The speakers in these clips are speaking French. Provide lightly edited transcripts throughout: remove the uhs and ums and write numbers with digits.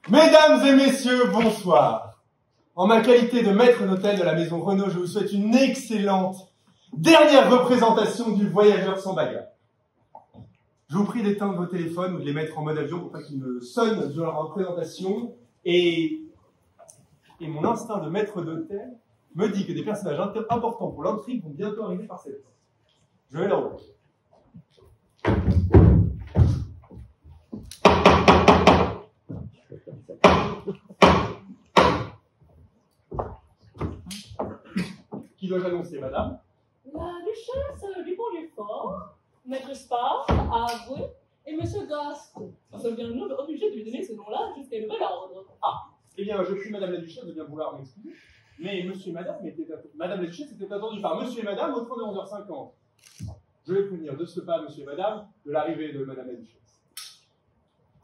Mesdames et messieurs, bonsoir. En ma qualité de maître d'hôtel de la maison Renaud, je vous souhaite une excellente dernière représentation du Voyageur sans bagage. Je vous prie d'éteindre vos téléphones ou de les mettre en mode avion pour pas qu'ils me sonnent durant la représentation. Et mon instinct de maître d'hôtel me dit que des personnages importants pour l'intrigue vont bientôt arriver par cette porte. Je vais leur ouvrir. Qui dois-je annoncer, madame? La duchesse du Pont-du-Fort, maître Spar, avoué, et monsieur Gaston. Serions-nous obligés de lui donner ce nom-là jusqu'à nouvel ordre? Ah, eh bien, je prie madame la duchesse de bien vouloir m'excuser, mais monsieur et madame madame la duchesse était attendue par monsieur et madame au train de 11h50. Je vais prévenir de ce pas monsieur et madame de l'arrivée de madame la duchesse.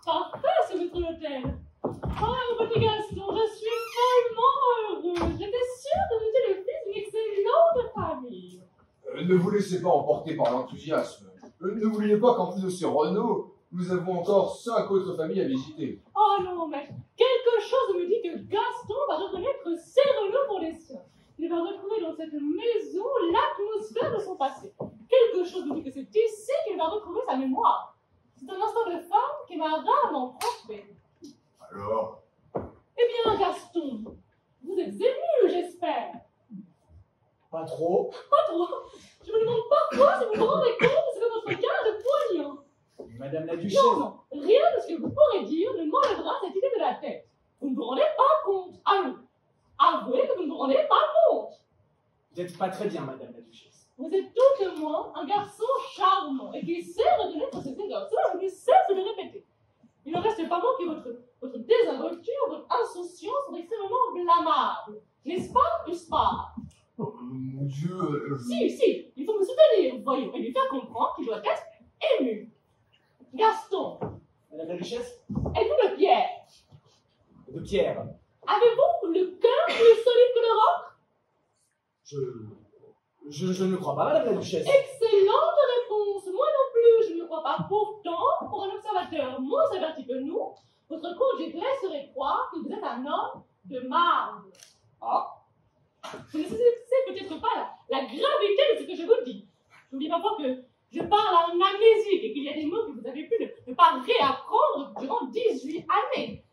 Parfait, ce maître d'hôtel. Ah, mon petit Gaston, je suis follement heureuse. J'étais sûre que vous étiez le fils d'une excellente famille. Ne vous laissez pas emporter par l'enthousiasme. N'oubliez pas qu'en plus de ces Renaud, nous avons encore 5 autres familles à visiter. Oh non, mais quelque chose me dit que Gaston va reconnaître ses Renaud pour les siens. Il va retrouver dans cette maison l'atmosphère de son passé. Quelque chose me dit que c'est ici qu'il va retrouver sa mémoire. C'est un instant de femme qui m'a rarement trompé. Alors? Eh bien, Gaston, vous êtes ému, j'espère. Pas trop. Pas trop. Je me demande parfois si vous vous rendez compte de ce que votre cœur est poignant. Madame la duchesse. Non, rien de ce que vous pourrez dire ne m'enlèvera cette idée de la tête. Vous ne vous rendez pas compte. Allons, avouez que vous ne vous rendez pas compte. Vous n'êtes pas très bien, madame la duchesse. Vous êtes tout de moins un garçon charmant et qui sait reconnaître ses erreurs. Cela, je ne cesse de le répéter. Il ne reste pas moins que votre désinvolture, votre insouciance sont extrêmement blâmables. N'est-ce pas, Uspar? Oh, mon Dieu. Si, il faut me soutenir, voyons, et lui faire comprendre qu'il doit être ému. Gaston, Madame la duchesse? êtes-vous de pierre? De pierre. Avez-vous le cœur plus solide que le roc? Je ne crois pas, madame la duchesse. Excellente réponse. Moi non plus, je ne crois pas. Pourtant, pour un observateur moins averti que nous, votre conjecture serait croire que vous êtes un homme de marbre. Ah. Vous ne saisissez peut-être pas la gravité de ce que je vous dis. Je vous dis parfois que je parle à un amnésique et qu'il y a des mots que vous avez pu ne pas réapprendre durant 18 années.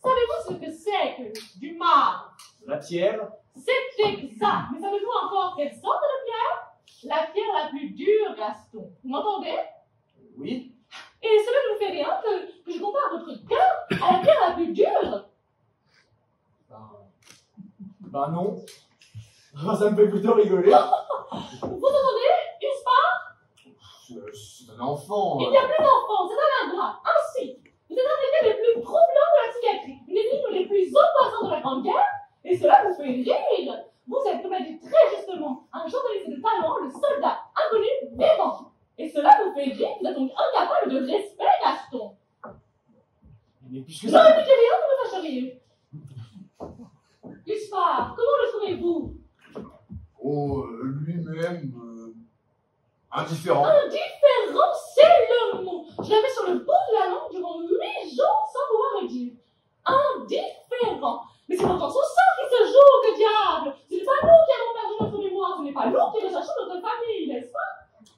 Savez-vous ce que c'est que du marbre? La pierre? C'est exact. Mais savez-vous encore quelle sorte de pierre? La pierre la plus dure, Gaston. Vous m'entendez? Oui. Et cela ne vous fait rien que je compare votre cœur à la pierre la plus dure? Ben non. Ça me fait plutôt rigoler. Vous entendez, Uspar? C'est un enfant. Il n'y a plus d'enfant, c'est un ingrat. Ainsi, vous êtes un des cas les plus troublants de la psychiatrie, une énigme les plus angoissantes de la Grande Guerre, et cela vous fait rire. Vous êtes, comme l'a dit très justement un journaliste de talent, le soldat inconnu vivant. Et cela vous fait rire, vous êtes donc incapable de respect, Gaston. Mais puisque Je ça... ne dis rien que vous fâcheriez. Uspar, comment le trouvez-vous? Oh, lui-même... indifférent. Indifférent, c'est le mot. Je l'avais sur le bout de la langue durant 8 jours sans pouvoir le dire. Indifférent. Mais c'est pourtant son sang qui se joue, que diable! Ce n'est pas nous qui avons perdu notre mémoire, ce n'est pas nous qui recherchons notre famille, n'est-ce pas?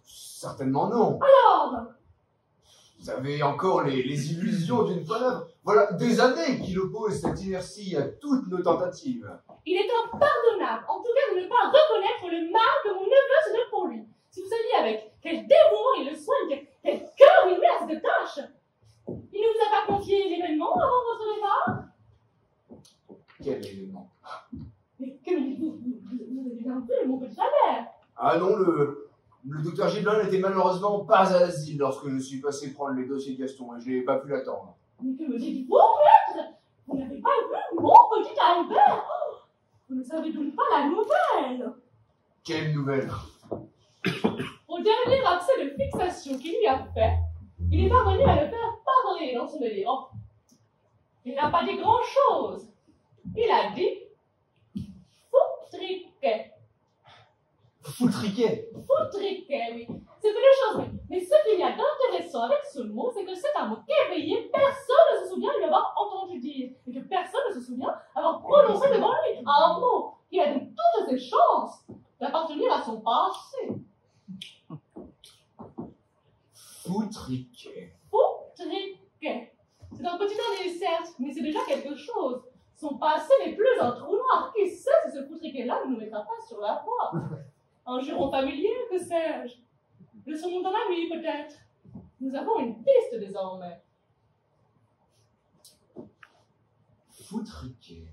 Certainement non. Alors? Vous avez encore les illusions d'une femme. Voilà des années qu'il oppose cette inertie à toutes nos tentatives. Il est impardonnable, en tout cas, de ne pas reconnaître le mal que mon neveu se donne pour lui. Si vous saviez avec quel dévouement il le soigne, quel cœur il met à cette tâche. Il ne vous a pas confié l'événement avant votre départ? Quel élément? Mais que vous avez bien vu, mon petit Albert. Ah non, le docteur Gibelin n'était malheureusement pas à l'asile lorsque je suis passé prendre les dossiers de Gaston et je n'ai pas pu l'attendre. Mais que me dites-vous, maître? Vous n'avez pas vu mon petit Albert? Oh, vous ne savez donc pas la nouvelle. Quelle nouvelle? Au dernier abcès de fixation qu'il lui a fait, il est parvenu à le faire parler dans son délire. Oh, il n'a pas dit grand-chose. Il a dit foutriquet. Foutriquet. Foutriquet, oui. C'est deux choses, mais ce qu'il y a d'intéressant avec ce mot, c'est que c'est un mot qu'éveillé, personne ne se souvient de l'avoir entendu dire, et que personne ne se souvient avoir prononcé devant lui un mot qui a de toutes ses chances d'appartenir à son passé. Foutriquet. Foutriquet. C'est un petit indice, certes, mais c'est déjà quelque chose. Son passé n'est plus un trou noir. Qui sait si ce foutriquet-là ne nous mettra pas sur la voie? Un juron familier, que sais-je? Le surnom d'un ami, peut-être. Nous avons une piste désormais. Foutriquet.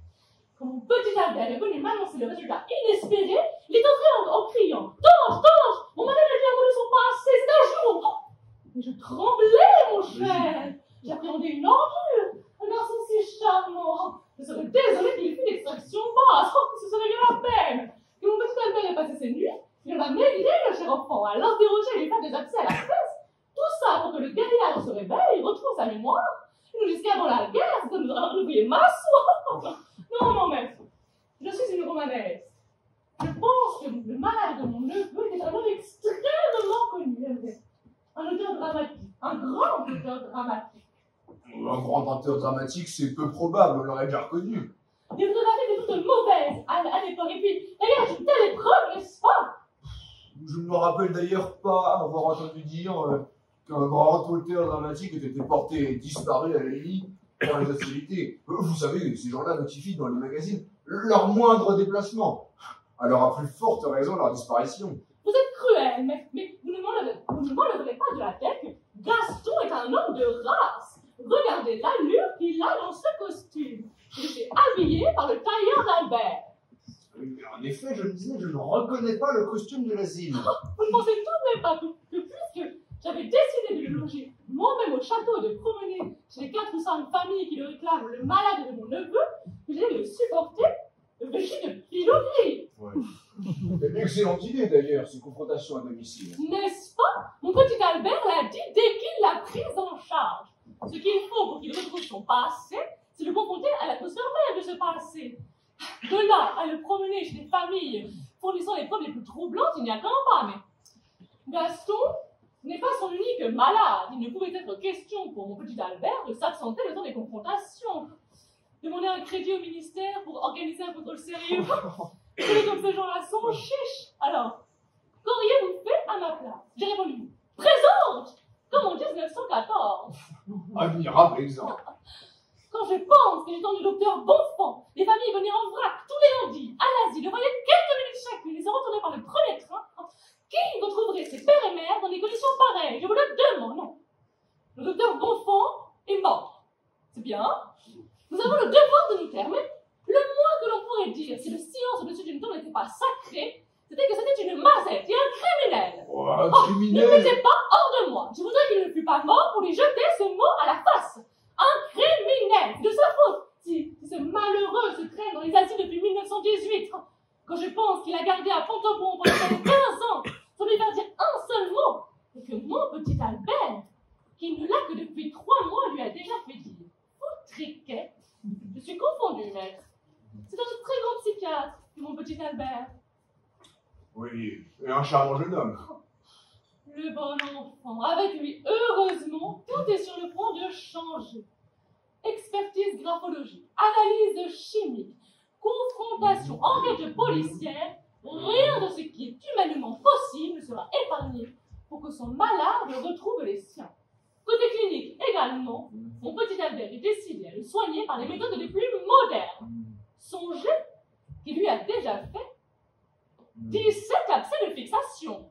Quand mon petit Albert est venu m'annoncer le résultat inespéré, il est entré en criant: Tante, tante, on m'avait dit un mot de son passé, c'est un juron. Oh, mais je tremblais, mon cher. J'appréhendais une ordure. Un garçon si charmant. Je serais désolée qu'il ait fait l'extraction basse. Oh, ce serait bien la peine. Que mon petit Albert ait passé ses nuits, il en a maigri, le cher enfant, à l'interroger et lui faire des accès à la presse. Tout ça pour que le guerrier se réveille, retrouve sa mémoire. Et nous jusqu'avant la guerre, ça nous a oublié ma soie. Non, non, maître. Je suis une romanesque. Je pense que le malade de mon neveu est un homme extrêmement connu. Un auteur dramatique. Un grand auteur dramatique. Un grand auteur dramatique, c'est peu probable, on l'aurait déjà reconnu. Des photographies de toutes mauvaises à l'époque. Et puis, d'ailleurs, une telle épreuve, n'est-ce pas? Je ne me rappelle d'ailleurs pas avoir entendu dire qu'un grand auteur dramatique était porté disparu à la lit dans les hostilités. Vous savez, ces gens-là notifient dans les magazines leur moindre déplacement. Alors, à plus forte raison, leur disparition. Vous êtes cruel, mais vous ne m'enlèverez pas de la tête que Gaston est un homme de race. Regardez l'allure qu'il a dans ce costume. Il était habillé par le tailleur d'Albert. En effet, je me disais, je ne reconnais pas le costume de l'asile. Vous ne pensez tout de même pas que puisque j'avais décidé de le loger moi-même au château et de promener chez les 4 ou 5 familles qui le réclament le malade de mon neveu, que j'allais le supporter vêtu de pilonnerie. Ouais. Excellente idée d'ailleurs, ces confrontations à domicile. N'est-ce pas? Mon petit Albert l'a dit dès qu'il l'a prise en charge. Ce qu'il faut pour qu'il retrouve son passé, c'est le confronter à l'atmosphère même de ce passé. De là à le promener chez des familles fournissant les preuves les plus troublantes, il n'y a qu'un pas, mais Gaston n'est pas son unique malade. Il ne pouvait être question pour mon petit Albert de s'absenter le temps des confrontations. Demander un crédit au ministère pour organiser un contrôle sérieux. C'est comme ces gens-là sont chiches. Alors, qu'auriez-vous fait à ma place? J'ai répondu: présente, comme en 1914. Admirable exemple. Quand je pense que j'étais du docteur Bonfant, les familles venaient en vrac tous les lundis à l'asile, voyaient quelques minutes chacune, et se retournaient par le premier train. Qui retrouverait ses pères et mères dans des conditions pareilles? Je vous le demande, non. Le docteur Bonfant est mort. C'est bien. Nous avons le devoir de nous taire, mais le moins que l'on pourrait dire, si le silence au-dessus d'une tombe n'était pas sacré, c'était que c'était une mazette et un criminel. Oh, un Ne criminel. mettez pas hors de moi. Je voudrais qu'il ne fût pas mort pour lui jeter ce mot à la face. Un criminel, c'est de sa faute si ce malheureux se traîne dans les asiles depuis 1918. Quand je pense qu'il a gardé à Pont-au-Pont pendant 15 ans, sans lui faire dire un seul mot, et que mon petit Albert, qui ne l'a que depuis 3 mois, lui a déjà fait dire foutriquet. Je suis confondu, maître. C'est un très grand psychiatre que mon petit Albert. Oui, et un charmant jeune homme. Le bon enfant, avec lui, heureusement, tout est sur le point de changer. Expertise graphologique, analyse chimique, confrontation, enquête policière, rien de ce qui est humainement possible ne sera épargné pour que son malade retrouve les siens. Côté clinique également, mon petit Albert est décidé à le soigner par les méthodes les plus modernes. Songez qu'il lui a déjà fait 17 abcès de fixation.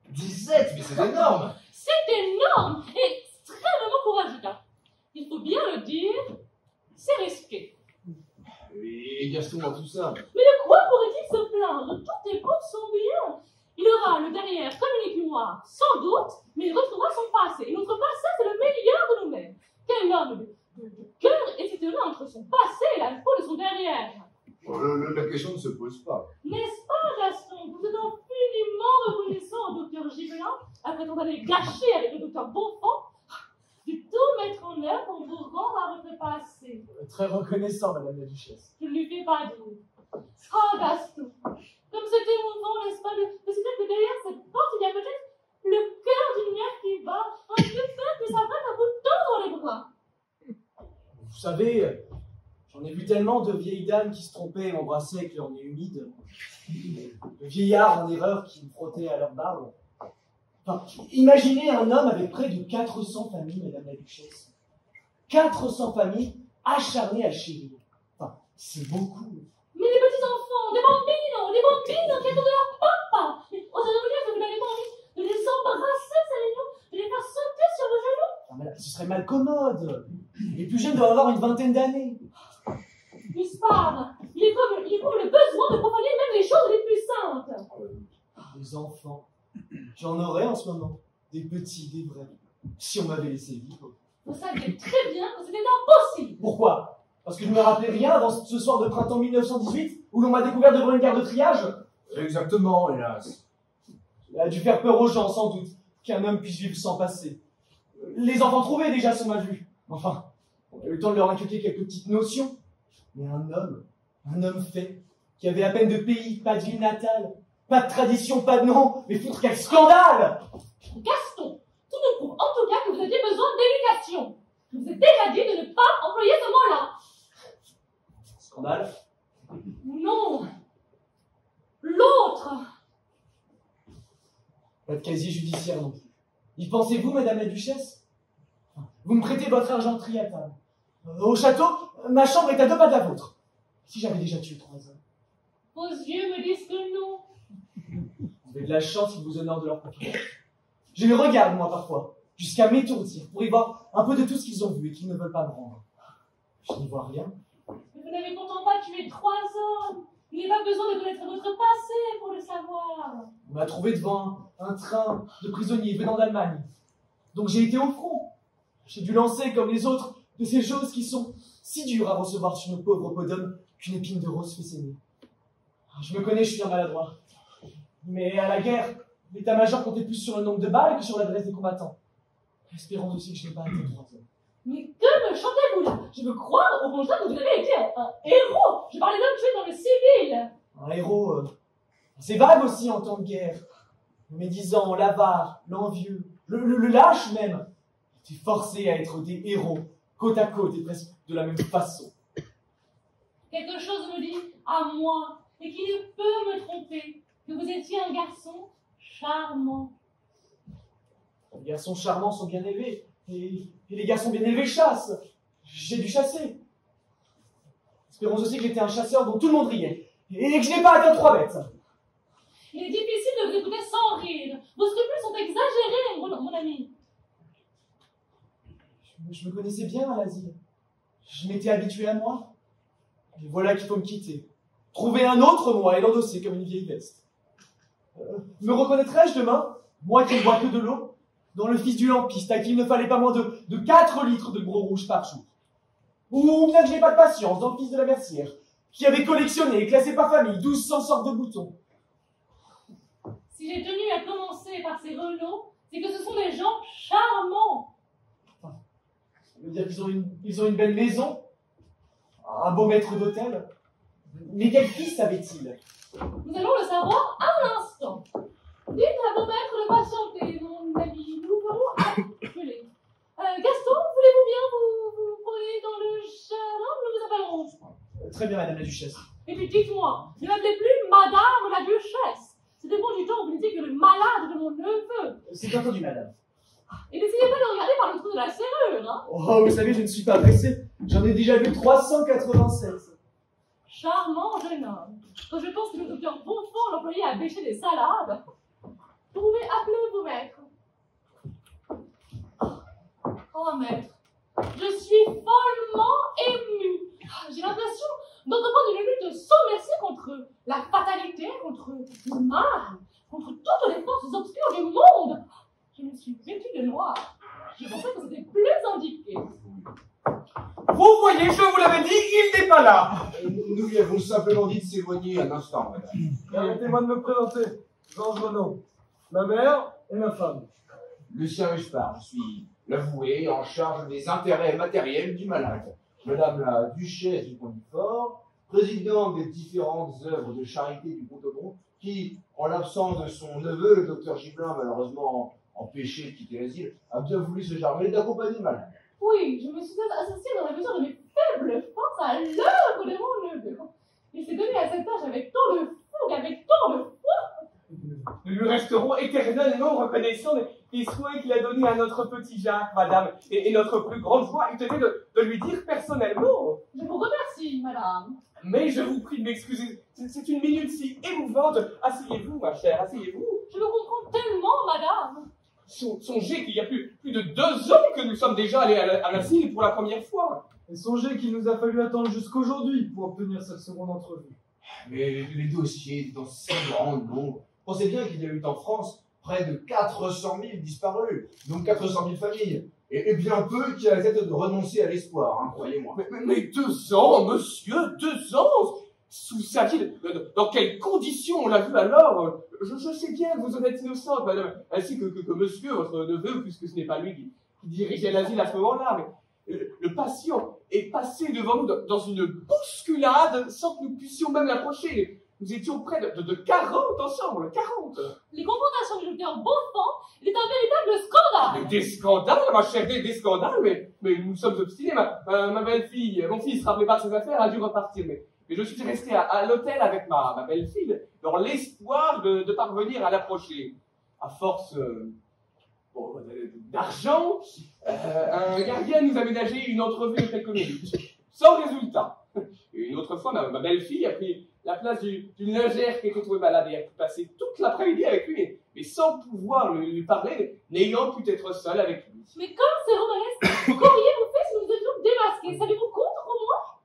17, mais c'est énorme. C'est énorme et extrêmement courageux. Il faut bien le dire, c'est risqué. Et Gaston dans tout ça. Mais de quoi pourrait-il se plaindre? Tout est pour son bien. Il aura le derrière comme une écumoire, sans doute, mais il retrouvera son passé. Et notre passé, c'est le meilleur de nous-mêmes. Quel homme de cœur hésiterait entre son passé et la peau de son derrière? La question ne se pose pas. N'est-ce pas, Gaston? chirurgien, après ton année gâchée avec le docteur Bonfant, de tout mettre en œuvre pour vous rendre à votre passé. Très reconnaissant, madame la duchesse. Je ne lui fais pas dire. Oh, Gaston, comme c'est émouvant, n'est-ce pas, de se dire que derrière cette porte, il y a peut-être le cœur d'une mère qui bat, en train que ça va à vous tendre les bras. Vous savez, j'en ai vu tellement de vieilles dames qui se trompaient et m'embrassaient avec leur nez humide. De vieillards en erreur qui me frottaient à leur barbe. Enfin, imaginez un homme avec près de 400 familles, madame la duchesse. 400 familles acharnées à chérir. Enfin, c'est beaucoup. Mais des petits-enfants, des bambinos qui attendent leur papa. Mais on veut dire que vous n'avez pas envie de les embrasser, ces mignons, de les faire sauter sur vos genoux. Ah, madame, ce serait mal commode. Les plus jeunes doivent avoir une vingtaine d'années. Gaspard, il éprouve le besoin de profaner même les choses les plus simples. Des enfants. J'en aurais en ce moment. Des petits, des vrais. Si on m'avait laissé vivre. Vous saviez très bien que c'était impossible. Pourquoi? Parce que je ne me rappelais rien avant ce soir de printemps 1918 où l'on m'a découvert devant une gare de triage. Exactement, hélas. Il a dû faire peur aux gens, sans doute, qu'un homme puisse vivre sans passé. Les enfants trouvés déjà sont mal vus. Enfin, on a eu le temps de leur inculquer quelques petites notions. Mais un homme fait, qui avait à peine de pays, pas de ville natale, pas de tradition, pas de nom, mais foutre quel scandale! Gaston, tout nous prouve en tout cas que vous aviez besoin d'éducation. Je vous ai déjà dit de ne pas employer ce mot-là. Scandale? Non. L'autre. Pas de casier judiciaire non plus. Y pensez-vous, madame la duchesse? Vous me prêtez votre argenterie à table. Au château, ma chambre est à 2 pas de la vôtre. Si j'avais déjà tué 3 hommes. Vos yeux me disent que non. Vous avez de la chance qu'ils vous honorent de leur confiance. Je les regarde, moi, parfois, jusqu'à m'étourdir, pour y voir un peu de tout ce qu'ils ont vu et qu'ils ne veulent pas me rendre. Je n'y vois rien. Mais vous n'avez pourtant pas tué 3 hommes. Il n'est pas besoin de connaître votre passé pour le savoir. On m'a trouvé devant un train de prisonniers venant d'Allemagne. Donc j'ai été au front. J'ai dû lancer, comme les autres, de ces choses qui sont si dures à recevoir sur nos pauvres peaux d'homme qu'une épine de rose fait saigner. Je me connais, je suis un maladroit. Mais à la guerre, l'état-major comptait plus sur le nombre de balles que sur l'adresse des combattants. Espérons aussi que je n'ai pas atteint 3 hommes. Mais que me chantez-vous là? Je veux croire au contraire que vous avez été un héros. Je parlais d'hommes tués dans le civil. Un héros, c'est vague aussi en temps de guerre. Le médisant, l'avare, l'envieux, le lâche même, étaient forcés à être des héros, côte à côte et presque de la même façon. Quelque chose me dit, à moi, et qui ne peut me tromper, que vous étiez un garçon charmant. Les garçons charmants sont bien élevés, et les garçons bien élevés chassent. J'ai dû chasser. Espérons aussi que j'étais un chasseur dont tout le monde riait, et que je n'ai pas atteint 3 bêtes. Il est difficile de vous écouter sans rire. Vos scrupules sont exagérés, mon ami. Je me connaissais bien à l'asile. Je m'étais habitué à moi. Et voilà qu'il faut me quitter. Trouver un autre moi et l'endosser comme une vieille veste. Me reconnaîtrais-je demain, moi qui ne bois que de l'eau, dans le fils du lampiste à qui il ne fallait pas moins de 4 litres de gros rouge par jour? Ou bien que je n'ai pas de patience dans le fils de la mercière, qui avait collectionné et classé par famille 1200 sortes de boutons? Si j'ai tenu à commencer par ces Renault, c'est que ce sont des gens charmants. Ça veut dire qu'ils ont une belle maison, un beau maître d'hôtel. Mais quel fils avait-il? Nous allons le savoir à l'instant. Dites à vos maîtres de patienter, mon ami. Nous ferons appeler. Gaston, voulez-vous bien vous promener dans le jardin? Nous vous appellerons. Très bien, madame la duchesse. Et puis dites-moi, ne m'appelez plus madame la duchesse. C'était bon du temps où vous n'étiez que le malade de mon neveu. C'est entendu, madame. Et n'essayez pas de regarder par le trou de la serrure, hein. Oh, vous savez, je ne suis pas pressé. J'en ai déjà vu 396. Charmant jeune homme. Quand je pense que le docteur Bonfant l'employait à bêcher des salades, vous pouvez appeler vos maîtres. Oh, maître, je suis follement émue. J'ai l'impression d'entreprendre une lutte sans merci contre la fatalité, contre le mal, contre toutes les forces obscures du monde. Je me suis vêtue de noir. Je pensais que c'était plus indiqué. Vous voyez, je vous l'avais dit, il n'est pas là. Nous lui avons simplement dit de s'éloigner un instant, madame. Permettez-moi de me présenter. Georges Renaud. Ma mère, Et ma femme? Lucien Huspard, je suis l'avoué en charge des intérêts matériels du malade. Madame la Duchesse du Pont-du-Fort, présidente des différentes œuvres de charité du Pont-au-Bon, qui, en l'absence de son neveu, le docteur Gibelin, malheureusement empêché de quitter l'asile, a bien voulu se charmer d'accompagner le malade. Oui, je me suis associée dans la mesure de mes faibles forces à l'œuvre de mon neveu. Il s'est donné à cette tâche avec tant de fougue, avec tant de Nous lui resterons éternellement reconnaissants des soins qu'il a donnés à notre petit Jacques, madame. Et notre plus grande joie eût été de lui dire personnellement. Je vous remercie, madame. Mais je vous prie de m'excuser, c'est une minute si émouvante. Asseyez-vous, ma chère, asseyez-vous. Je vous comprends tellement, madame. Songez qu'il y a plus de 2 ans que nous sommes déjà allés à l'asile pour la première fois. Et songez qu'il nous a fallu attendre jusqu'aujourd'hui pour obtenir cette seconde entrevue. Mais les dossiers étaient dans si grand nombre. Pensez bien qu'il y a eu en France près de 400 000 disparus, donc 400 000 familles. Et bien peu qui a la tête de renoncer à l'espoir, hein, croyez-moi. Mais 2 ans, monsieur, 2 ans. Sous sa vie, dans quelles conditions on l'a vu alors? Je sais bien que vous en êtes innocente, madame, ainsi que monsieur, votre neveu, puisque ce n'est pas lui qui dirigeait l'asile à ce moment-là, mais le patient est passé devant nous dans une bousculade sans que nous puissions même l'approcher. Nous étions près de 40 ensemble, 40. Les confrontations du docteur Bonfant est un véritable scandale. Des scandales, ma chère, des scandales, mais nous sommes obstinés. Ma belle-fille, mon fils, rappelé par ses affaires, a dû repartir, mais je suis resté à l'hôtel avec ma belle-fille, dans l'espoir de parvenir à l'approcher. À force d'argent, un gardien nous a ménagé une entrevue de quelques minutes, sans résultat. Et une autre fois, ma belle-fille a pris la place d'une lingère qui était tombée malade et a pu passer toute l'après-midi avec lui, mais sans pouvoir lui parler, n'ayant pu être seule avec lui. Mais comme c'est romanesque, qu'auriez-vous fait si nous étions démasqués? Savez-vous contre moi?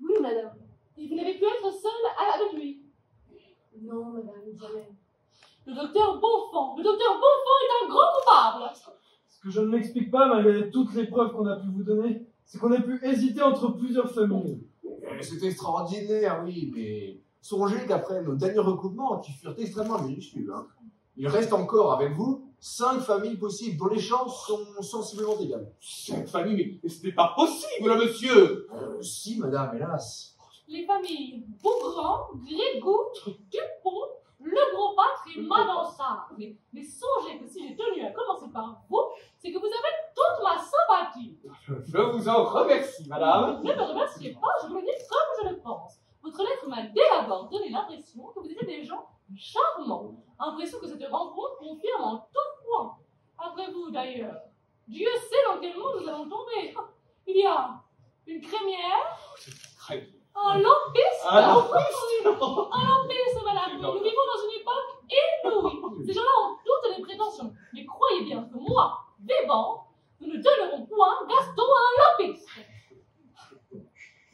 Oui, madame. Et vous n'avez pu être seul avec lui? Non, madame, jamais. Le docteur Bonfant est un grand coupable. Ce que je ne m'explique pas, malgré toutes les preuves qu'on a pu vous donner, c'est qu'on a pu hésiter entre plusieurs familles. C'est extraordinaire, oui, mais songez qu'après nos derniers recoupements, qui furent extrêmement minuscules, hein, il reste encore avec vous 5 familles possibles, dont les chances sont sensiblement égales. 5 familles, mais ce n'est pas possible, là, monsieur. Si, madame, hélas. Les familles Beaugrand, Grégou, Dupont, Le Gros Pâtre et Madansart. Mais songez que si j'ai tenu à commencer par vous, c'est que vous avez toute ma sympathie. Je vous en remercie, madame. Ne me remerciez pas, je vous le dis comme je le pense. Votre lettre m'a dès l'abord donné l'impression que vous étiez des gens charmants. Impression que cette rencontre confirme en tout point. Après vous, d'ailleurs. Dieu sait dans quel monde nous allons tomber. Il y a une crémière, Très bien. un lampiste. Un lampiste. Oui, un lampiste, madame. Nous vivons dans une époque inouïe. Ces gens-là ont toutes les prétentions. Mais croyez bien que moi, Véban, nous ne donnerons point Gaston à un lampiste.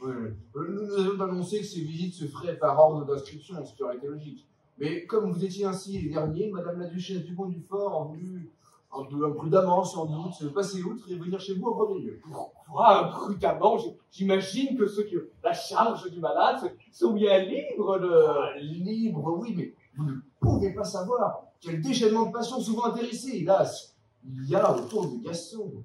Nous avons annoncé que ces visites se feraient par ordre d'inscription, ce qui aurait été logique. Mais comme vous étiez ainsi les derniers, madame la Duchesse du Pont-du-Fort a voulu, un peu imprudemment sans doute, passer outre et venir chez vous en premier lieu. Pourquoi imprudemment? J'imagine que ceux qui ont la charge du malade sont bien libres de... Libre, oui, mais vous ne pouvez pas savoir quel déchaînement de passion souvent intéressé, hélas, il y a autour de Gaston.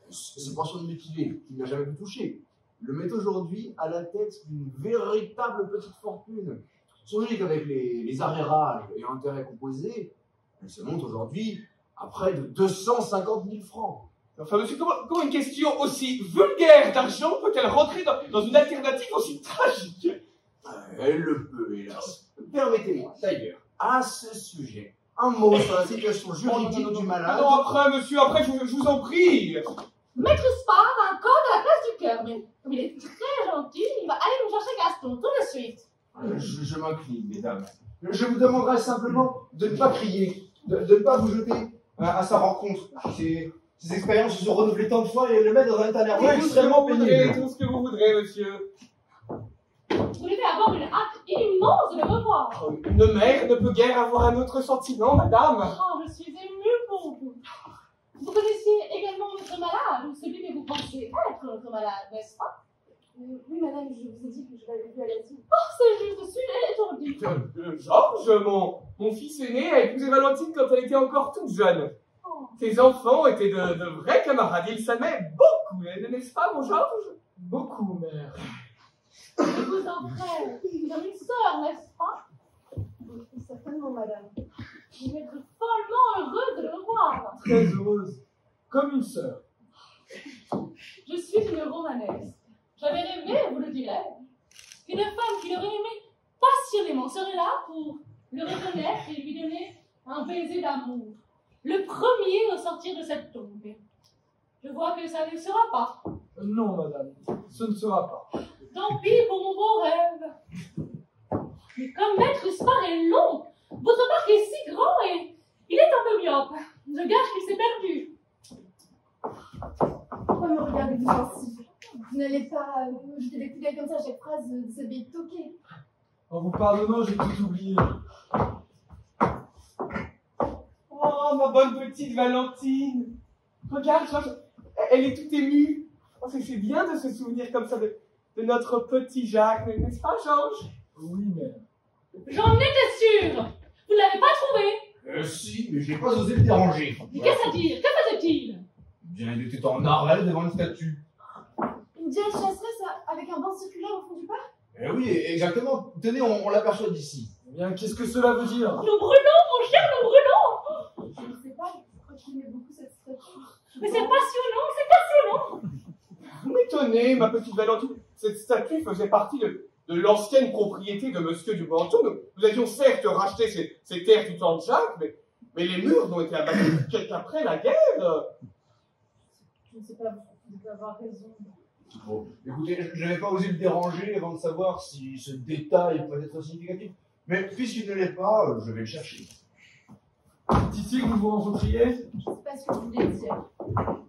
Ces pensions de métier qu'il n'a jamais pu toucher le met aujourd'hui à la tête d'une véritable petite fortune. Songez qu'avec les arrérages et intérêts composés, elle se monte aujourd'hui à près de 250 000 francs. Enfin, monsieur, comment une question aussi vulgaire d'argent peut-elle rentrer dans une alternative aussi tragique? Elle le peut, hélas. Permettez-moi, d'ailleurs, à ce sujet, un mot sur la situation juridique du malade. Non, après, monsieur, après, je vous en prie. Maître Spard a un code à la place du cœur, mais comme il est très gentil, il va aller nous chercher Gaston tout de suite. Je m'incline, mesdames. Je vous demanderai simplement de ne pas crier, de ne pas vous jeter à sa rencontre. Ces expériences se sont renouvelées tant de fois et le maître dans un état nerveux extrêmement pénible. Tout ce que vous voudrez, monsieur. Vous devez avoir une hâte immense de le revoir. Une mère ne peut guère avoir un autre sentiment, madame. Oh, je suis émue pour vous. Vous connaissiez également notre malade, ou celui que vous pensez être notre malade, n'est-ce pas? Oui, madame, je vous ai dit que je l'avais vu à l'asile. Oh, c'est juste celui-là étourdi. Georges, mon fils aîné, a épousé Valentine quand elle était encore toute jeune. Oh. Ses enfants étaient de vrais camarades. Ils s'aimaient beaucoup, n'est-ce pas, mon Georges? Beaucoup, mère. Je vous en prie, comme une sœur, n'est-ce pas? Oui, certainement, madame. Je vais être follement heureuse de le revoir. Très heureuse. Comme une sœur. Je suis une romanesque. J'avais rêvé, vous le direz, qu'une femme qui l'aurait aimé passionnément serait là pour le reconnaître et lui donner un baiser d'amour. Le premier au sortir de cette tombe. Je vois que ça ne sera pas. Non, madame, ce ne sera pas. Tant pis pour mon beau rêve. Mais comme Maître Spar est long, votre parc est si grand et il est un peu myope. Je gâche qu'il s'est perdu. Pourquoi me regardez-vous ainsi? Vous n'allez pas me jeter des coups d'œil comme ça à chaque phrase de cette vieille toquée. En vous pardonnant, j'ai tout oublié. Oh, ma bonne petite Valentine. Regarde, Georges, elle est toute émue. Oh, c'est bien de se souvenir comme ça de notre petit Jacques, n'est-ce pas, Georges? Oui, mère. J'en étais sûre. Vous ne l'avez pas trouvé? Si, mais j'ai pas osé le déranger. Mais qu'est-ce à dire? Que faisait-il? Bien, il était en arrêt devant une statue. Une vieille chasseresse avec un banc circulaire au fond du parc? Eh oui, exactement. Tenez, on l'aperçoit d'ici. Eh bien, qu'est-ce que cela veut dire? Nous brûlons, mon cher, nous brûlons. Je ne sais pas, je crois qu'il aimait beaucoup cette statue. Mais c'est passionnant, c'est passionnant. Vous m'étonnez, ma petite Valentine. Cette statue faisait partie de l'ancienne propriété de Monsieur du Banton. Nous avions certes racheté ces terres du temps de Jacques, mais les murs n'ont été abattus qu'après la guerre. Je ne sais pas, vous devez avoir raison. Bon, écoutez, je n'avais pas osé le déranger avant de savoir si ce détail peut être significatif. Mais puisqu'il ne l'est pas, je vais le chercher. C'est ici que vous vous rencontriez? Je ne sais pas ce que vous voulez dire.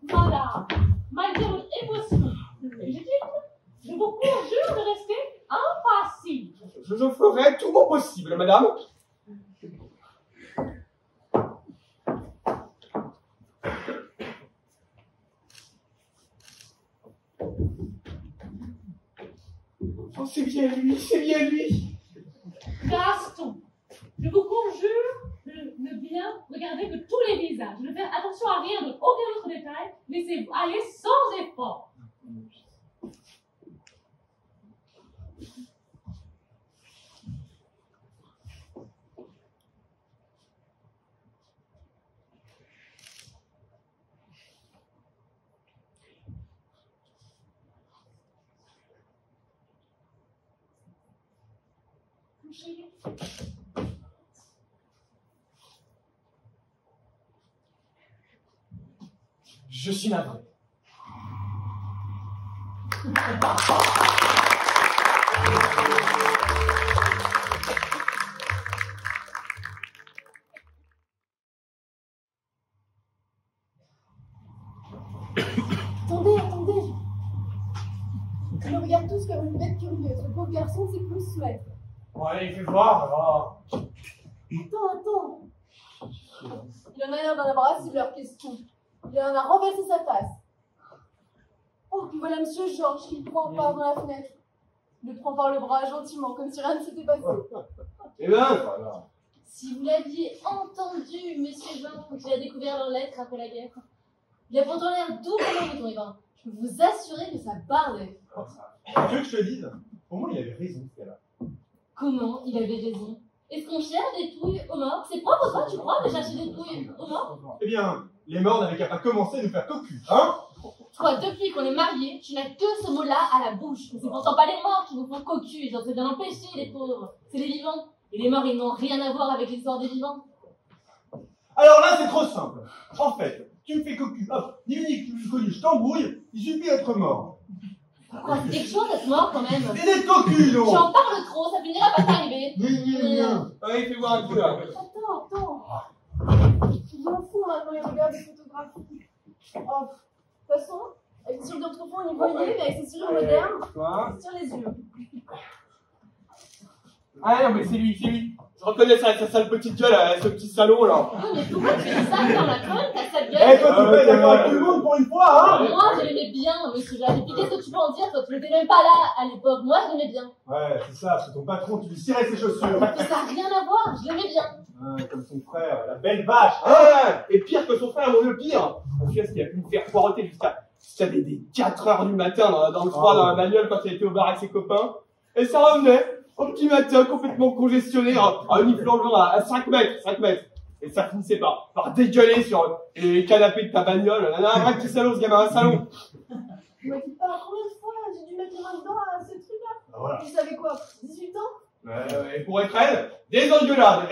Madame, malgré votre émotion légitime, je vous conjure de rester impassible. Je ferai tout mon possible, madame. Oh, c'est bien lui, c'est bien lui. Gaston, je vous conjure de ne bien regarder que tous les visages, de ne faire attention à rien, de aucun autre détail, laissez-vous aller sans effort. Couchez. Je suis navré. Attendez, attendez. Je me regarde tous comme une bête curieuse. Le pauvre garçon sait plus se mettre. Bon, allez, fais voir, alors. Attends. Il en a l'air d'en avoir assez de leurs questions. Il en a renversé sa tasse. Oh, puis voilà Monsieur Georges qui le prend par dans la fenêtre. Il le prend par le bras gentiment, comme si rien ne s'était passé. Eh ben, voilà. Si vous l'aviez entendu, Monsieur Jean, quand il a découvert leurs lettres après la guerre, il a pourtant l'air doux comme un mouton. Je peux vous assurer que ça parlait. Tu veux que je te dise? Pour moi, il avait raison, ce gars-là. Comment il avait raison? Est-ce qu'on cherche des touilles aux morts? C'est propre toi, tu crois, de chercher des touilles aux morts? Eh bien, les morts n'avaient qu'à pas commencer à nous faire cocu, hein? Toi, depuis qu'on est mariés, tu n'as que ce mot-là à la bouche. Mais c'est pourtant pas les morts qui nous font cocu, ils ont fait bien empêcher, les pauvres. C'est les vivants. Et les morts, ils n'ont rien à voir avec l'histoire des vivants. Alors là, c'est trop simple. En fait, tu me fais cocu, hop, ni vu ni connu, je t'embrouille, il suffit d'être mort. Quoi, c'est quelque chose d'être mort quand même. Et d'être cocu, non? J'en parle trop, ça finira par t'arriver. Allez, fais voir un peu, là. Attends. Il en fout maintenant, il regarde les photographies. Oh, de toute façon, avec les cerises d'autrefois, on y voyait, mais avec ces cerises modernes, Toi. on se tire les yeux. Ah non, mais c'est lui, c'est lui. Je reconnais sa sale petite gueule, ce petit salaud, là. Oui, mais pourquoi tu fais ça? On a quand même ta sale gueule. Eh, toi, tu peux être d'accord avec tout le monde pour une fois, hein? Moi, je l'aimais bien, monsieur Jacques. Et puis, qu'est-ce que tu peux en dire quand tu n'étais même pas là à l'époque? Moi, je l'aimais bien. Ouais, c'est ça, parce que ton patron, tu lui cirais ses chaussures. Mais ça n'a rien à voir, je l'aimais bien. Comme son frère, la belle vache. Ah, et pire que son frère, le pire. Mon fils qui a pu me faire poireauter jusqu'à des 4 heures du matin dans le froid, dans la bagnole quand il était au bar avec ses copains. Et ça revenait au petit matin complètement congestionné, à une flangeant à 5 mètres. Et ça finissait par dégueuler sur les canapés de ta bagnole. Un vrai petit salaud, ce gamin, un salaud. Je me dis pas combien de fois j'ai dû mettre les mains dedans à ce truc-là. Ah, voilà. Tu savais quoi? 18 ans? Et pour être elle, des engueulades.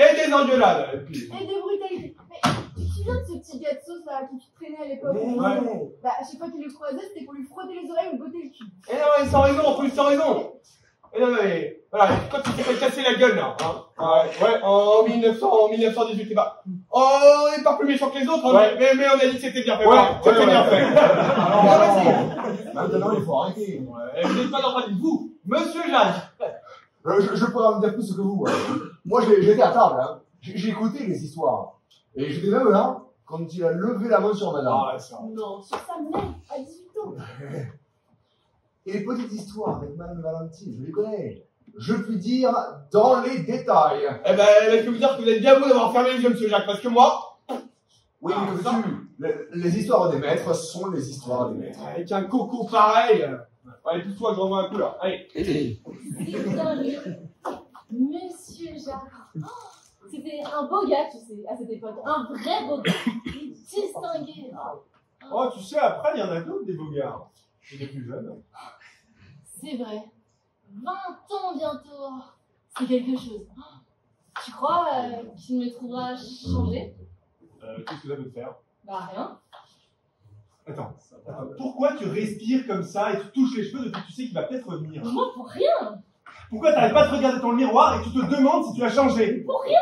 Et puis, Et des brutalités. Mais tu te souviens de ce petit gars de sauce là qui traînait à l'époque? Ouais. Bah, à chaque fois qu'il le croisait, c'était pour lui frotter les oreilles ou le botter le cul. et non, mais sans raison, en plus, sans raison. Et non, mais, voilà, quand tu t'es fait casser la gueule, là, hein. Ouais, en 1918, c'est pas. Oh, on n'est pas plus méchant que les autres, hein, Ouais. mais on a dit que c'était bien fait. Ouais, voilà, c'était ouais, bien ouais. fait. Maintenant, il faut arrêter. Vous n'êtes pas dans la vous, monsieur Jacques. Je pourrais en dire plus que vous. Moi, j'étais à table. Hein. J'ai écouté les histoires. Et j'étais même là quand il a levé la main sur madame. Ah, ça. Non, sur sa mère, à 18 ans. Et les petites histoires avec madame Valentine, je les connais. Je puis dire dans les détails. Eh ben, je peux vous dire que vous êtes bien beau d'avoir fermé les yeux, monsieur Jacques, parce que moi, Oui, Ah, que ça. veux-tu? Les histoires des maîtres sont les histoires des maîtres. avec un coco pareil, allez, pousse-toi, je renvoie un coup, là. Allez. Putain, monsieur Jacques. Oh, c'était un beau gars, tu sais, à cette époque. Un vrai beau gars. Distingué. Oh, tu sais, après, il y en a d'autres, des beaux gars. Et des plus jeunes. C'est vrai. 20 ans bientôt. C'est quelque chose. Tu crois qu'il me trouvera changé? Qu'est-ce que ça veut te faire? Bah rien. Attends. Pourquoi tu respires comme ça et tu touches les cheveux depuis que tu sais qu'il va peut-être revenir? Moi pour rien. Pourquoi t'arrêtes pas de regarder dans le miroir et tu te demandes si tu as changé? Pour rien.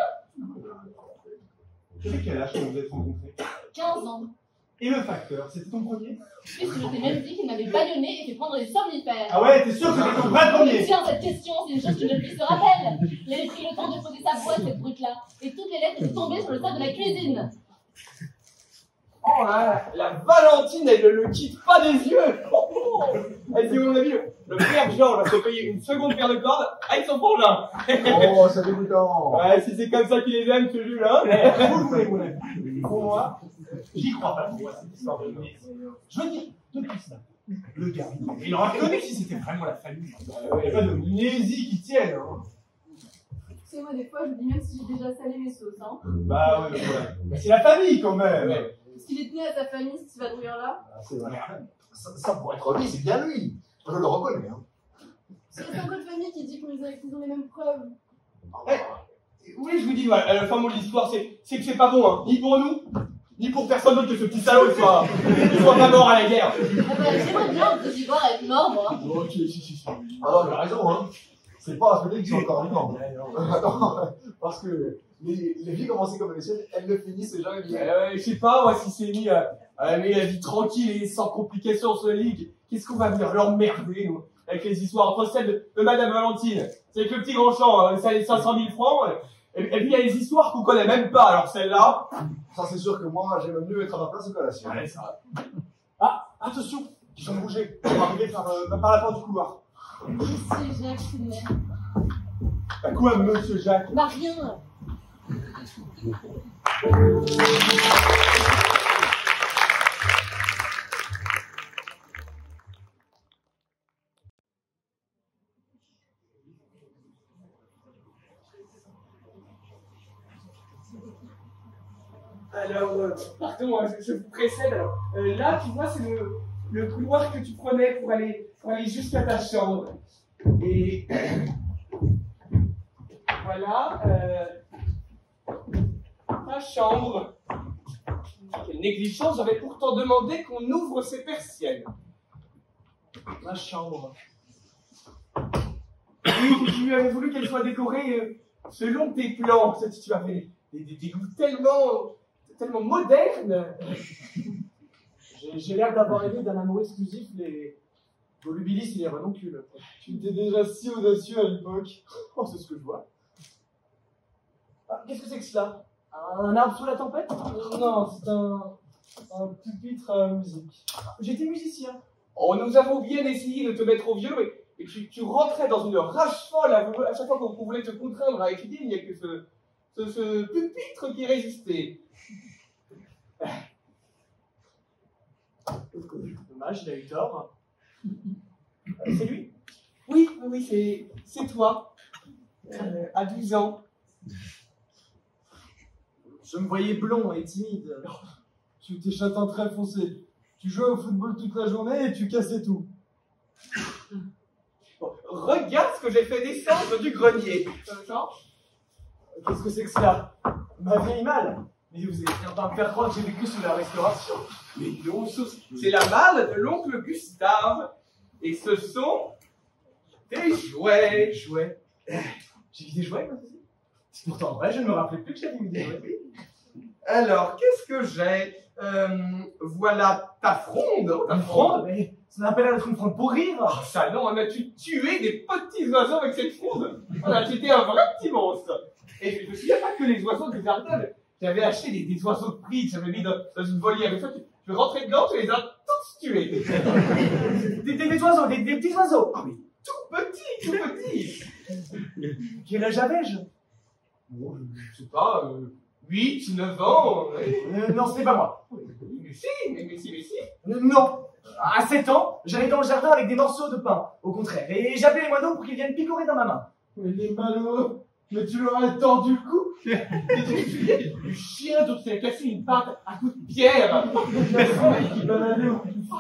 Tu sais quel âge quand vous êtes rencontrés? 15 ans. Et le facteur, c'était ton premier? Puisque je t'ai même dit qu'il m'avait bâillonné et fait prendre des somnifères. Ah ouais, t'es sûr que c'était ton vrai premier? Tiens, cette question, c'est une chose que depuis se rappelle. Il avait pris le temps de poser sa boîte, cette brute-là. Et toutes les lettres étaient tombées sur le tas de la cuisine. Oh là, la Valentine, elle ne le quitte pas des yeux. Elle dit, à mon avis, le père Jean va se payer une seconde paire de cordes avec son frangin. Oh, c'est dégoûtant. Ouais, si c'est comme ça qu'il les aime, ce Jules, hein. Vous le voulez, mon ami. Pour moi, j'y crois pas pour moi, cette histoire de mnésie. Je veux dire, depuis ça, le gars, il aura reconnu si c'était vraiment la famille. Il n'y a pas de mnésie qui tienne. Hein. Tu sais, moi, des fois, je me dis même si j'ai déjà salé mes sauces, hein. Bah ouais, mais c'est la famille quand même. Ouais. Parce qu'il est tenu à sa famille, cette vadrouilleur-là. Ah, c'est vrai. Ça pourrait être lui, c'est bien lui. Je le reconnais. Hein. C'est son code de famille qui dit qu'ils ont les mêmes preuves. Oui, je vous dis, voilà, le fin mot de l'histoire, c'est que c'est pas bon, hein. Ni pour nous, ni pour personne d'autre que ce petit salaud soit pas mort à la guerre. Ah bah, j'aimerais bien te y voir être mort, moi. Ok, si. Ah non, il a raison, hein. C'est pas celui qui sont encore vivants. Attends, parce que les vies commencées comme les siennes, elles ne finissent jamais bien. Je sais pas, moi, si c'est mis à mener la vie tranquille et sans complications sur la ligue, qu'est-ce qu'on va venir l'emmerder, nous, avec les histoires entre celles de Madame Valentine, c'est avec le petit grand champ, ça les 500 000 francs, et puis il y a les histoires qu'on connaît même pas, alors celle-là. Ça, c'est sûr que moi, j'aime mieux être à ma place que la sienne. Ouais, ça. Ah, attention, ils sont bougés. On va arriver par la porte du couloir. Monsieur Jacques, tout de même. Bah quoi, monsieur Jacques? Bah rien. Alors, pardon, je vous précède. Alors, là, tu vois, c'est le couloir que tu prenais pour aller jusqu'à ta chambre. Et voilà, ta chambre. Quelle négligence, j'avais pourtant demandé qu'on ouvre ces persiennes. Ma chambre. Oui, tu avais voulu qu'elle soit décorée selon tes plans. Tu avais des goûts tellement modernes. J'ai l'air d'avoir aimé d'un amour exclusif les volubilis et les renoncules. Tu étais déjà si audacieux à l'époque. Oh, c'est ce que je vois. Ah, qu'est-ce que c'est que cela? Un arbre sous la tempête? Non, Un pupitre à musique. J'étais musicien. Oh, nous avons bien essayé de te mettre au violon, et tu rentrais dans une rage folle à chaque fois qu'on voulait te contraindre à étudier, il n'y a que ce pupitre qui résistait. Dommage, il a eu tort. C'est lui? Oui, c'est toi. À 12 ans. Je me voyais blond et timide. Tu étais châtain très foncé. Tu jouais au football toute la journée et tu cassais tout. Bon, regarde ce que j'ai fait descendre du grenier. Qu'est-ce que c'est que cela? Ma vieille malle. Mais vous êtes en train de me faire croire que j'ai vécu sous la Restauration. Mais non, c'est la malle de l'oncle Gustave. Et ce sont des jouets. Jouets. J'ai mis des jouets, moi aussi. C'est pourtant vrai, je ne me rappelais plus que j'avais mis des jouets. Alors, qu'est-ce que j'ai Voilà ta fronde. Une fronde? Mais ça n'a pas l'air d'être une fronde pour rire. Oh, ça non, as-tu tué des petits oiseaux avec cette fronde? Tu étais un vrai petit monstre. Et je me souviens pas que les oiseaux du jardin. J'avais acheté des oiseaux de prix, j'avais mis dans une volière. Une fois, tu rentrais dedans, tu les as tous tués. Des oiseaux, des petits oiseaux. Ah, mais tout petit. Quel âge avais-je? Bon, je sais pas, 8, 9 ans. Non, ce n'est pas moi. Mais si. Non. À 7 ans, j'allais dans le jardin avec des morceaux de pain, au contraire. Et j'appelais les moineaux pour qu'ils viennent picorer dans ma main. Mais les malheureux, mais tu leur as tordu le cou. Du chien dont tu as cassé une patte à coups de pierre.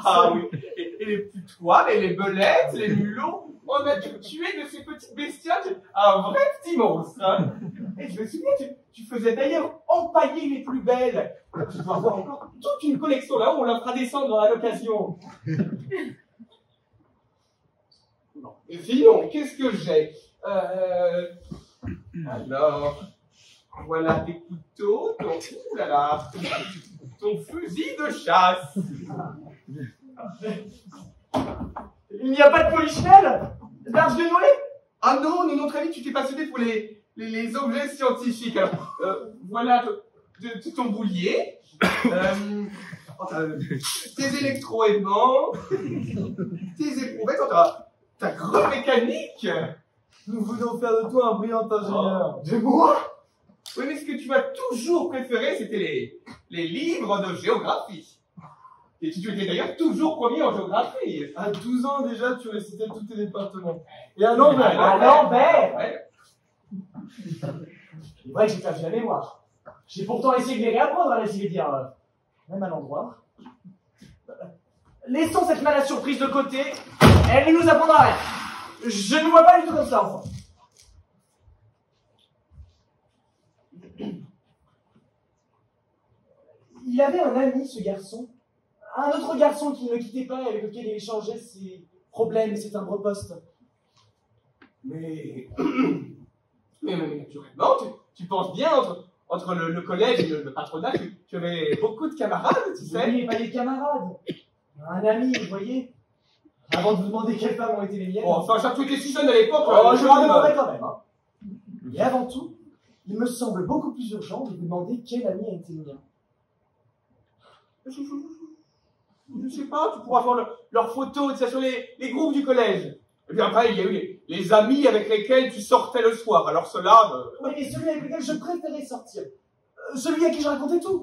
Ah oui. Et les putois, et les belettes, les mulots, on a dû tuer de ces petites bestioles un vrai petit monstre. Hein. Et je me souviens, tu faisais d'ailleurs empailler les plus belles. Tu dois avoir encore toute une collection là où on la fera descendre à l'occasion. Et sinon, qu'est-ce que j'ai Alors, voilà tes couteaux, ton fusil de chasse. Il n'y a pas de polichinelle? D'arche de Noé? Ah non, très vite, tu t'es passionné pour les objets scientifiques. Alors, voilà ton boulier, tes électroaimants, tes éprouvettes, ta grue mécanique. Nous voulions faire de toi un brillant ingénieur. De moi? Oui, mais ce que tu as toujours préféré, c'était les livres de géographie. Et tu étais d'ailleurs toujours premier en géographie. À 12 ans déjà, tu récitais tous tes départements. Et À l'envers. Ouais. C'est vrai que j'ai perdu la mémoire. J'ai pourtant essayé de les réapprendre, à laisser dire, même à l'endroit. Laissons cette malade surprise de côté. Elle ne nous apprendra rien. Je ne vois pas du tout comme ça, enfant. Il avait un ami, ce garçon. Un autre garçon qui ne le quittait pas et avec lequel il échangeait ses problèmes et ses timbres-poste. Mais naturellement, tu penses bien entre le collège et le patronat, tu avais beaucoup de camarades, tu sais. Oui, pas des camarades. Un ami, vous voyez. Avant de vous demander quelles femmes ont été les miennes. Bon, enfin, chaque truc est si jeune à l'époque. Je vous demanderai quand même. Hein. Et avant tout, il me semble beaucoup plus urgent de vous demander quel ami a été le mien. Je sais pas, tu pourras voir leurs photos sur les groupes du collège. Et puis après, il y a eu les amis avec lesquels tu sortais le soir. Alors cela... Oui, mais celui avec lequel je préférais sortir. Celui à qui je racontais tout.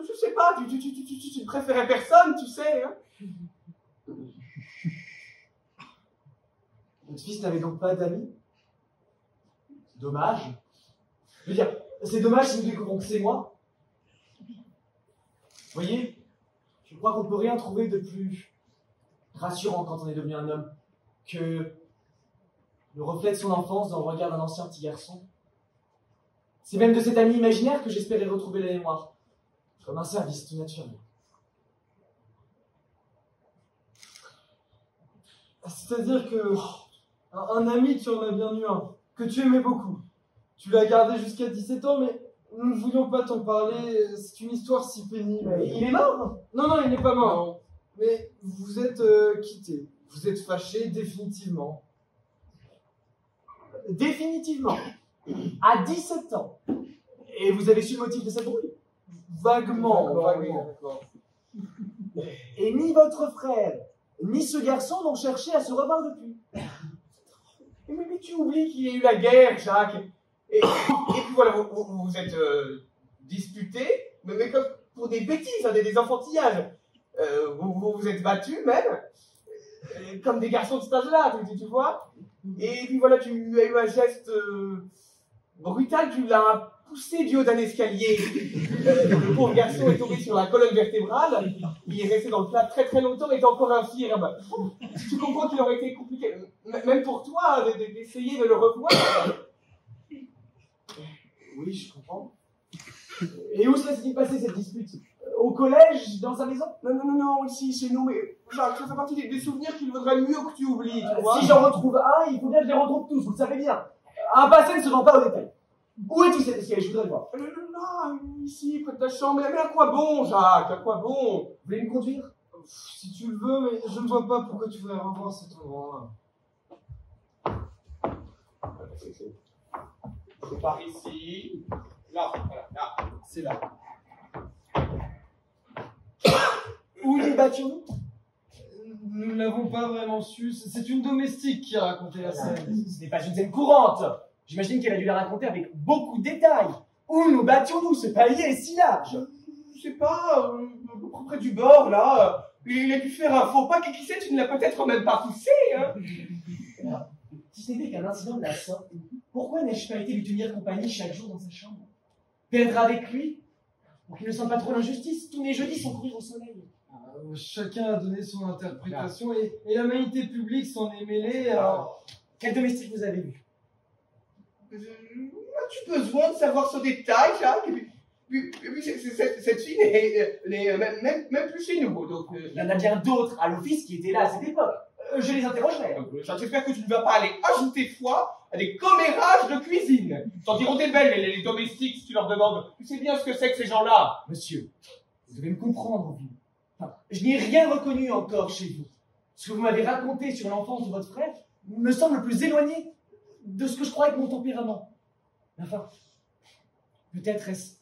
Je sais pas, tu préférais personne, tu sais. Hein. Votre fils n'avait donc pas d'amis? Dommage. Je veux dire, c'est dommage si nous découvrons que c'est moi. Vous voyez, je crois qu'on ne peut rien trouver de plus rassurant quand on est devenu un homme que le reflet de son enfance dans le regard d'un ancien petit garçon. C'est même de cet ami imaginaire que j'espérais retrouver la mémoire, comme un service tout naturel. C'est-à-dire que un ami, tu en as bien eu un, que tu aimais beaucoup. Tu l'as gardé jusqu'à 17 ans, mais nous ne voulions pas t'en parler, c'est une histoire si pénible. Mais il est mort? Non, il n'est pas mort. Mais vous êtes quittés. Vous êtes fâchés définitivement. Définitivement. À 17 ans. Et vous avez su le motif de cette brouille? Vaguement. D'accord. Et ni votre frère, ni ce garçon n'ont cherché à se revoir depuis. Mais tu oublies qu'il y a eu la guerre, Jacques. Et puis voilà, vous êtes disputés, mais comme pour des bêtises, hein, des enfantillages. Vous vous êtes battus même, comme des garçons de cet âge-là, tu vois. Et puis voilà, tu as eu un geste brutal, tu l'as poussé du haut d'un escalier. Le pauvre garçon est tombé sur la colonne vertébrale, il est resté dans le plat très très longtemps et est encore infirme. Tu comprends qu'il aurait été compliqué, même pour toi, d'essayer de le revoir. Oui, je comprends. Et où s'est-il passé cette dispute? Au collège, dans sa maison? Non, ici, chez nous, mais Jacques, ça fait partie des souvenirs qu'il vaudrait mieux que tu oublies, tu vois. Si j'en retrouve un, il faut bien que je les retrouve tous, vous le savez bien. Un passé ne se vend pas au détail. Où est-il cet escalier? Je voudrais le voir. Là, ici, près de ta chambre. Mais à quoi bon, Jacques? À quoi bon? Vous voulez me conduire? Si tu le veux, mais je ne vois pas pourquoi tu voudrais revoir cet endroit. C'est par ici. Là, voilà, là. C'est là. Où nous battions-nous? Nous ne l'avons pas vraiment su. C'est une domestique qui a raconté la scène. Ce n'est pas une scène courante. J'imagine qu'elle a dû la raconter avec beaucoup de détails. Où nous battions-nous? Ce palier est si large. Je sais pas, près du bord, là. Il a pu faire un faux pas. Qui sait, tu ne l'as peut-être même pas poussé, hein. Alors, si ce n'était qu'un incident de la sorte, pourquoi n'ai-je pas été lui tenir compagnie chaque jour dans sa chambre? Perdre avec lui? Pour qu'il ne sente pas trop l'injustice, tous mes jeudis sont courir au soleil. Chacun a donné son interprétation et la vanité publique s'en est mêlée. Alors, Quel domestique vous avez vu? As-tu besoin de savoir ce détail, Jacques? Et puis cette fille n'est même plus chez nous. Donc, Il y en a bien d'autres à l'office qui étaient là à cette époque. Je les interrogerai. j'espère que tu ne vas pas aller ajouter foi à des commérages de cuisine. T'en diront des belles, les domestiques, si tu leur demandes. Tu sais bien ce que c'est que ces gens-là. Monsieur, vous devez me comprendre, vous. Enfin, je n'ai rien reconnu encore chez vous. Ce que vous m'avez raconté sur l'enfance de votre frère me semble plus éloigné de ce que je crois être mon tempérament. Enfin, peut-être est-ce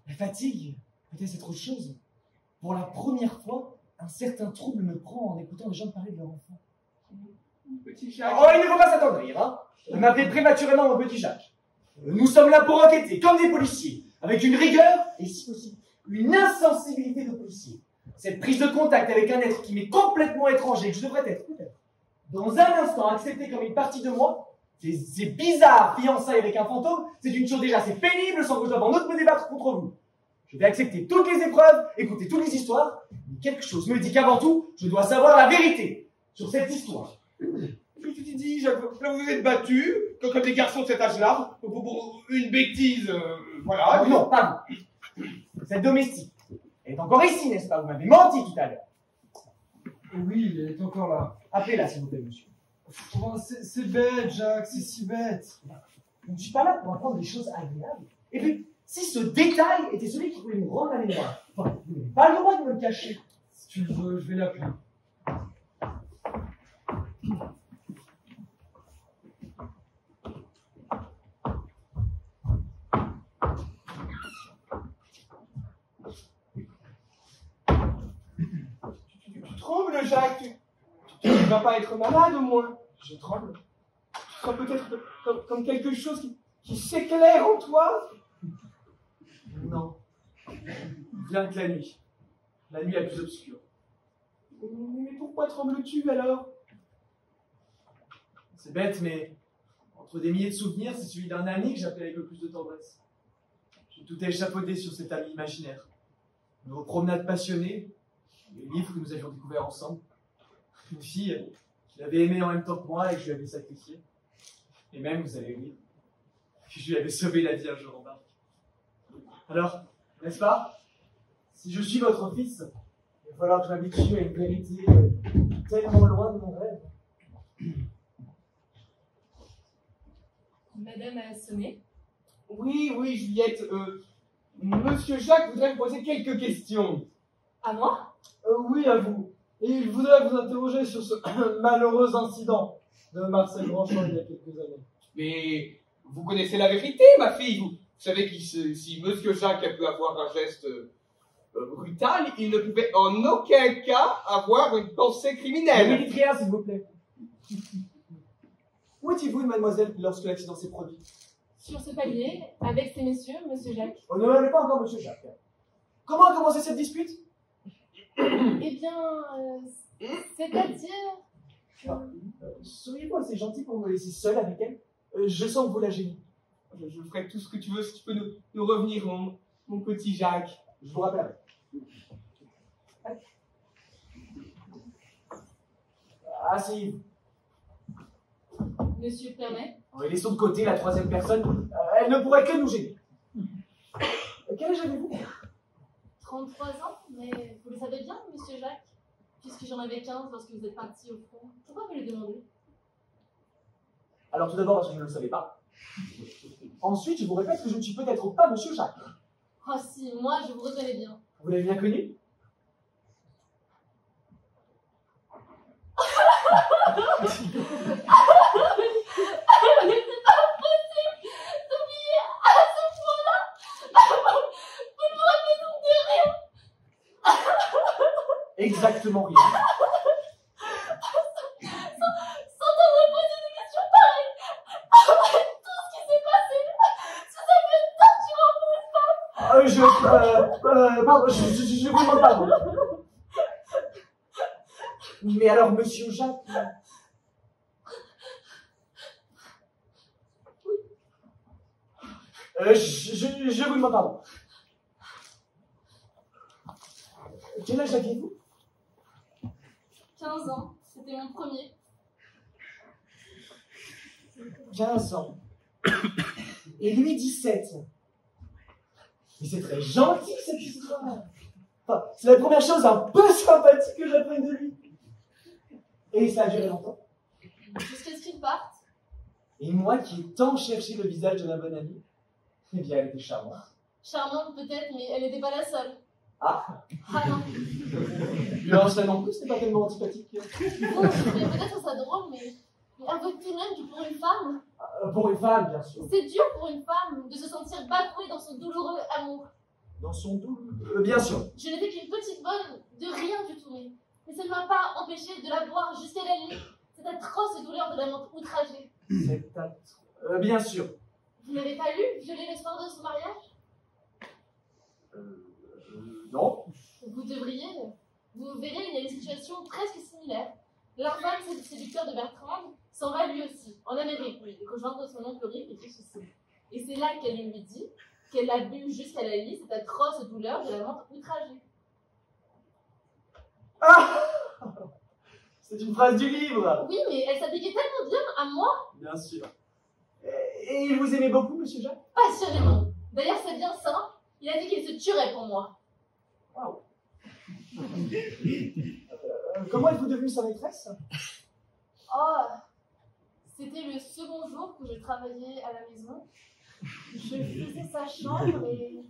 la fatigue, peut-être c'est autre chose. Pour la première fois, un certain trouble me prend en écoutant les gens parler de leur enfant. Petit Jacques. Oh, il ne faut pas s'attendrir, hein. M'appelez prématurément mon petit Jacques. Nous sommes là pour enquêter, comme des policiers, avec une rigueur, et si possible, une insensibilité de policier. Cette prise de contact avec un être qui m'est complètement étranger, que je devrais être, peut-être, dans un instant, accepté comme une partie de moi, ces bizarres fiançailles avec un fantôme, c'est une chose déjà assez pénible sans que je doive en outre me débattre contre vous. Je vais accepter toutes les épreuves, écouter toutes les histoires, mais quelque chose me dit qu'avant tout, je dois savoir la vérité sur cette histoire. Puis tu te dis, Jacques, là vous êtes battus, comme des garçons de cet âge-là, pour une bêtise, voilà. Ah, non, pas vous. Cette domestique. Elle est encore ici, n'est-ce pas? Vous m'avez menti tout à l'heure. oui, elle est encore là. Appelez-la, s'il vous plaît, monsieur. Oh, c'est bête, Jacques, c'est si bête. Je ne suis pas là pour apprendre des choses agréables. Et puis, si ce détail était celui qui voulait me rendre la mémoire, enfin, vous n'avez pas le droit de me le cacher. Si tu le veux, je vais l'appeler. Tu trembles, Jacques, tu ne vas pas être malade au moins. Je tremble. Tu sens peut-être comme quelque chose qui s'éclaire en toi. Non. Bien que la nuit. La nuit la plus obscure. Mais pourquoi trembles-tu alors? C'est bête, mais entre des milliers de souvenirs, c'est celui d'un ami que j'appelais avec le plus de tendresse. J'ai tout échafaudé sur cet ami imaginaire. Nos promenades passionnées, les livres que nous avions découverts ensemble. Une fille qui l'avait aimé en même temps que moi et que je lui avais sacrifié. Et même, vous allez rire, que je lui avais sauvé la vie un jour en bas. Alors, n'est-ce pas? Si je suis votre fils, il va falloir que je m'habitue à une vérité tellement loin de mon rêve. Madame a sonné. Oui, Juliette, Monsieur Jacques voudrait vous poser quelques questions. À moi? Oui, à vous. Et il voudrait vous interroger sur ce malheureux incident de Marcel Branchon il y a quelques années. Mais vous connaissez la vérité, ma fille. savez que si Monsieur Jacques a pu avoir un geste brutal, il ne pouvait en aucun cas avoir une pensée Ne criminelle. me dites rien, s'il vous plaît. Où étiez-vous, mademoiselle, lorsque l'accident s'est produit? Sur ce palier, avec ces messieurs, monsieur Jacques. On ne m'avait pas encore, monsieur Jacques. Comment a commencé cette dispute? Eh bien, c'est-à-dire... Seriez-vous assez gentil pour me laisser seul avec elle? Je sens que vous la gênez. Je ferai tout ce que tu veux si tu peux nous revenir, mon petit Jacques. Je vous rappelle. Asseyez-vous. Monsieur permet. Et laissons de côté la troisième personne. Elle ne pourrait que nous gêner. Quel âge avez-vous? 33 ans, mais vous le savez bien, monsieur Jacques, puisque j'en avais 15 lorsque vous êtes parti au front. Pourquoi me le demandez? Alors tout d'abord parce que je ne le savais pas. Ensuite, je vous répète que je ne suis peut-être pas monsieur Jacques. Oh si, moi je vous reconnais bien. Vous l'avez bien connu? Il n'était pas possible d'oublier à ce point-là. Vous ne vous rappelez donc de rien? Exactement rien. Sans me poser des questions pareilles. Après tout ce qui s'est passé, vous avez torturé pour une femme. Pardon, je vous demande pardon. Mais alors, monsieur Jacques... Je vous demande pardon. Quel âge aviez-vous? 15 ans, c'était mon premier. 15 ans. Et lui, 17. Mais c'est très gentil, cette histoire. Enfin, c'est la première chose un peu sympathique que j'apprenne de lui. Et ça a duré longtemps. Jusqu'à ce qu'il parte. Et moi qui ai tant cherché le visage de ma bonne amie, eh bien, elle était charmante. Charmante peut-être, mais elle n'était pas la seule. Ah, Ah non. non, ça non plus, c'était pas tellement antipathique. Bon, peut-être ça drôle, mais avouez tout de même que pour une femme, Pour une femme, bien sûr. c'est dur pour une femme de se sentir bafouée dans son douloureux amour. Dans son dos, bien sûr. Je n'étais qu'une petite bonne de rien du tout, mais ça ne m'a pas empêché de la voir jusqu'à la nuit. Cette atroce douleur de l'amante outragée. Bien sûr. Vous n'avez pas lu Violer le soir de son mariage? Non. Vous devriez. Vous verrez, il y a une situation presque similaire. L'infâme séducteur de Bertrand s'en va lui aussi, en Amérique, oui, rejoindre son oncle riche et tout ceci. Et c'est là qu'elle lui dit qu'elle a bu jusqu'à la lit cette atroce douleur de l'amante outragée. Ah, c'est une phrase du livre. Oui, mais elle s'appliquait tellement bien à moi. Bien sûr. Et il vous aimait beaucoup, monsieur Jacques? Passionnément. D'ailleurs, c'est bien simple. Il a dit qu'il se tuerait pour moi. Wow. Comment êtes-vous devenue sa maîtresse? Oh, c'était le second jour que je travaillais à la maison. Je faisais sa chambre et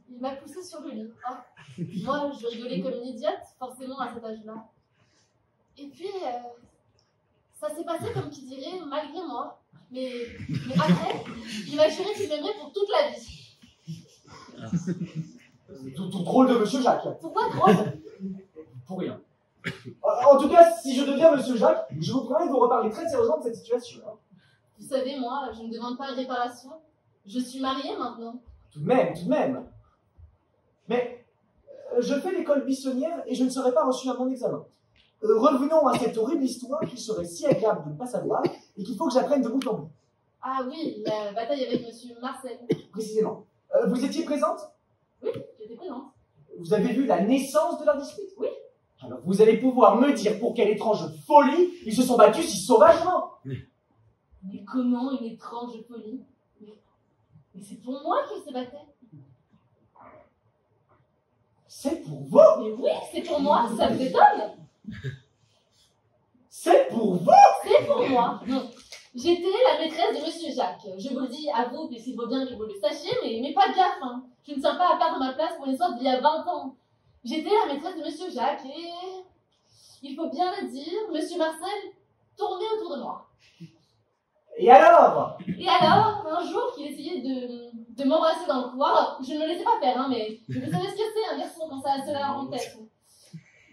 il m'a poussée sur le lit. Oh, moi, je rigolais comme une idiote, forcément à cet âge-là. Et puis, ça s'est passé comme qui dirait, malgré moi. Mais après, il m'a juré qu'il m'aimerait pour toute la vie. Tout drôle de monsieur Jacques. Pourquoi drôle? Pour rien. En tout cas, si je deviens monsieur Jacques, je vous promets de vous reparler très sérieusement de cette situation. Vous savez, moi, je ne demande pas réparation. Je suis mariée maintenant. Tout de même. Mais je fais l'école buissonnière et je ne serai pas reçu à mon examen. Revenons à cette horrible histoire qu'il serait si agréable de ne pas savoir et qu'il faut que j'apprenne de bout en bout. Ah oui, la bataille avec monsieur Marcel. Précisément. Vous étiez présente? Oui, j'étais présente. Vous avez vu la naissance de leur dispute? Oui. Alors vous allez pouvoir me dire pour quelle étrange folie ils se sont battus si sauvagement. Mais comment une étrange folie? Mais c'est pour moi qu'ils se battaient. C'est pour vous? Mais oui, c'est pour moi, ça vous étonne? C'est pour vous? C'est pour moi. Non. J'étais la maîtresse de monsieur Jacques. Je vous le dis à vous, puisqu'il faut bien que vous le sachiez, mais pas de gaffe. Hein. Je ne tiens pas à perdre ma place pour une histoire d'il y a 20 ans. J'étais la maîtresse de monsieur Jacques et, il faut bien le dire, monsieur Marcel tournait autour de moi. Et alors? Et alors, un jour qu'il essayait de m'embrasser dans le couloir, je ne me laissais pas faire, hein, mais vous savez ce que c'est, un garçon quand ça a cela en tête.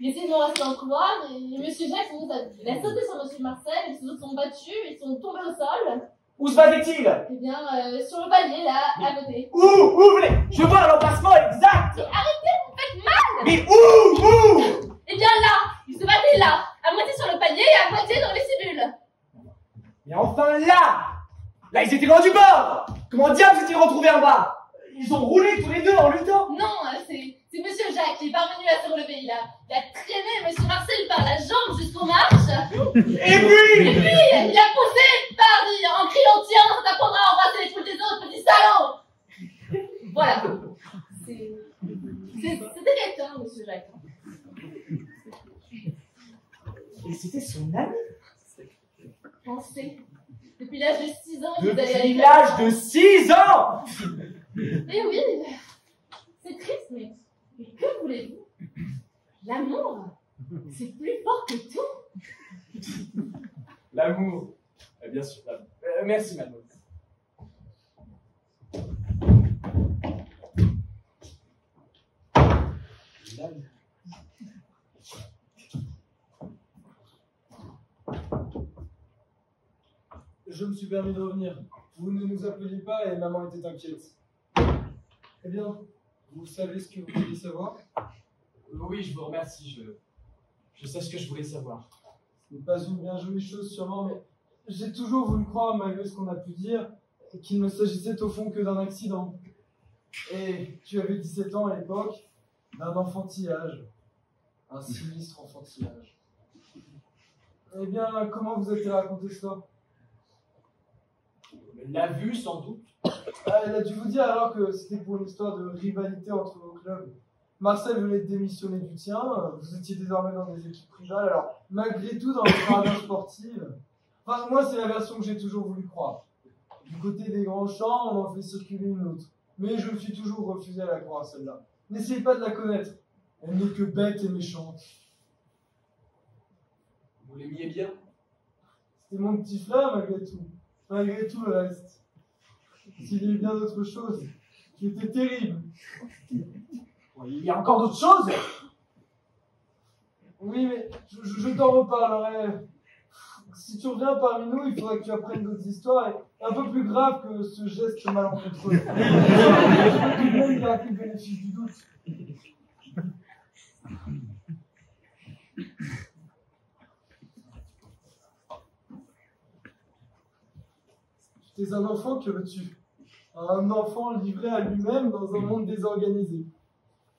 Il essayait de m'embrasser dans le couloir, et Monsieur Jacques, il a sauté sur Monsieur Marcel, et les autres sont battus, ils sont tombés au sol. Où se battait-il? Eh bien, sur le palier, là, à côté. Où? Je vois l'emplacement exact! Mais arrêtez, vous me faites mal! Mais où? Eh bien là, il se battait là, à moitié sur le palier et à moitié dans le vestibule. Mais enfin là! Là, ils étaient loin du bord! Comment diable s'est-il retrouvé en bas? Ils ont roulé tous les deux en luttant! Non, c'est Monsieur Jacques qui est parvenu à se relever. Il a traîné Monsieur Marcel par la jambe jusqu'aux marches. Et puis, il a poussé, pardi, en criant tiens, ça t'apprendra à embrasser les poules des autres, petit salaud! Voilà. C'était quelqu'un, Monsieur Jacques. Et c'était son ami? Pensez. Depuis l'âge de 6 ans, vous allez Depuis aller... l'âge de 6 ans! Eh oui, c'est triste, mais que voulez-vous? L'amour, c'est plus fort que tout. L'amour. Bien sûr. Merci, mademoiselle. Je me suis permis de revenir. Vous ne nous appeliez pas et maman était inquiète. Eh bien, vous savez ce que vous voulez savoir? Oui, je vous remercie. Je sais ce que je voulais savoir. Ce n'est pas une bien jolie chose sûrement, mais j'ai toujours voulu croire, malgré ce qu'on a pu dire, qu'il ne s'agissait au fond que d'un accident. Et tu avais 17 ans à l'époque, d'un enfantillage. Un sinistre enfantillage. Eh bien, comment vous a-t-il raconté cela? Elle l'a vu, sans doute. Elle a dû vous dire alors que c'était pour une histoire de rivalité entre vos clubs. Marcel venait de démissionner du tien, vous étiez désormais dans des équipes rivales, alors malgré tout dans le carrière sportive, enfin moi c'est la version que j'ai toujours voulu croire. Du côté des grands champs, on en fait circuler une autre, mais je me suis toujours refusé à la croire celle-là. N'essayez pas de la connaître, elle n'est que bête et méchante. Vous l'aimiez bien? C'était mon petit frère malgré tout le reste. S'il y a eu bien d'autres choses qui étaient terribles. Il y a encore d'autres choses? Oui, mais je t'en reparlerai. Si tu reviens parmi nous, il faudra que tu apprennes d'autres histoires et un peu plus graves que ce geste malencontreux. Je veux tout de même garder le bénéfice du doute. Tu es un enfant, que veux-tu? Un enfant livré à lui-même dans un monde désorganisé.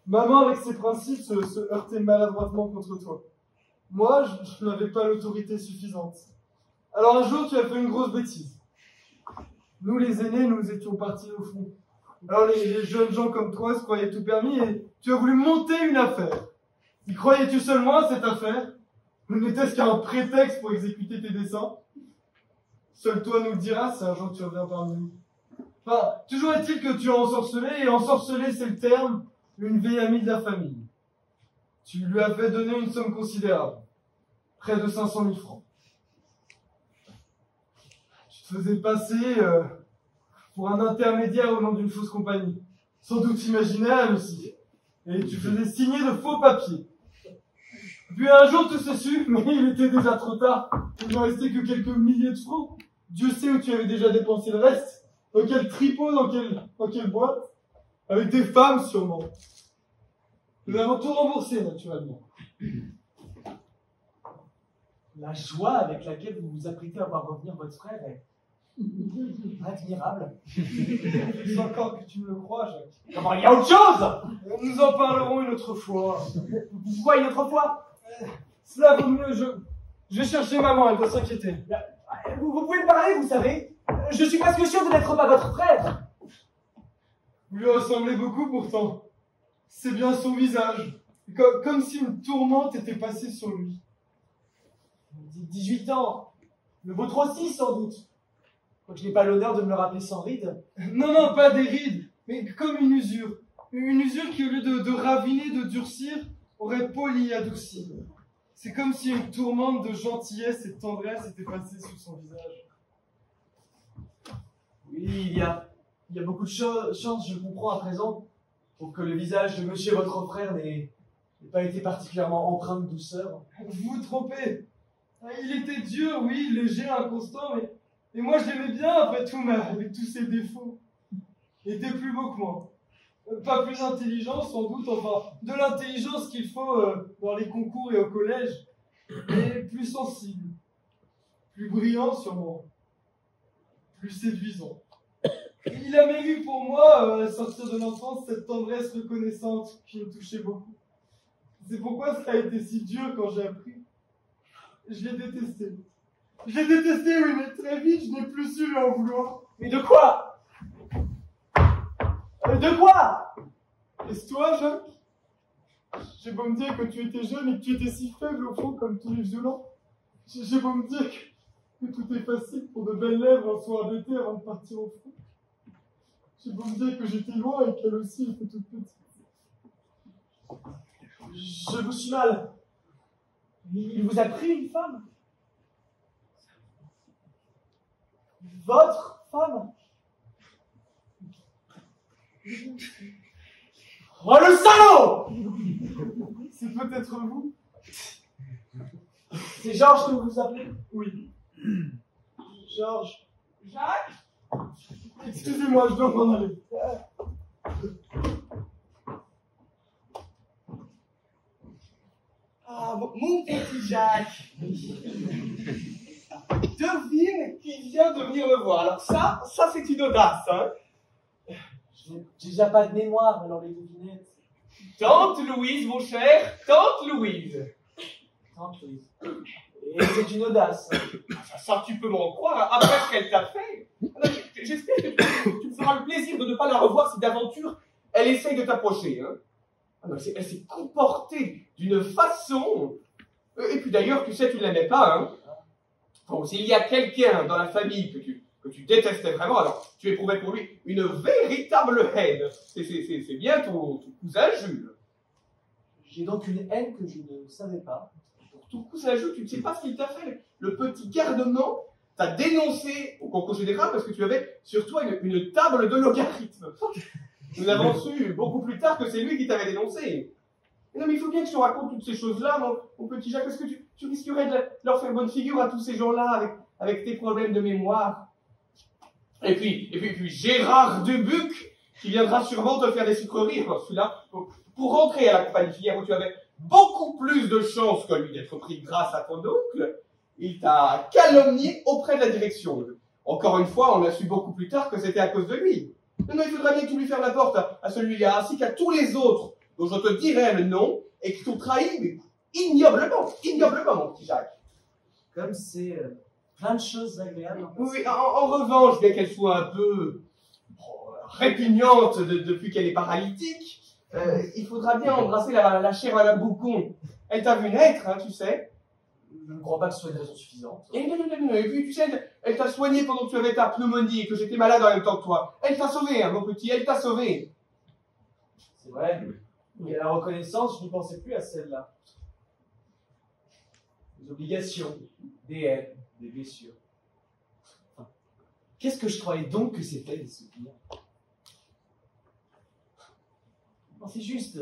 Maman, avec ses principes, se heurtait maladroitement contre toi. Moi, je n'avais pas l'autorité suffisante. Alors un jour, tu as fait une grosse bêtise. Nous, les aînés, nous étions partis au fond. Alors les jeunes gens comme toi se croyaient tout permis et tu as voulu monter une affaire. Y croyais-tu seulement à cette affaire? N'était-ce qu'un prétexte pour exécuter tes desseins? Seul toi nous le diras si un jour tu reviens parmi nous. Enfin, toujours est-il que tu as ensorcelé, et ensorcelé c'est le terme, une vieille amie de la famille. Tu lui as fait donner une somme considérable, près de 500 000 francs. Tu te faisais passer pour un intermédiaire au nom d'une fausse compagnie, sans doute imaginaire aussi, et tu faisais signer de faux papiers. Puis un jour tout s'est su, mais il était déjà trop tard, il ne restait que quelques milliers de francs. Dieu sait où tu avais déjà dépensé le reste, dans quel tripot, dans quelle boîte, avec des femmes sûrement. Nous avons tout remboursé, naturellement. La joie avec laquelle vous vous apprêtez à voir revenir votre frère est admirable. C'est encore que tu me le crois, Jacques. Comment, il y a autre chose? Nous en parlerons une autre fois. Pourquoi une autre fois? Cela vaut mieux, je vais chercher maman, elle doit s'inquiéter. Vous pouvez me parler, vous savez? Je suis presque sûr de n'être pas votre frère. Vous lui ressemblez beaucoup pourtant. C'est bien son visage. Comme si une tourmente était passée sur lui. 18 ans. Le vôtre aussi, sans doute. Quoique je n'ai pas l'honneur de me le rappeler sans rides. Non, pas des rides, mais comme une usure. Une usure qui, au lieu de raviner, de durcir, aurait poli, adouci. C'est comme si une tourmente de gentillesse et de tendresse était passée sur son visage. Oui, il y a beaucoup de chances, je comprends à présent, pour que le visage de monsieur votre frère n'ait pas été particulièrement empreint de douceur. Vous vous trompez. Il était dur, oui, léger, inconstant, mais moi je l'aimais bien après tout, mais avec tous ses défauts. Il était plus beau que moi. Pas plus intelligent, sans doute, enfin, de l'intelligence qu'il faut dans les concours et au collège, mais plus sensible, plus brillant sûrement, plus séduisant. Il a même eu pour moi, à sortir de l'enfance, cette tendresse reconnaissante qui me touchait beaucoup. C'est pourquoi ça a été si dur quand j'ai appris. Je l'ai détesté. Je l'ai détesté, oui, mais très vite, je n'ai plus su lui en vouloir. Mais de quoi? De quoi? Est-ce toi, Jacques? J'ai beau me dire que tu étais jeune et que tu étais si faible au fond comme tous les violents. J'ai beau me dire que tout est facile pour de belles lèvres un soir d'été avant de partir au front. J'ai beau me dire que j'étais loin et qu'elle aussi était toute petite. Je vous suis mal. Il vous a pris une femme? Votre femme? Oh le salaud! C'est peut-être vous? C'est Georges que vous vous appelez? Oui. Georges. Jacques? Excusez-moi, je dois m'en aller. Ah, mon petit Jacques. Devine qui vient de venir me voir. Alors ça c'est une audace, hein. J'ai déjà pas de mémoire, alors les devinettes. Tante Louise, mon cher, Tante Louise. Tante Louise. Et c'est une audace. Ça, tu peux m'en croire, après ce qu'elle t'a fait. Alors, j'espère que tu me feras le plaisir de ne pas la revoir si d'aventure elle essaye de t'approcher, hein. Alors, elle s'est comportée d'une façon... Et puis d'ailleurs, tu sais, tu ne l'aimais pas, hein. Bon, s'il y a quelqu'un dans la famille que tu détestais vraiment, alors tu éprouvais pour lui une véritable haine. C'est bien ton cousin Jules. J'ai donc une haine que je ne savais pas. Pour ton cousin Jules, tu ne sais pas ce qu'il t'a fait. Le petit gardement t'a dénoncé au concours général parce que tu avais sur toi une table de logarithmes. Nous avons su beaucoup plus tard que c'est lui qui t'avait dénoncé. Mais non, mais il faut bien que je te raconte toutes ces choses-là, mon petit Jacques, parce que tu risquerais de leur faire bonne figure à tous ces gens-là avec tes problèmes de mémoire. Et puis Gérard Dubuc, qui viendra sûrement te faire des sucreries. Alors celui-là, pour rentrer à la compagnie filière où tu avais beaucoup plus de chances que lui d'être pris grâce à ton oncle, il t'a calomnié auprès de la direction. Encore une fois, on a su beaucoup plus tard que c'était à cause de lui. Non, il faudra bien que tu lui fermes la porte à celui-là, ainsi qu'à tous les autres, dont je te dirai le nom, et qui t'ont trahi, mais ignoblement, mon petit Jacques. Comme c'est plein de choses agréables. Oui, en revanche, bien qu'elle soit un peu répugnante depuis qu'elle est paralytique, il faudra bien embrasser la chère Madame Boucon. Elle t'a vu naître, hein, tu sais. Je ne crois pas que ce soit une raison suffisante. Et puis tu sais, elle t'a soigné pendant que tu avais ta pneumonie et que j'étais malade en même temps que toi. Elle t'a sauvé, hein, mon petit, elle t'a sauvé. C'est vrai. Et à la reconnaissance, je n'y pensais plus à celle-là. Des obligations, des haines, des blessures. Enfin, qu'est-ce que je croyais donc que c'était des souvenirs? Non, c'est juste.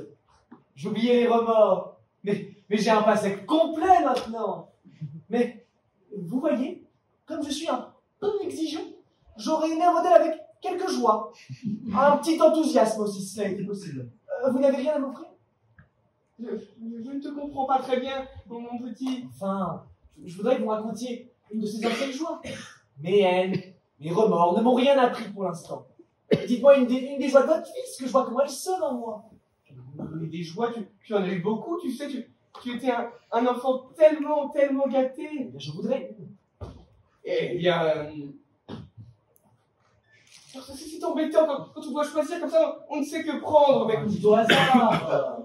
J'oubliais les remords. Mais j'ai un passé complet maintenant. Mais, vous voyez, comme je suis un peu exigeant, j'aurais aimé un modèle avec quelques joies. Un petit enthousiasme aussi, si cela était possible. Vous n'avez rien à m'offrir? Je ne te comprends pas très bien, mon petit. Enfin, je voudrais que vous racontiez une de ces anciennes joies. Mes haines, mes remords ne m'ont rien appris pour l'instant. Dites-moi une des joies de votre fils, que je vois comment elles sonnent en moi. Mais des joies, tu en as eu beaucoup, tu sais, tu étais un enfant tellement gâté. Eh bien, je voudrais. Eh bien... c'est embêtant quand on doit choisir comme ça, on ne sait que prendre. Mais... Dis au hasard.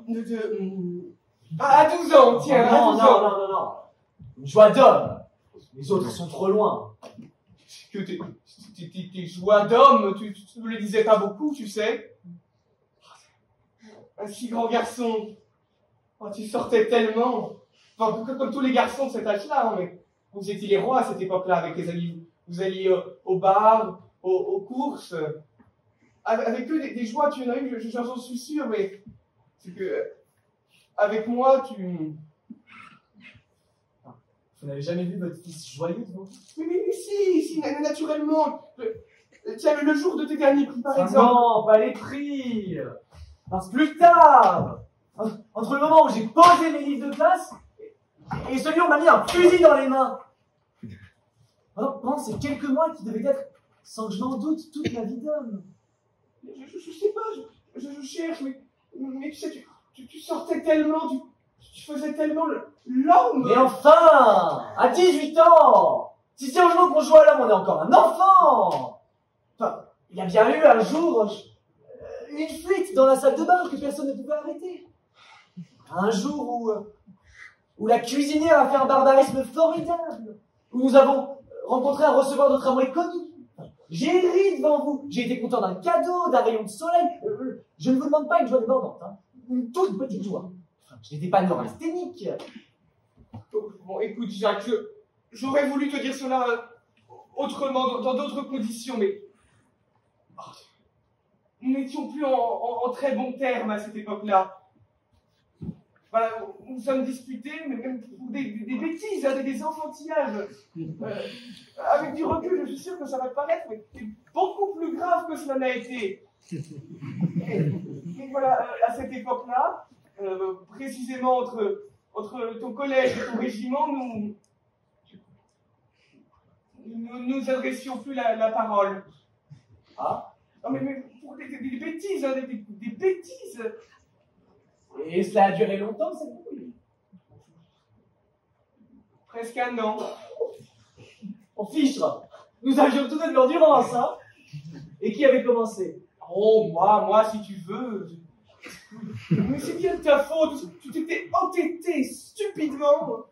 À 12 ans, tiens, à 12 ans. Non. Une joie d'homme. Les autres sont trop loin. Que tes joies d'homme, tu ne me les disais pas beaucoup, tu sais. Un si grand garçon. Oh, tu sortais tellement. Enfin, comme tous les garçons de cet âge-là, hein, mais vous étiez les rois à cette époque-là avec les amis. Vous alliez au bar, aux courses. Avec eux, des joies, tu en as eu, j'en suis sûr, mais c'est que avec moi, tu... Vous n'avez jamais vu votre fils joyeux, vous? Mais si, naturellement. Tiens, le jour de tes derniers prix, par exemple. Non, pas les prix. Parce que plus tard, entre le moment où j'ai posé mes livres de classe et celui où on m'a mis un fusil dans les mains. Alors, pendant ces quelques mois qui devaient être, sans que je n'en doute, toute ma vie d'homme. Je sais pas, je cherche, mais tu sais, tu sortais tellement, tu faisais tellement l'homme. Mais enfin, à 18 ans, si c'est aujourd'hui qu'on joue à l'homme, on est encore un enfant. Enfin, il y a bien eu un jour une fuite dans la salle de bain que personne ne pouvait arrêter. Un jour où la cuisinière a fait un barbarisme formidable, où nous avons rencontré un receveur de tramway connu. J'ai ri devant vous, j'ai été content d'un cadeau, d'un rayon de soleil. Je ne vous demande pas une joie débordante, hein. Une toute petite joie. Enfin, je n'étais pas neurasthénique. Bon, écoute, Jacques, j'aurais voulu te dire cela autrement, dans d'autres conditions, mais... Nous n'étions plus en très bons termes à cette époque-là. Voilà, nous sommes disputés, mais même pour des bêtises, hein, des enfantillages. Avec du recul, je suis sûr que ça va te paraître, mais c'est beaucoup plus grave que cela n'a été. Et voilà, à cette époque-là, précisément entre ton collège et ton régiment, nous adressions plus la parole. Ah? Non, mais pour des bêtises, hein, des bêtises. Et cela a duré longtemps, cette brouille? Presque un an. On fichera. Nous avions tout de l'endurance, hein? Et qui avait commencé? Oh, moi, si tu veux. Mais c'est bien de ta faute. Tu t'étais entêté stupidement.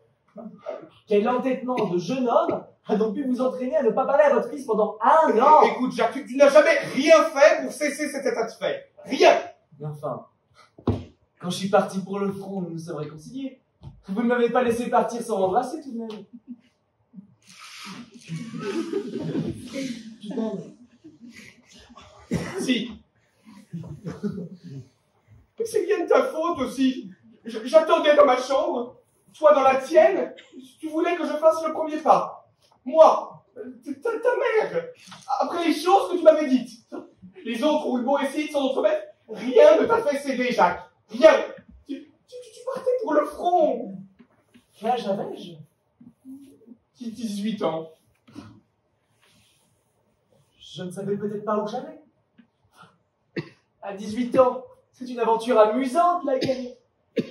Quel entêtement de jeune homme a donc pu vous entraîner à ne pas parler à votre fils pendant un an? Écoute, Jacques, tu n'as jamais rien fait pour cesser cet état de fait. Rien. Mais enfin, quand je suis parti pour le front, nous nous sommes réconciliés. Vous ne m'avez pas laissé partir sans m'embrasser tout de même. Si. Mais c'est bien de ta faute aussi. J'attendais dans ma chambre, toi dans la tienne. Tu voulais que je fasse le premier pas. Moi, ta mère. Après les choses que tu m'avais dites. Les autres ont eu beau essayer de s'en entremettre. Rien ne t'a fait céder, Jacques. Rien. Tu partais pour le front. Quel âge avais-je? 18 ans. Je ne savais peut-être pas où j'allais. À 18 ans, c'est une aventure amusante, la guerre.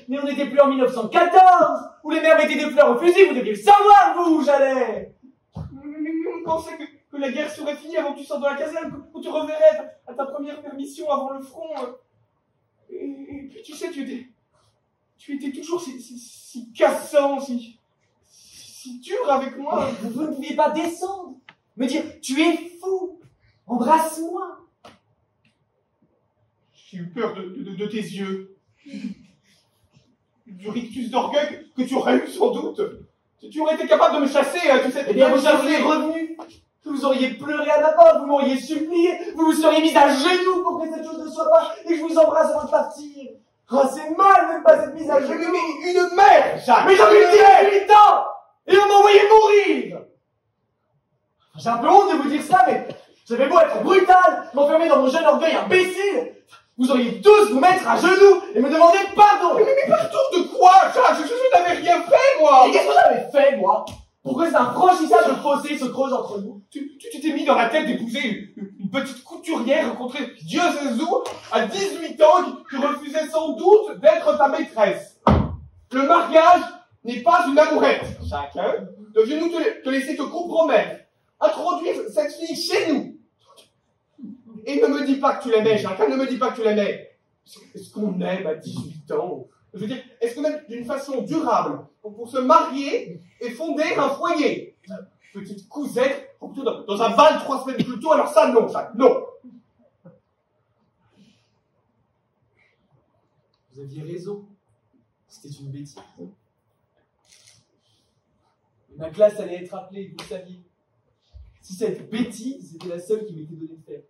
Mais on n'était plus en 1914, où les mères mettaient des fleurs au fusil, vous deviez le savoir, vous, où j'allais. Mais on pensait que la guerre serait finie avant que tu sortes de la caserne, que tu reverrais à ta première permission avant le front. Et puis tu sais, tu étais toujours si cassant, si dur avec moi. Vous ne pouviez pas descendre, me dire, tu es fou, embrasse-moi. J'ai eu peur de tes yeux. Du rictus d'orgueil que tu aurais eu sans doute. Tu aurais été capable de me chasser, hein, tu sais. Eh bien, vous seriez revenu. Vous auriez pleuré à ma porte, vous m'auriez supplié, vous vous seriez mis à genoux pour que cette chose ne soit pas, et que je vous embrasse avant de partir. Oh, c'est mal, même pas cette mise à genoux. Mais une mère, Jacques. Mais j'avais 18 ans! Et on m'envoyait mourir! J'ai un peu honte de vous dire ça, mais j'avais beau être brutal, m'enfermer dans mon jeune orgueil imbécile, vous auriez tous vous mettre à genoux et me demander pardon! Mais pardon de quoi, Jacques? Je n'avais rien fait, moi! Et qu'est-ce que j'avais fait, moi? Pourquoi c'est infranchissable de fossé se creuse entre nous? Tu t'es mis dans la tête d'épouser une petite couturière rencontrée Dieu sait où, à 18 ans, qui refusait sans doute d'être ta maîtresse. Le mariage n'est pas une amourette, Jacques, hein? Deviens-nous te laisser te compromettre, introduire cette fille chez nous. Et ne me dis pas que tu l'aimais, Jacques, hein, ne me dis pas que tu l'aimais. Est-ce qu'on aime à 18 ans? Je veux dire, est-ce qu'on aime d'une façon durable pour se marier et fonder un foyer? Petite cousette, dans un bal 3 semaines plus tôt, alors ça, non, Jacques, non. Vous aviez raison. C'était une bêtise. Ma classe allait être appelée, vous le saviez. Si cette bêtise était la seule qui m'était donnée de faire.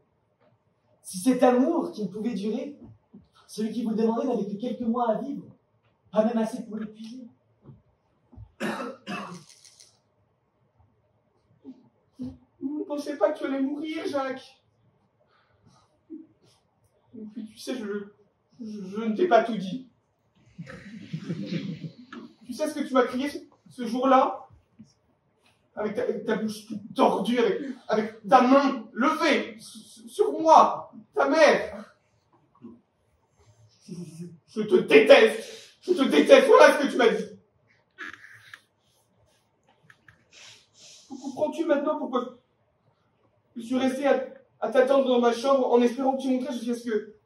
Si cet amour qui ne pouvait durer, celui qui vous le demandait n'avait que quelques mois à vivre, pas même assez pour l'épuiser. Vous ne pensez pas que tu allais mourir, Jacques? Et puis, tu sais, je ne t'ai pas tout dit. Tu sais ce que tu m'as crié ce jour-là? Avec ta bouche toute tordue, avec ta main levée sur moi, ta mère. Je te déteste, voilà ce que tu m'as dit. Comprends-tu maintenant pourquoi je suis resté à t'attendre dans ma chambre en espérant que tu montrais jusqu'à ce que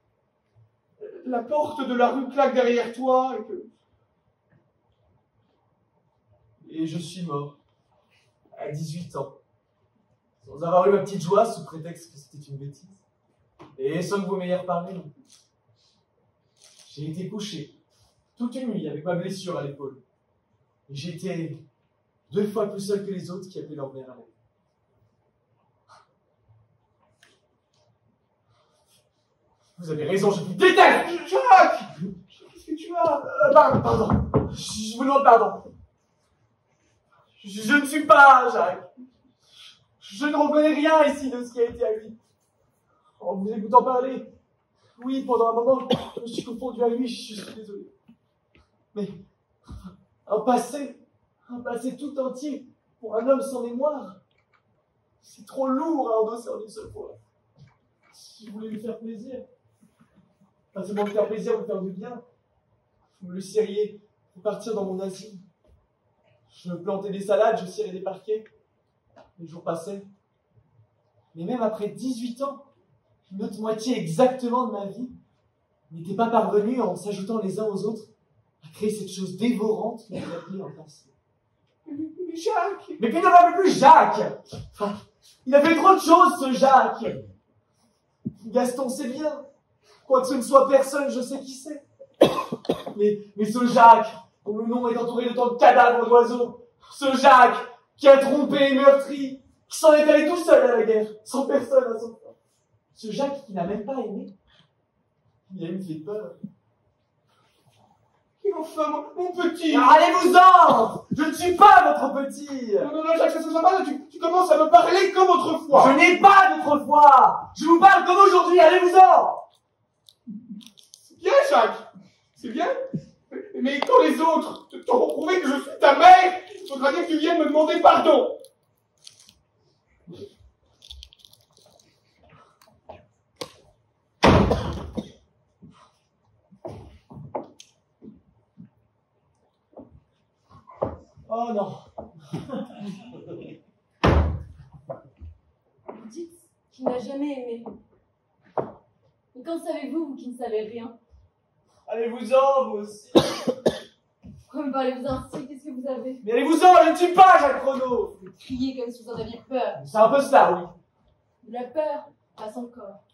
la porte de la rue claque derrière toi et que... Et je suis mort. À 18 ans. Sans avoir eu ma petite joie sous prétexte que c'était une bêtise. Et sans que vous m'ayez reparlé non plus. J'ai été couché toute une nuit avec ma blessure à l'épaule. Et j'étais 2 fois plus seul que les autres qui appelaient leur mère à l'aide. Vous avez raison, je vous déteste! Jacques! Qu'est-ce que tu as? Pardon. Je vous demande pardon. Je ne suis pas Jacques. Je ne reconnais rien ici de ce qui a été à lui. En vous écoutant parler, oui, pendant un moment, je me suis confondu à lui, je suis désolé. Mais un passé tout entier pour un homme sans mémoire, c'est trop lourd à endosser en une seule fois. Si je voulais lui faire plaisir, pas seulement lui faire plaisir, lui faire du bien, vous me le serriez pour partir dans mon asile. Je me plantais des salades, je cirais des parquets. Les jours passaient. Mais même après 18 ans, une autre moitié exactement de ma vie n'était pas parvenue, en s'ajoutant les uns aux autres, à créer cette chose dévorante que j'ai appelée un passé. Mais Jacques! Mais puis il ne m'appelle plus Jacques! Enfin, il a fait trop de choses, ce Jacques! Gaston sait bien. Quoique ce ne soit personne, je sais qui c'est. Mais ce Jacques, dont le nom est entouré de tant de cadavres d'oiseaux, ce Jacques qui a trompé et meurtri, qui s'en est allé tout seul à la guerre, sans personne à son front. Ce Jacques qui n'a même pas aimé, il a me fait peur. Et enfin, mon petit! Allez-vous-en! Je ne suis pas votre petit! Non, Jacques, ça se sent pas, tu commences à me parler comme autrefois! Je n'ai pas d'autrefois! Je vous parle comme aujourd'hui, allez-vous-en! C'est bien, Jacques! C'est bien? Mais quand les autres t'auront prouvé que je suis ta mère, il faudra bien que tu viennes me demander pardon! Oh non! Vous dites qu'il n'a jamais aimé. Mais qu'en savez-vous, vous qui ne savez rien? Allez-vous-en, vous aussi! Pourquoi me parlez-vous ainsi? Qu'est-ce que vous avez? Mais allez-vous-en, je ne suis pas Jacques Renaud! Vous criez comme si vous en aviez peur. C'est un peu cela, oui. De la peur passe encore.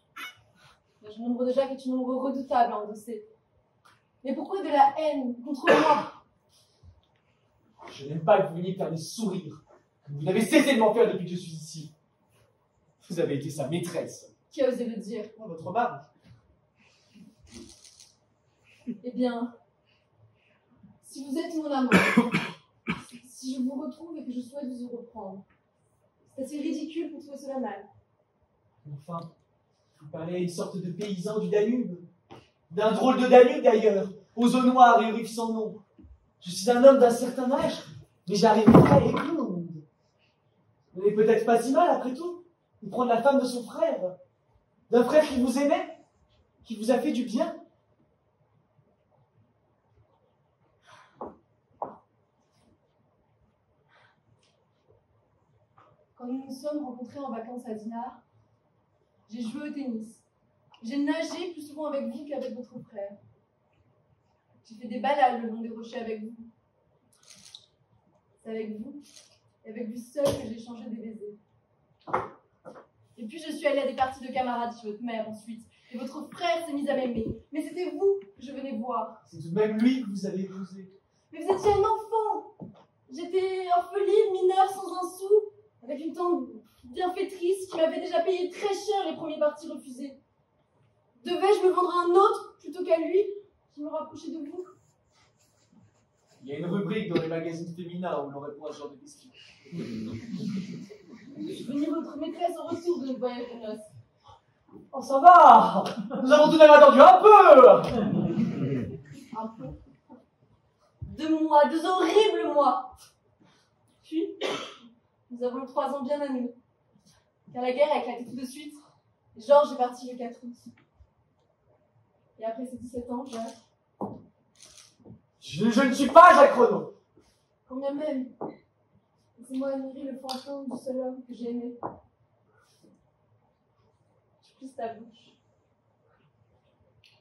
Le nombre de Jacques est un nombre redoutable à endosser. Mais pourquoi de la haine contre moi? Je n'aime pas que vous veniez faire des sourires. Vous n'avez cessé de m'en faire depuis que je suis ici. Vous avez été sa maîtresse. Qui a osé le dire? Oh, votre mari. Eh bien, si vous êtes mon amant, si je vous retrouve et que je souhaite vous reprendre, c'est assez ridicule pour trouver cela mal. Enfin, vous parlez à une sorte de paysan du Danube. D'un drôle de Danube d'ailleurs, aux eaux noires et aux rives sans nom. Je suis un homme d'un certain âge, mais j'arrive frais et blonde. Vous n'avez peut-être pas si mal, après tout, de prendre la femme de son frère. D'un frère qui vous aimait, qui vous a fait du bien. Quand nous nous sommes rencontrés en vacances à Dinard, j'ai joué au tennis. J'ai nagé plus souvent avec vous qu'avec votre frère. J'ai fait des balades le long des rochers avec vous. C'est avec vous, et avec vous seul, que j'ai échangé des baisers. Et puis je suis allée à des parties de camarades chez votre mère ensuite. Et votre frère s'est mis à m'aimer. Mais c'était vous que je venais voir. C'est tout de même lui que vous avez épousé. Mais vous étiez un enfant. J'étais orpheline, mineure, sans un sou, avec une tante bienfaitrice qui m'avait déjà payé très cher les premiers partis refusés. Devais-je me vendre à un autre plutôt qu'à lui qui me rapprochait de vous? Il y a une rubrique dans les magazines féminins où l'on répond à ce genre de questions. Devenir votre maîtresse en retour de notre voyage de noces. Oh, ça va! Nous avons tout de même attendu un peu! Un peu. 2 mois, 2 horribles mois. Puis, nous avons eu 3 ans bien à nous. Car la guerre a éclaté tout de suite. Georges est parti le 4 août. Et après ces 17 ans, Je ne suis pas Jacques Renaud. quand bien même, laissez-moi admirer le fantôme du seul homme que j'ai aimé. Je plisse ta bouche.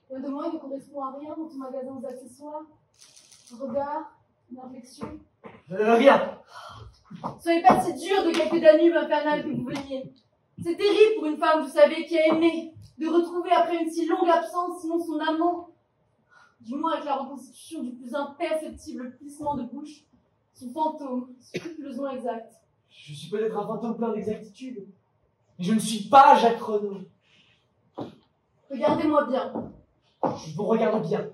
Rien de moi, il ne correspond à rien dans ton magasin aux accessoires. Un regard, une inflexion. Rien. Soyez pas si dur de quelques Danube infernales que vous veniez. C'est terrible pour une femme, vous savez, qui a aimé, de retrouver après une si longue absence, sinon son amant, du moins avec la reconstitution du plus imperceptible plissement de bouche, son fantôme, scrupuleusement exact. Je suis peut-être un fantôme plein d'exactitude, mais je ne suis pas Jacques Renaud. Regardez-moi bien. Je vous regarde bien.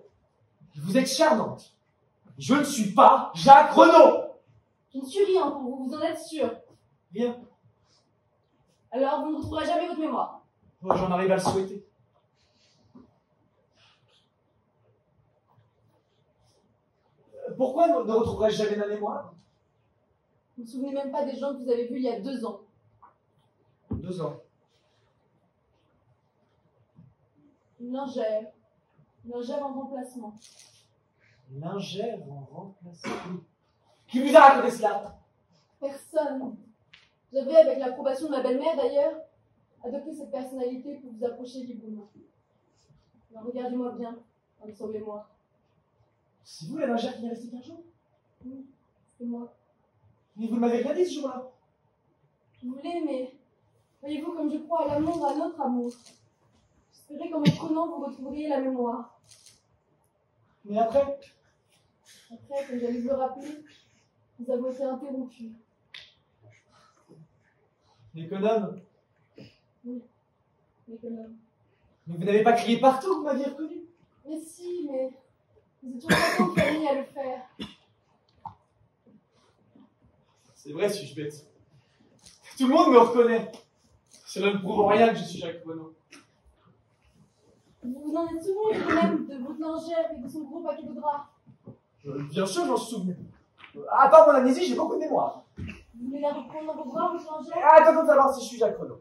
Vous êtes charmante. Je ne suis pas Jacques Renaud. Je ne suis rien pour vous, vous en êtes sûr. Rien. Alors vous ne retrouverez jamais votre mémoire. Moi, j'en arrive à le souhaiter. Pourquoi ne retrouverai-je jamais ma mémoire? Vous ne vous souvenez même pas des gens que vous avez vus il y a 2 ans. 2 ans. Une lingère en remplacement. Lingère en remplacement. Qui vous a raconté cela? Personne. J'avais, avec l'approbation de ma belle-mère d'ailleurs, adopté cette personnalité pour vous approcher librement. Alors regardez-moi bien, sauvez-moi. C'est vous la lingère qui n'est restée qu'un jour? Oui, c'est moi. Mais vous ne m'avez rien dit ce jour-là. Vous voulez, mais voyez-vous comme je crois à l'amour, à notre amour. J'espérais qu'en me prenant, vous retrouveriez la mémoire. Mais après, comme j'allais vous le rappeler, nous avons été interrompus. l'économe. Oui, l'économe. Mais vous n'avez pas crié partout que vous m'aviez reconnu. Mais si, mais nous étions pas tant familles à le faire. C'est vrai, suis-je bête. Tout le monde me reconnaît. Cela ne prouve rien que je suis Jacques Renaud. Vous vous en êtes souvenu de même de votre lingère et de son gros paquet de draps. Bien sûr, j'en suis souvenu. À part mon amnésie, j'ai beaucoup de mémoire. Vous voulez la reprendre dans vos bras, votre lingère? Attendons de savoir si je suis Jacques Renaud.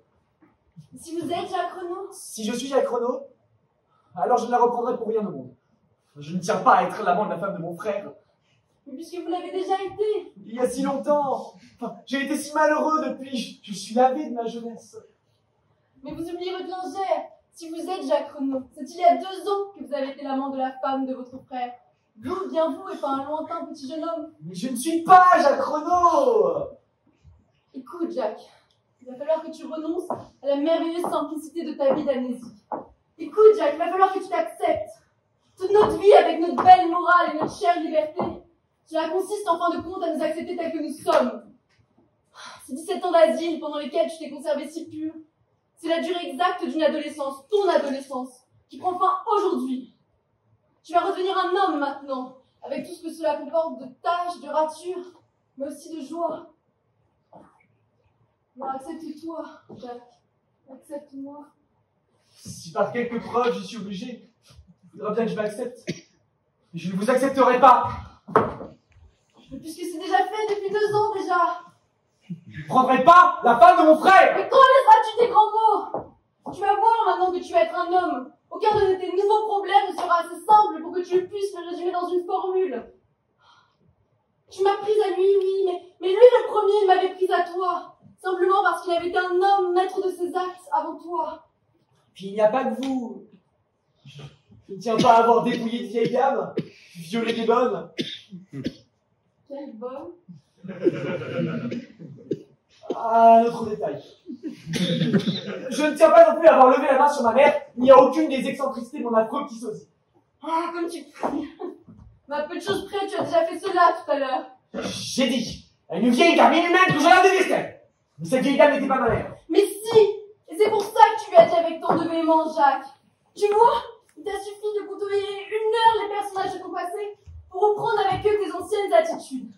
Si vous êtes Jacques Renaud? Si je suis Jacques Renaud, alors je ne la reprendrai pour rien au monde. Je ne tiens pas à être l'amant de la femme de mon frère. Mais puisque vous l'avez déjà été. Il y a si longtemps. Enfin, j'ai été si malheureux depuis. Je suis lavé de ma jeunesse. Mais vous oubliez votre lingère. Si vous êtes Jacques Renaud, c'est il y a 2 ans que vous avez été l'amant de la femme de votre frère. Vous, bien vous, et pas un lointain petit jeune homme. Mais je ne suis pas Jacques Renaud. Écoute, Jacques, il va falloir que tu renonces à la merveilleuse simplicité de ta vie d'amnésie. Écoute, Jacques, il va falloir que tu t'acceptes. Toute notre vie avec notre belle morale et notre chère liberté, cela consiste en fin de compte à nous accepter tels que nous sommes. Ces 17 ans d'asile pendant lesquels tu t'es conservé si pur, c'est la durée exacte d'une adolescence, ton adolescence, qui prend fin aujourd'hui. Tu vas redevenir un homme maintenant, avec tout ce que cela comporte de tâches, de ratures, mais aussi de joie. Alors accepte-toi, Jacques. Accepte-moi. Si par quelques preuves je suis obligé, il faudra bien que je m'accepte. Mais je ne vous accepterai pas. Mais puisque c'est déjà fait depuis 2 ans déjà. Je ne prendrai pas la femme de mon frère. Mais quand laisseras-tu tes grands mots? Tu vas voir maintenant que tu vas être un homme. Aucun de tes nouveaux problèmes ne sera assez simple pour que tu puisses le résumer dans une formule. Tu m'as prise à lui, oui, mais lui le premier, il m'avait prise à toi. Simplement parce qu'il avait été un homme maître de ses actes avant toi. Puis il n'y a pas que vous. Je ne tiens pas à avoir dépouillé de vieilles dames, violé des bonnes. Quelle bonne. Ah, un autre détail. Je ne tiens pas non plus à avoir levé la main sur ma mère, ni à aucune des excentricités de mon affreux petit sosie. Ah, comme tu cries. Mais à peu de choses près, tu as déjà fait cela tout à l'heure. J'ai dit à une vieille gamine humaine que je la détestais. Mais cette vieille dame n'était pas ma mère. Mais si! Et c'est pour ça que tu lui as dit avec tant de véhémence, Jacques. Tu vois, il t'a suffi de côtoyer 1 heure les personnages de ton passé pour reprendre avec eux tes anciennes attitudes.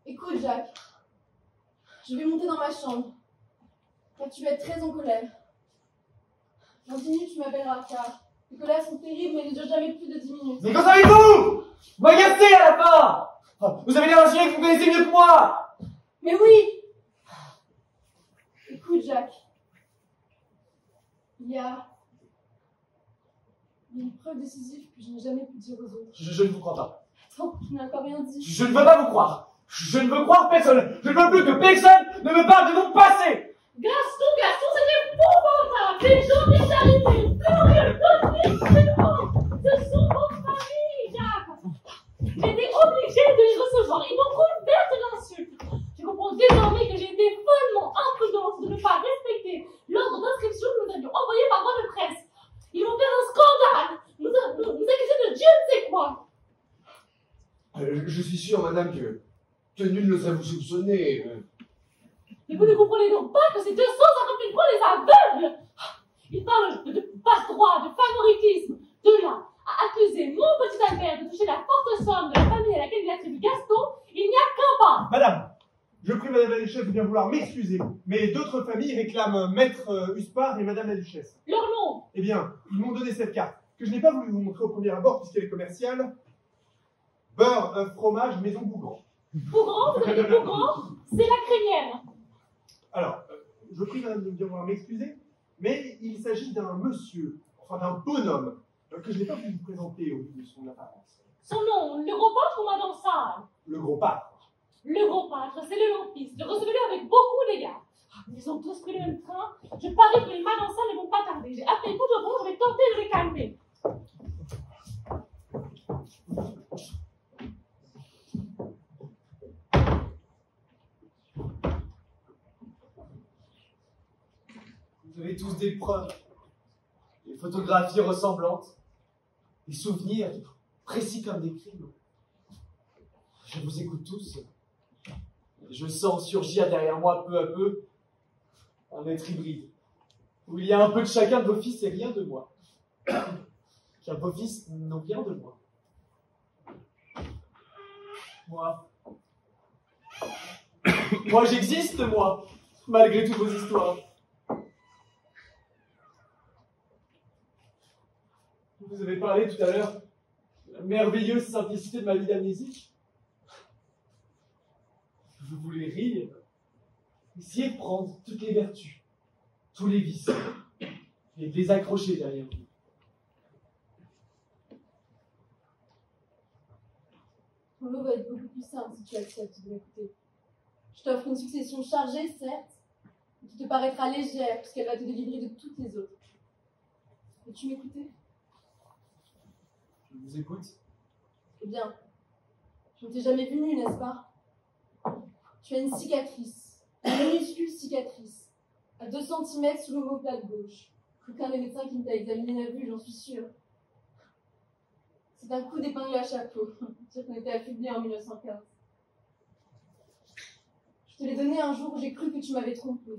Écoute, Jacques, je vais monter dans ma chambre, car tu vas être très en colère. Dans 10 minutes, tu m'appelleras, car les colères sont terribles, mais ne durent jamais plus de 10 minutes. Mais qu'en savez-vous? Vous m'agacez à la fin. Vous avez l'air d'assurer que vous connaissez mieux que moi. Mais oui! Écoute, Jacques, il y a une preuve décisive que je n'ai jamais pu dire aux autres. Je ne vous crois pas. Attends, je n'ai encore rien dit. Je ne veux pas vous croire. Je ne veux croire personne. Je ne veux plus que personne ne me parle de mon passé. Gaston, c'est épouvantable! Les gens qui arrivent, plus rien de ce sont vos familles, Jacques! J'étais obligée de les recevoir, ils m'ont couvert d'insultes. Je comprends désormais que j'ai été follement imprudente de ne pas respecter l'ordre d'inscription que nous avions envoyé par voie de presse. Ils m'ont fait un scandale, nous accusés de Dieu ne sait quoi. Je suis sûr, madame, que nul ne serait vous soupçonner. Mais vous ne comprenez donc pas que ces 250 000 francs les aveugles! Ils parlent de passe-droit, de favoritisme. De là à accuser mon petit Albert de toucher la forte somme de la famille à laquelle il attribue Gaston, il n'y a qu'un pas. Madame, je prie Madame la Duchesse de bien vouloir m'excuser, mais d'autres familles réclament Maître Huspard et Madame la Duchesse. Leur nom. Eh bien, ils m'ont donné cette carte, que je n'ai pas voulu vous montrer au premier abord puisqu'elle est commerciale. Beurre, œuf, fromage, maison Bougrand. Bougrand, vous avez dit Bougrand? C'est la crémienne. Alors, je prie Madame de bien vouloir m'excuser, mais il s'agit d'un monsieur, enfin d'un bonhomme, que je n'ai pas pu vous présenter au vu de son apparence. Son nom, le gros pâtre ou Madame Sale? Le gros pâtre. Le gros pâtre, c'est le long-fils. Recevez-le avec beaucoup d'égards. Ils ont tous pris le même train. Je parie que les Madame Sale ne vont pas tarder. J'ai appelé Boudouron, je vais tenter de les calmer. Vous avez tous des preuves, des photographies ressemblantes, des souvenirs précis comme des crimes. Je vous écoute tous. Et je sens surgir derrière moi peu à peu un être hybride, où il y a un peu de chacun de vos fils et rien de moi. Car vos fils n'ont rien de moi. Moi j'existe, moi, malgré toutes vos histoires. Vous avez parlé tout à l'heure de la merveilleuse simplicité de ma vie d'amnésique. Je voulais rire, essayer de prendre toutes les vertus, tous les vices, et de les accrocher derrière vous. Ton lot va être beaucoup plus simple si tu acceptes de m'écouter. Je t'offre une succession chargée, certes, mais qui te paraîtra légère puisqu'elle va te délivrer de toutes les autres. Veux-tu m'écouter? Je vous écoute. Eh bien, je ne t'ai jamais vu nu, n'est-ce pas? Tu as une cicatrice, une minuscule cicatrice, à 2 cm sous l'omoplate gauche. Aucun des médecins qui ne t'a examiné n'a vu, j'en suis sûre. C'est un coup d'épingle à chapeau. Dire qu'on était affublés en 1915. Je te l'ai donné un jour où j'ai cru que tu m'avais trompé.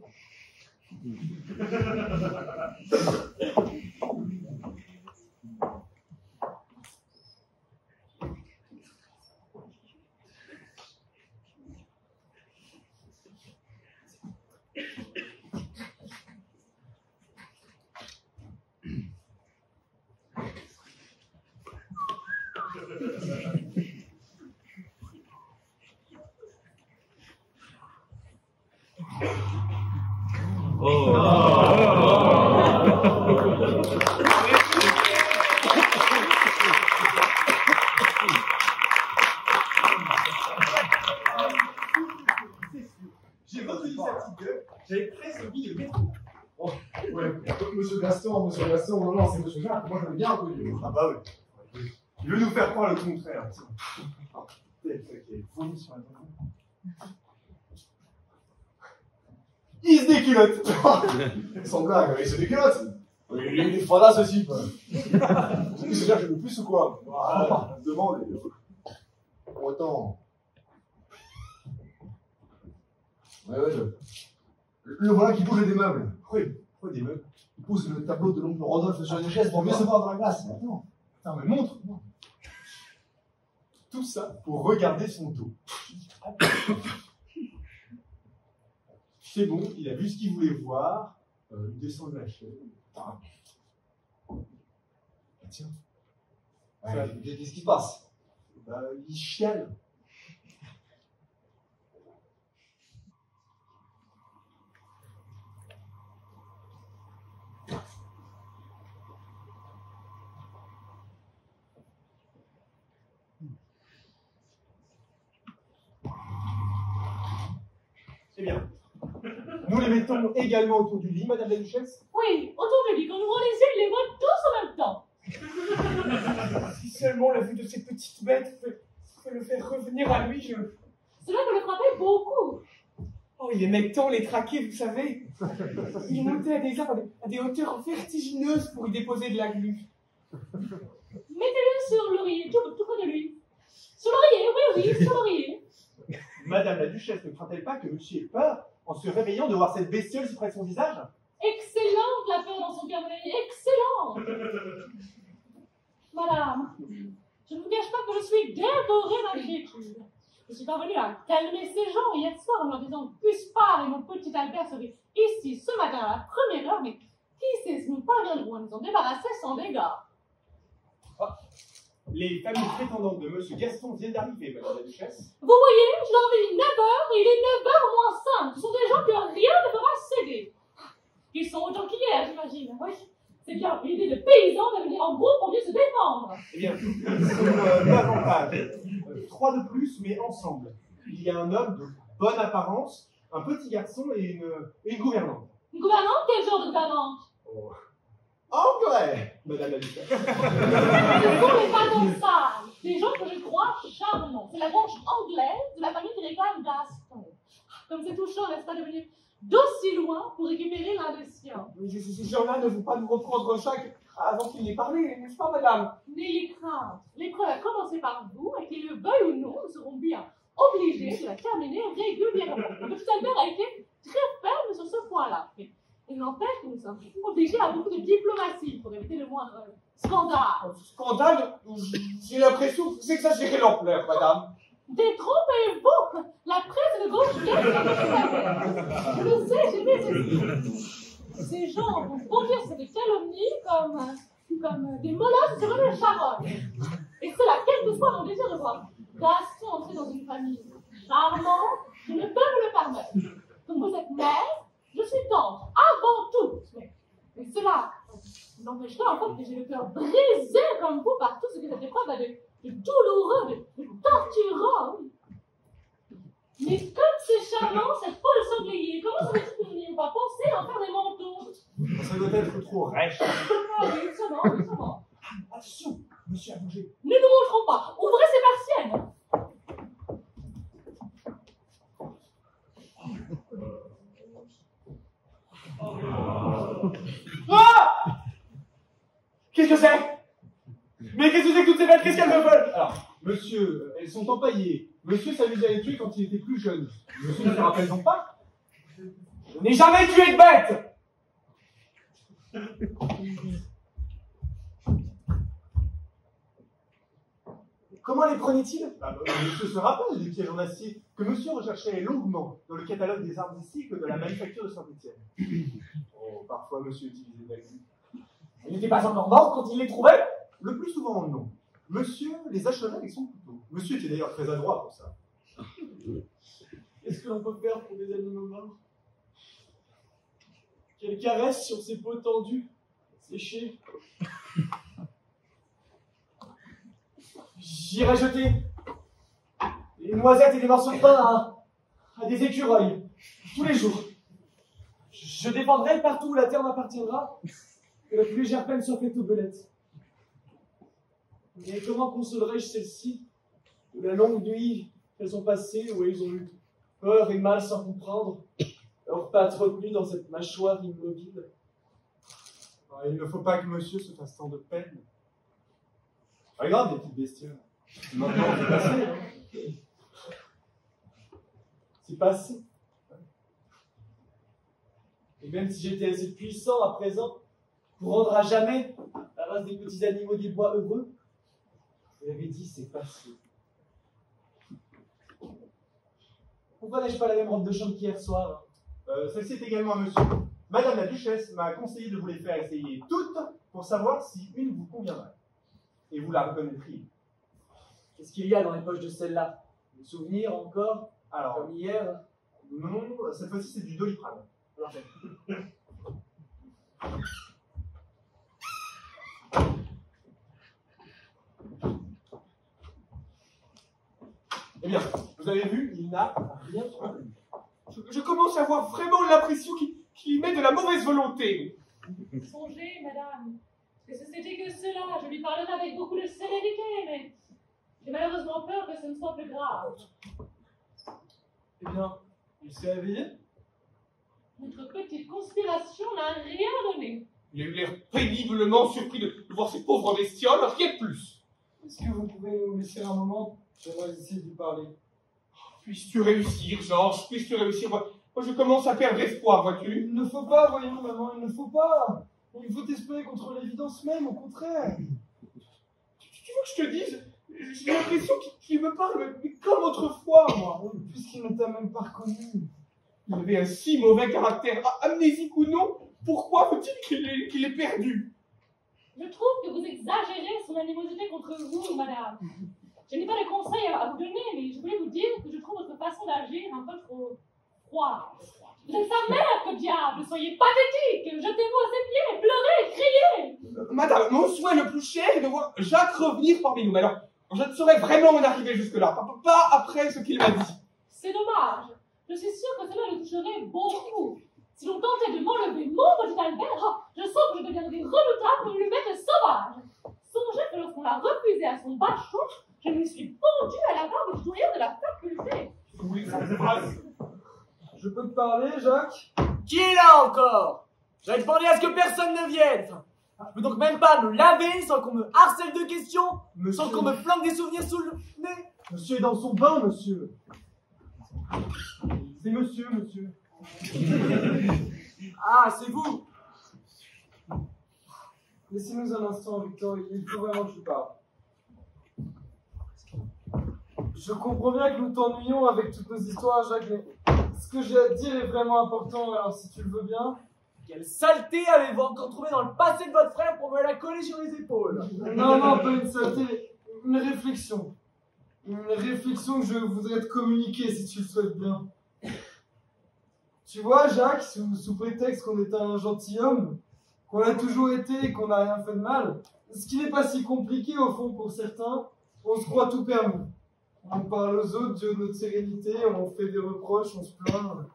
J'ai retenu sa petite gueule, j'avais presque envie de mettre. Oh, ouais, monsieur Gaston, non, non, c'est monsieur Jacques, moi je l'ai bien reconnu. Ah bah oui. Il veut nous faire croire le contraire. Vomi sur la table. Il se déculotte. Sans blague, il se déculotte. Il est fada ce type. C'est monsieur Jacques, je veux plus ou quoi? Ah, demande. Pour autant. Ouais, le voilà qui bouge des meubles. Oui, pourquoi des meubles? Il pousse le tableau de l'oncle Rodolphe sur une chaise pour mieux Non. se voir dans la glace. Attends. Attends, mais montre. Tout ça pour regarder son dos. C'est bon, il a vu ce qu'il voulait voir. Il descend de la chaise. Ah, tiens. Ouais, qu'est-ce qui se passe? Bah, il chiale. C'est bien. Nous les mettons également autour du lit, Madame la Duchesse. Oui, autour du lit, quand on ouvre les yeux, il les voit tous en même temps. Si seulement la vue de ces petites bêtes peut le faire revenir à lui, Cela peut le frapper beaucoup. Oh, il aimait tant les traquer, vous savez. Il montait à des arbres, à des hauteurs vertigineuses pour y déposer de la glu. Mettez-le sur l'oreiller, tout près de lui. Sur l'oreiller, oui, sur l'oreiller. Madame la Duchesse ne craint-elle pas que monsieur ait peur en se réveillant de voir cette bestiole si près de son visage? Excellente la peur dans son cœur, excellente. Madame, je ne vous cache pas que je suis dévorée d'inquiétude. Je suis parvenue à calmer ces gens hier soir en leur disant que Puspard et mon petit Albert seraient ici ce matin à la première heure, mais qui sait si nous parviendrons à nous en débarrasser sans dégâts. Les familles prétendantes de monsieur Gaston viennent d'arriver, Madame la Duchesse. Vous voyez, je leur ai dit 9h et il est 9h moins 5. Ce sont des gens que rien ne fera céder. Ils sont autant qu'hier, j'imagine. Oui, c'est bien une idée de paysans de venir en groupe pour mieux se défendre. Eh bien, ils sont davantage. 3 de plus, mais ensemble. Il y a un homme de bonne apparence, un petit garçon et une gouvernante. Une gouvernante? Quel genre de gouvernante? Oh. Anglais, Madame la Duchesse. Ce sont les panneaux sales, des gens que je crois charmants. C'est la branche anglaise de la famille qui réclame Gaston. Comme c'est touchant, n'est-ce pas, de venir d'aussi loin pour récupérer l'un des siens. Ces gens-là ne vont pas nous reprendre chaque avant qu'il n'ait parlé, n'est-ce pas, madame? N'ayez crainte. L'épreuve a commencé par vous, et qu'il le veuille ou non, nous serons bien obligés de la terminer régulièrement. Le petit Albert a été très ferme sur ce point-là. Mais il n'empêche que nous sommes obligés à beaucoup de diplomatie pour éviter le moindre scandale. Scandale? J'ai l'impression que vous exagérez l'ampleur, madame. Détrompez-vous! La presse de gauche vient de je le sais, j'ai vu ces gens vont bondir sur des calomnies comme des molosses sur une charogne. Et cela, quel que soit mon désir de voir Gaston entrer dans une famille charmante, je ne peux me le permettre. Comme vous êtes mère, je suis tendre, avant tout. Mais cela n'empêche pas en fait que j'ai le cœur brisé comme vous par tout ce que cette épreuve a de douloureux, de torturant. Oui. Mais comme c'est charmant, cette peau de sanglier, comment ça fait-il que nous n'ayons pas pensé à en faire des manteaux? Ça doit être trop rêche. Ah oui, sûrement. Attention, monsieur a bougé. Ne nous montrons pas, ouvrez ces persiennes. Ah! Qu'est-ce que c'est? Mais qu'est-ce que c'est que toutes ces bêtes? Qu'est-ce qu'elles me veulent? Alors, monsieur, elles sont empaillées. Monsieur s'amusait à les tuer quand il était plus jeune. Monsieur ne se rappelle donc pas? Je n'ai jamais tué de bête! Comment les prenait-il? Monsieur se rappelle des pièges en acier que monsieur recherchait longuement dans le catalogue des arts ici que de la manufacture de Saint-Étienne. Oh, parfois monsieur utilisait de la glu. Il n'était pas encore mort quand il les trouvait? Le plus souvent, non. Monsieur les achevait avec son couteau. Monsieur était d'ailleurs très adroit pour ça. Qu'est-ce que l'on peut faire pour des animaux morts? Quelle caresse sur ces peaux tendues, séchées. J'irai jeter des noisettes et des morceaux de pain à des écureuils, tous les jours. Je défendrai partout où la terre m'appartiendra que la plus légère peine soit faite aux belettes. Mais comment consolerai-je celles-ci de la longue nuit qu'elles ont passée, où elles ont eu peur et mal sans comprendre, leurs pattes retenues dans cette mâchoire immobile? Il ne faut pas que monsieur se fasse tant de peine. Regarde les petites bestioles. Maintenant, c'est passé. C'est passé. Et même si j'étais assez puissant à présent pour rendre à jamais la race des petits animaux des bois heureux, vous l'avez dit, c'est passé. Pourquoi n'ai-je pas la même robe de chambre qu'hier soir? Celle-ci est également à monsieur. Madame la Duchesse m'a conseillé de vous les faire essayer toutes pour savoir si une vous conviendrait. Et vous la reconnaîtriez. Qu'est-ce qu'il y a dans les poches de celle-là? Des souvenirs encore? Alors, Comme hier? non, cette fois-ci c'est du Doliprane. Eh bien, vous avez vu, il n'a rien trouvé. Je commence à avoir vraiment l'impression qu'il met de la mauvaise volonté. Songez, madame, que si c'était que cela, je lui parlerais avec beaucoup de sérénité, mais j'ai malheureusement peur que ce ne soit plus grave. Eh bien, il s'est réveillé? Notre petite conspiration n'a rien donné. Il a eu l'air péniblement surpris de voir ces pauvres bestioles, rien de plus. Est-ce que vous pouvez nous laisser un moment? J'aimerais essayer de lui parler. Puisses-tu réussir, Georges? Puisses-tu réussir? Moi, je commence à perdre espoir, vois-tu? Il ne faut pas, voyons, maman, il ne faut pas. Il faut espérer contre l'évidence même, au contraire. Tu veux que je te dise? J'ai l'impression qu'il me parle, mais comme autrefois, moi. Puisqu'il ne t'a même pas reconnu. Il avait un si mauvais caractère, amnésique ou non, pourquoi faut-il qu'il ait perdu? Je trouve que vous exagérez son animosité contre vous, madame. Je n'ai pas de conseils à vous donner, mais je voulais vous dire que je trouve votre façon d'agir un peu trop froide. Vous êtes sa mère, que diable! Soyez pathétique! Jetez-vous à ses pieds! Pleurez! Criez! Madame, mon souhait le plus cher est de voir Jacques revenir parmi nous. Mais alors, je ne saurais vraiment en arriver jusque-là. Pas après ce qu'il m'a dit. C'est dommage. Je suis sûre que cela le toucherait beaucoup. Si l'on tentait de m'enlever mon petit Albert, je sens que je deviendrais redoutable comme une bête sauvage. Songez que lorsqu'on l'a refusé à son bachot, je me suis pendue à la barbe du doyen de la faculté. Oui, ça c'est vrai. Je peux te parler, Jacques? Qui est là encore? J'avais demandé à ce que personne ne vienne. Je peux donc même pas me laver sans qu'on me harcèle de questions, sans qu'on me flanque des souvenirs sous le nez. Monsieur est dans son bain, monsieur. C'est monsieur, monsieur. Ah, c'est vous. Laissez-nous un instant, Victor, il faut vraiment que je parle. Je comprends bien que nous t'ennuyons avec toutes nos histoires, Jacques, mais ce que j'ai à te dire est vraiment important, alors si tu le veux bien. Quelle saleté avez-vous encore trouvé dans le passé de votre frère pour me la coller sur les épaules? Non, pas une saleté, une réflexion. Une réflexion que je voudrais te communiquer, si tu le souhaites bien. Tu vois, Jacques, sous prétexte qu'on est un gentilhomme, qu'on l'a toujours été et qu'on n'a rien fait de mal, ce qui n'est pas si compliqué au fond pour certains, on se croit tout permis. On parle aux autres de notre sérénité, on fait des reproches, on se plaint.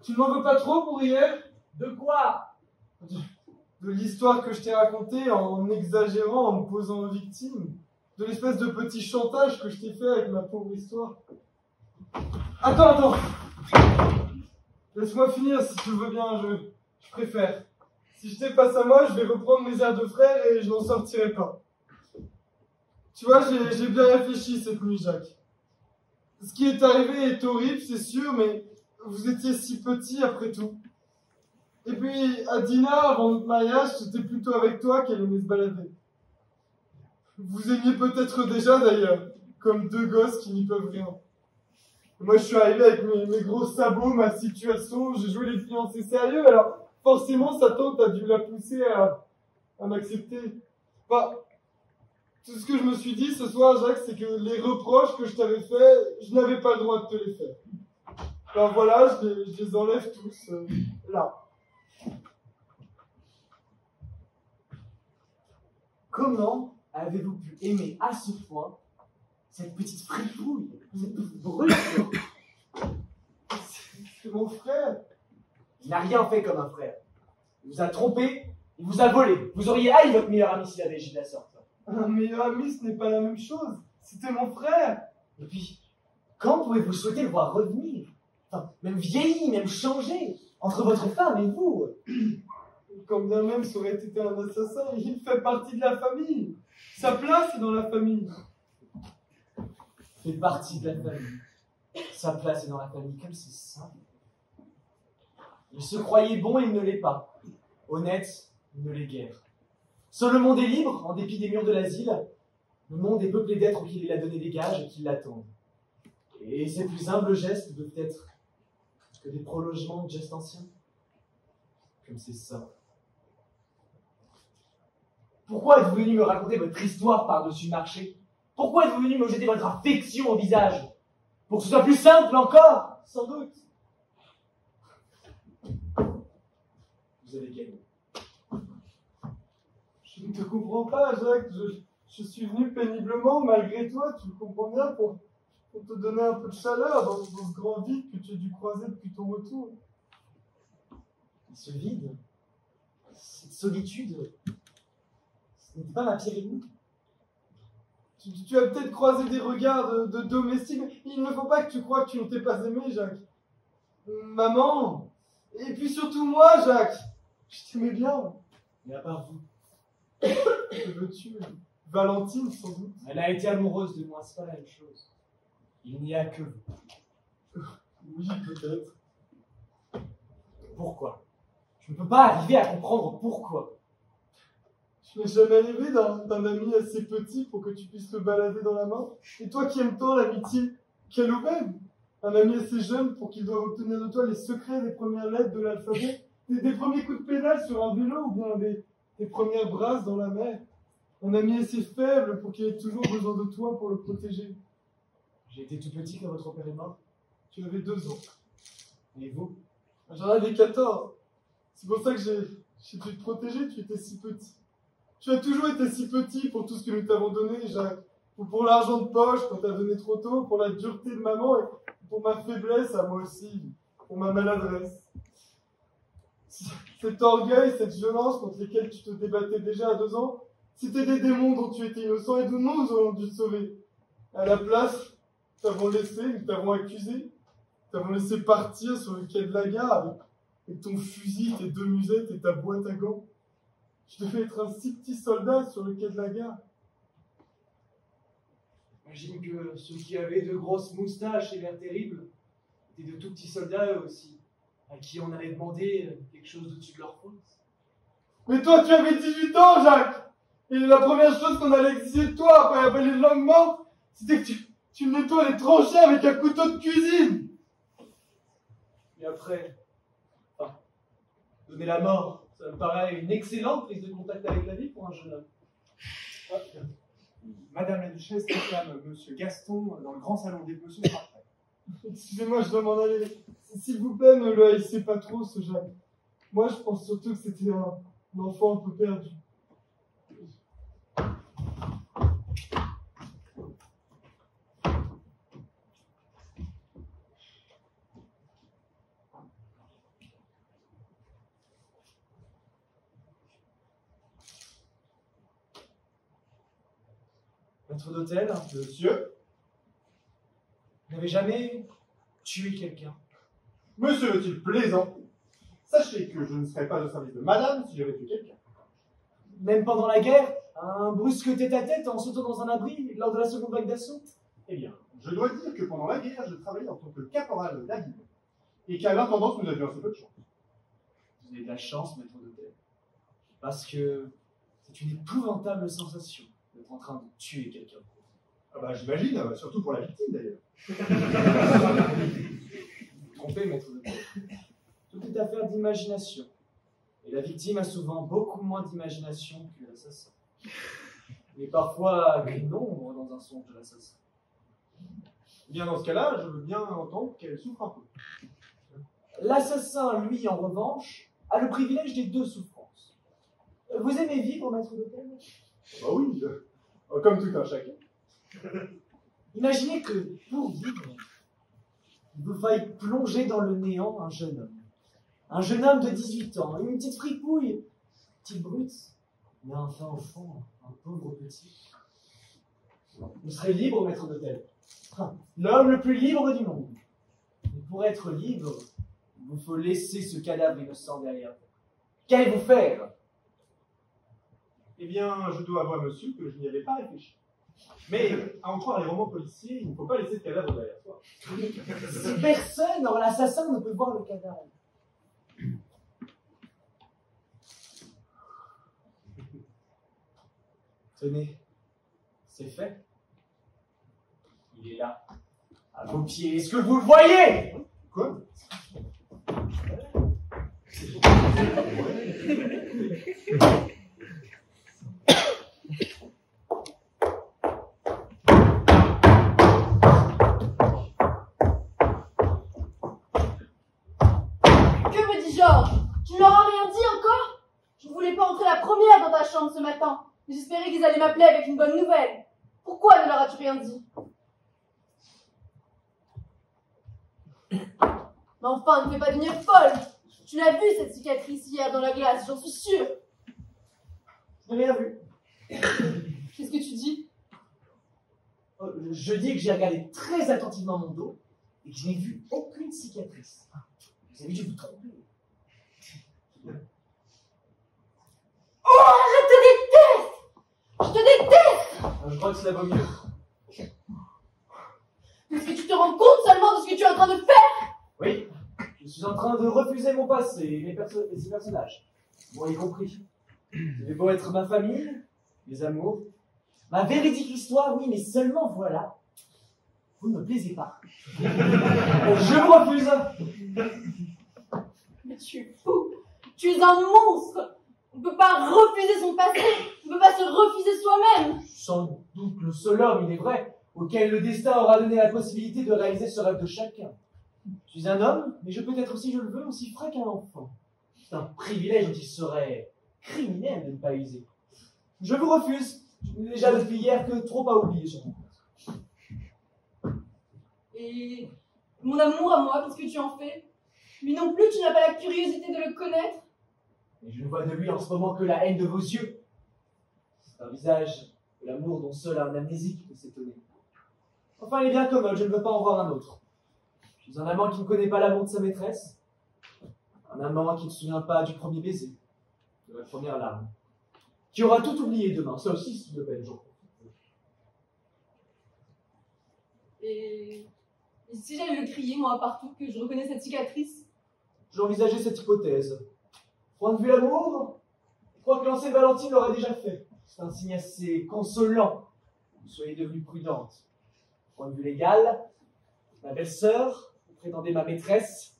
Tu ne m'en veux pas trop pour hier? De quoi? De l'histoire que je t'ai racontée en exagérant, en me posant en victime. De l'espèce de petit chantage que je t'ai fait avec ma pauvre histoire. Attends! Laisse-moi finir si tu le veux bien, je préfère. Si j'étais face à moi, je vais reprendre mes airs de frère et je n'en sortirai pas. Tu vois, j'ai bien réfléchi cette nuit, Jacques. Ce qui est arrivé est horrible, c'est sûr, mais vous étiez si petits après tout. Et puis, à Dina, avant notre mariage, c'était plutôt avec toi qu'elle aimait se balader. Vous aimiez peut-être déjà d'ailleurs, comme deux gosses qui n'y peuvent rien. Moi, je suis arrivé avec mes gros sabots, ma situation, j'ai joué les fiancés sérieux, alors forcément, sa tante a dû la pousser à m'accepter. Enfin, tout ce que je me suis dit ce soir, Jacques, c'est que les reproches que je t'avais faits, je n'avais pas le droit de te les faire. Alors voilà, je les enlève tous, là. Comment avez-vous pu aimer à ce point cette petite fripouille, cette petite brûlure? C'est mon frère. Il n'a rien fait comme un frère. Il vous a trompé, il vous a volé. Vous auriez haï votre meilleur ami s'il avait agi de la sorte. Un meilleur ami, ce n'est pas la même chose. C'était mon frère. Et puis, quand pouvez-vous souhaiter le voir revenir? Enfin, même vieilli, même changé, entre votre femme et vous? Quand bien même ça aurait été un assassin, il fait partie de la famille. Sa place est dans la famille. Il fait partie de la famille. Sa place est dans la famille, comme c'est simple. Il se croyait bon et il ne l'est pas. Honnête, il ne l'est guère. Seul le monde est libre, en dépit des murs de l'asile. Le monde est peuplé d'êtres qui il a donné des gages et qui l'attendent. Et ses plus humbles gestes doivent être que des prolongements de gestes anciens. Comme c'est ça. Pourquoi êtes-vous venu me raconter votre histoire par-dessus le marché? Pourquoi êtes-vous venu me jeter votre affection au visage? Pour que ce soit plus simple encore? Sans doute. Vous avez gagné. Je ne te comprends pas, Jacques. Je suis venu péniblement, malgré toi, tu le comprends bien, pour te donner un peu de chaleur dans ce grand vide que tu as dû croiser depuis ton retour. Ce vide, cette solitude, ce n'était pas ma pire ennemie. Tu as peut-être croisé des regards de domestiques, mais il ne faut pas que tu crois que tu ne t'es pas aimé, Jacques. Maman, et puis surtout moi, Jacques, je t'aimais bien. Mais à part vous, Que veux-tu? Valentine, sans doute. elle a été amoureuse de moi, c'est pas la même chose. Il n'y a que vous. Oui, peut-être. Pourquoi? Je ne peux pas arriver à comprendre pourquoi. Je n'ai jamais rêvé d'un ami assez petit pour que tu puisses le balader dans la main. Et toi qui aimes tant l'amitié, quelle aubaine! Un ami assez jeune pour qu'il doive obtenir de toi les secrets des premières lettres de l'alphabet, des premiers coups de pédale sur un vélo ou bien des premières brasses dans la mer. Un ami assez faible pour qu'il ait toujours besoin de toi pour le protéger. J'ai été tout petit quand votre père est mort. Tu avais 2 ans. Et vous? J'en avais 14. C'est pour ça que j'ai pu te protéger, tu étais si petit. Tu as toujours été si petit pour tout ce que nous t'avons donné, Jacques. Ou pour l'argent de poche quand t'as donné trop tôt, pour la dureté de maman et pour ma faiblesse à moi aussi, pour ma maladresse. Cet orgueil, cette violence contre lesquels tu te débattais déjà à 2 ans, c'était des démons dont tu étais innocent et d'où nous aurions dû te sauver. À la place, nous t'avons laissé, nous t'avons accusé, nous t'avons laissé partir sur le quai de la gare avec ton fusil, tes 2 musettes et ta boîte à gants. Tu devais être un si petit soldat sur le quai de la gare. J'imagine que ceux qui avaient de grosses moustaches et l'air terribles étaient de tout petits soldats eux aussi, à qui on allait demander quelque chose au-dessus de leur faute. Mais toi, tu avais 18 ans, Jacques! Et la première chose qu'on allait exiger de toi après appeler longuement, c'était que tu me nettoies les tranchées avec un couteau de cuisine! Et après, donner la mort, ça me paraît une excellente prise de contact avec la vie pour un jeune homme. Madame la Duchesse réclame Monsieur Gaston dans le grand salon des Monsieur après. Excusez-moi, je dois m'en aller. S'il vous plaît, ne le haïssez pas trop, ce Jacques. Moi, je pense surtout que c'était un enfant un peu perdu. Maître d'hôtel, Monsieur, vous n'avez jamais tué quelqu'un? monsieur est-il plaisant? Sachez que je ne serai pas au service de madame si j'avais tué quelqu'un. Même pendant la guerre, un brusque tête-à-tête en sautant dans un abri lors de la seconde vague d'assaut? Eh bien, je dois dire que pendant la guerre, je travaillais en tant que caporal d'Aguillon, et qu'à l'intendance, nous avions assez peu de chance. Vous avez de la chance, maître d'hôtel. Parce que c'est une épouvantable sensation d'être en train de tuer quelqu'un. Ah bah j'imagine, surtout pour la victime d'ailleurs. Vous trompez, maître d'hôtel. Tout est affaire d'imagination. Et la victime a souvent beaucoup moins d'imagination que l'assassin. Mais parfois, qu'une ombre dans un songe de l'assassin. Eh bien dans ce cas-là, je veux bien entendre qu'elle souffre un peu. L'assassin, lui, en revanche, a le privilège des 2 souffrances. Vous aimez vivre, maître d'hôtel? Bah oui, comme tout un chacun. Imaginez que, pour vivre, il vous faille plonger dans le néant un jeune homme. Un jeune homme de 18 ans, une petite fripouille, petite brute, mais enfin au fond, un pauvre petit. Vous serez libre, maître d'hôtel. L'homme le plus libre du monde. Mais pour être libre, il vous faut laisser ce cadavre innocent derrière vous. Qu'allez-vous faire? Eh bien, je dois avouer, monsieur, que je n'y avais pas réfléchi. Mais, à en croire les romans policiers, il ne faut pas laisser ce cadavre derrière soi. Si personne, alors l'assassin ne peut voir le cadavre. Tenez, c'est fait. Il est là, à vos pieds. Est-ce que vous le voyez? Quoi? Que me dit Georges? Tu ne leur as rien dit encore? Je ne voulais pas entrer la première dans ta chambre ce matin, mais j'espérais qu'ils allaient m'appeler avec une bonne nouvelle. Pourquoi ne leur as-tu rien dit? Mais enfin, ne fais pas devenir folle. Tu l'as vu cette cicatrice hier dans la glace, j'en suis sûre. Je n'ai rien vu. Qu'est-ce que tu dis? Je dis que j'ai regardé très attentivement mon dos et que je n'ai vu aucune cicatrice. Vous avez dû vous tromper. Oh, je te déteste! Je te déteste! Je crois que cela vaut mieux. Est-ce que tu te rends compte seulement de ce que tu es en train de faire? Oui, je suis en train de refuser mon passé et ses personnages. Moi y compris. Vous avez beau être ma famille, mes amours, ma véridique histoire, oui, mais seulement voilà. Vous ne me plaisez pas. Je vous refuse. Mais tu es fou! Tu es un monstre! On ne peut pas refuser son passé! On ne peut pas se refuser soi-même! Je suis sans doute le seul homme, il est vrai, auquel le destin aura donné la possibilité de réaliser ce rêve de chacun. Je suis un homme, mais je peux être, si je le veux, aussi frais qu'un enfant. C'est un privilège dont il serait criminel de ne pas user. Je vous refuse. Je n'ai déjà depuis hier que trop à oublier sur mon compte. Et mon amour à moi, qu'est-ce que tu en fais? Lui non plus, tu n'as pas la curiosité de le connaître? Et je ne vois de lui en ce moment que la haine de vos yeux. C'est un visage de l'amour dont seul un amnésique peut s'étonner. Enfin, il est bien commode, je ne veux pas en voir un autre. Je suis un amant qui ne connaît pas l'amour de sa maîtresse. Un amant qui ne se souvient pas du premier baiser, de la première larme. Qui aura tout oublié demain, ça aussi c'est une belle journée. Et si j'allais le crier, moi, partout, que je reconnais cette cicatrice? J'ai envisagé cette hypothèse. Point de vue amour, je crois que l'ancienne Valentine l'aurait déjà fait. C'est un signe assez consolant. Vous soyez devenue prudente. Point de vue légal, ma belle-sœur, vous prétendez ma maîtresse.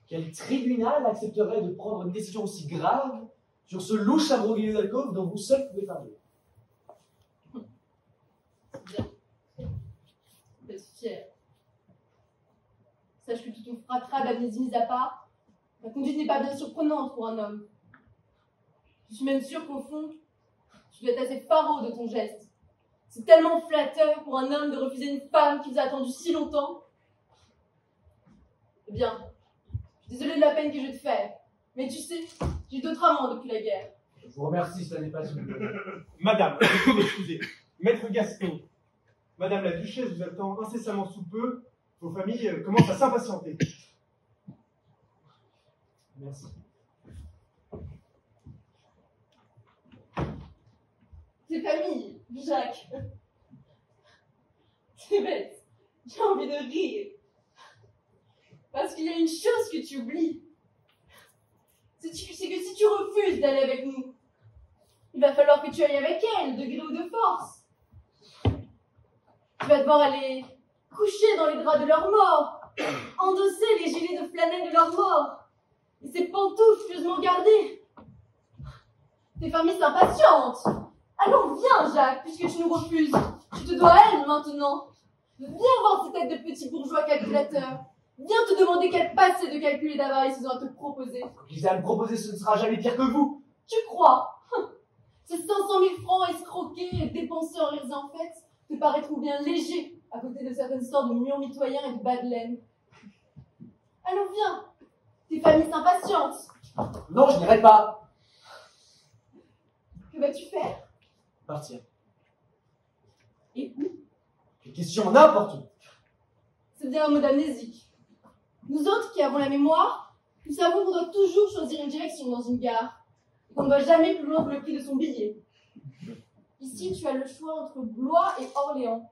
Quel tribunal accepterait de prendre une décision aussi grave sur ce louche imbroglio d'alcôve dont vous seul pouvez parler? Bien. D'être fière. Sache que tout ton fracas d'amnésie mis à part, ma conduite n'est pas bien surprenante pour un homme. Je suis même sûre qu'au fond, tu dois être assez faraud de ton geste. C'est tellement flatteur pour un homme de refuser une femme qui vous a attendu si longtemps. Eh bien, je suis désolée de la peine que je te fais, mais tu sais, j'ai d'autres amants depuis la guerre. Je vous remercie, cela n'est pas une bonne. Madame, excusez, Maître Gaston, Madame la Duchesse vous attend incessamment sous peu. Vos familles commencent à s'impatienter. Merci. Tes familles, Jacques. C'est bête. J'ai envie de rire. Parce qu'il y a une chose que tu oublies. C'est que si tu refuses d'aller avec nous, il va falloir que tu ailles avec elle, de gré ou de force. Tu vas devoir aller coucher dans les draps de leur mort, endosser les gilets de flanelle de leur mort, et ces pantoufles pieusement gardées. Tes familles s'impatientent. Allons, viens, Jacques, puisque tu nous refuses. Tu te dois à elle maintenant. Viens voir ces têtes de petits bourgeois calculateurs. Viens te demander quel passé de calcul et d'avarice ils ont à te proposer. Qu'ils aient à me proposer, ce ne sera jamais pire que vous. Tu crois? Ces 500 000 francs escroqués et dépensés en rires et en fêtes te paraîtront bien légers à côté de certaines sortes de murs mitoyens et de bas de laine. Allons, viens. Tes familles s'impatientent. Non, je n'irai pas. Que vas-tu faire? Partir. Et où? Quelle question, n'importe où. C'est bien un mot d'amnésique. Nous autres qui avons la mémoire, nous savons qu'on doit toujours choisir une direction dans une gare, et qu'on ne va jamais plus loin que le prix de son billet. Ici, tu as le choix entre Blois et Orléans.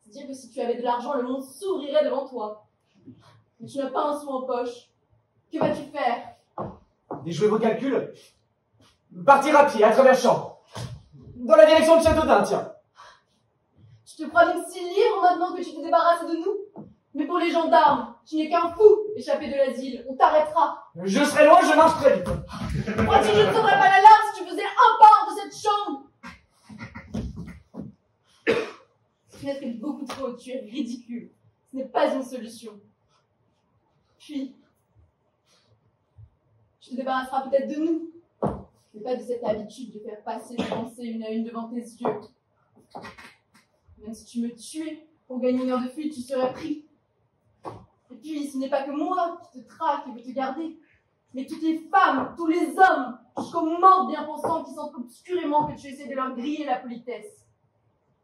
C'est-à-dire que si tu avais de l'argent, le monde s'ouvrirait devant toi. Mais tu n'as pas un sou en poche. Que vas-tu faire? Déjouer vos calculs. Partir à pied, à travers champs. Dans la direction de Châteaudun, tiens. Tu te crois donc si libre maintenant que tu te débarrasses de nous? Mais pour les gendarmes, tu n'es qu'un fou échappé de l'asile. On t'arrêtera. Je serai loin, je marche très vite. Crois-tu que je ne sonnerais pas l'alarme si tu faisais un pas hors de cette chambre? Cette fenêtre est beaucoup trop haute, tu es ridicule. Ce n'est pas une solution. Puis, tu te débarrasseras peut-être de nous, mais pas de cette habitude de faire passer les pensées une à une devant tes yeux. Même si tu me tuais pour gagner une heure de fuite, tu serais pris. Et puis, ce n'est pas que moi qui te traque et veut te garder, mais toutes les femmes, tous les hommes, jusqu'aux morts bien pensants qui sentent obscurément que tu essaies de leur griller la politesse.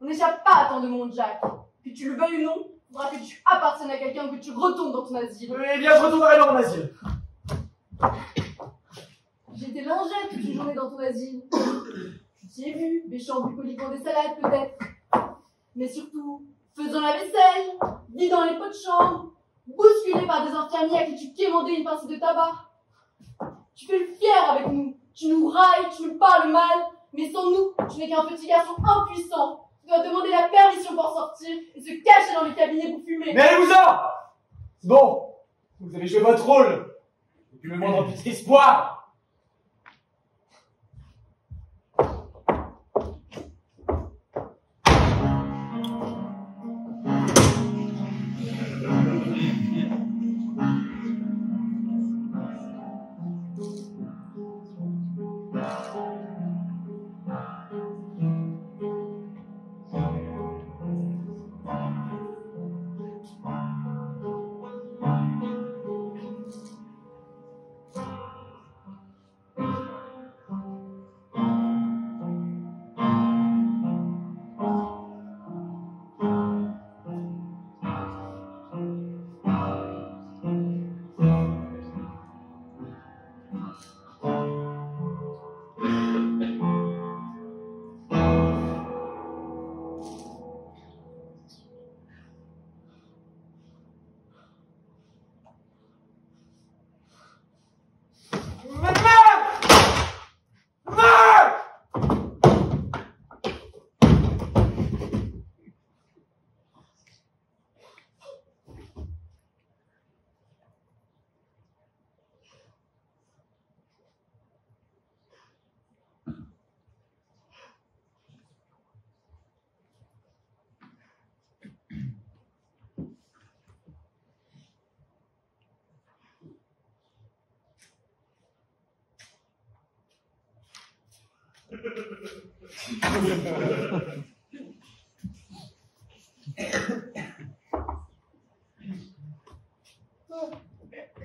On n'échappe pas à tant de monde, Jacques. Que tu le veuilles ou non, il faudra que tu appartiennes à quelqu'un ou que tu retournes dans ton asile. Eh bien, je retournerai dans mon asile. J'étais lingette toute une journée dans ton asile. Tu t'y es vu, bêchant bucoliquement des salades peut-être. Mais surtout, faisant la vaisselle, vidant les pots de chambre, bousculé par des infirmiers à qui tu quémandais une pincée de tabac. Tu fais le fier avec nous, tu nous railles, tu nous parles mal, mais sans nous, tu n'es qu'un petit garçon impuissant. Tu dois demander la permission pour sortir et se cacher dans les cabinets pour fumer. Mais allez-vous-en! C'est bon, vous avez joué votre rôle. Et puis le moindre petit espoir.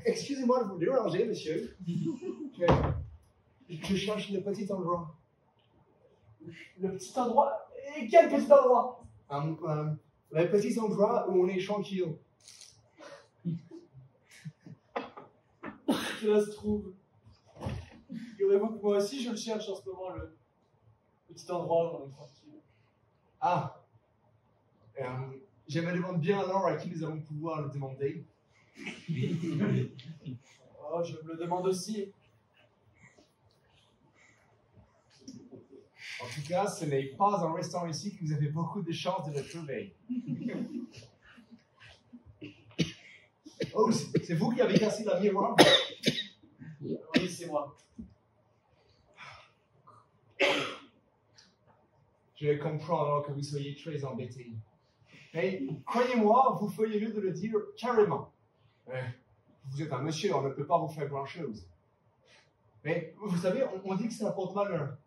Excusez-moi de vous déranger, monsieur. Je cherche le petit endroit. Le petit endroit? Et quel petit endroit? Le petit endroit où on est tranquille. Cela se trouve. Figurez-vous que moi aussi je le cherche en ce moment, le petit endroit où on est tranquille. Ah. Je me demande bien alors à qui nous allons pouvoir le demander. Oh, je me le demande aussi. En tout cas, ce n'est pas en restant ici que vous avez beaucoup de chances de le trouver. Oh, c'est vous qui avez cassé la miroir? Oui, c'est moi. Je comprends alors que vous soyez très embêté. Mais croyez-moi, vous feriez mieux de le dire carrément. Vous êtes un monsieur, on ne peut pas vous faire grand-chose. Mais vous savez, on dit que ça porte malheur.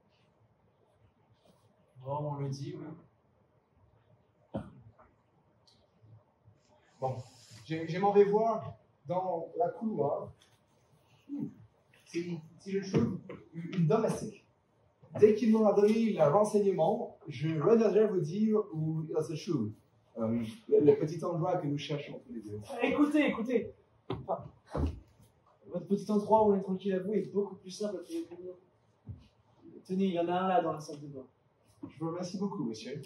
Oh, on le dit, oui. Bon, je m'en vais voir dans la couloir. Si je trouve une domestique. Dès qu'il m'aura donné le renseignement, je reviendrai vous dire où il se trouve. Le petit endroit que nous cherchons tous les deux. Écoutez. Enfin, votre petit endroit où on est tranquille à vous est beaucoup plus simple à trouver que nous. Tenez, il y en a un là dans la salle de bain. Je vous remercie beaucoup, monsieur.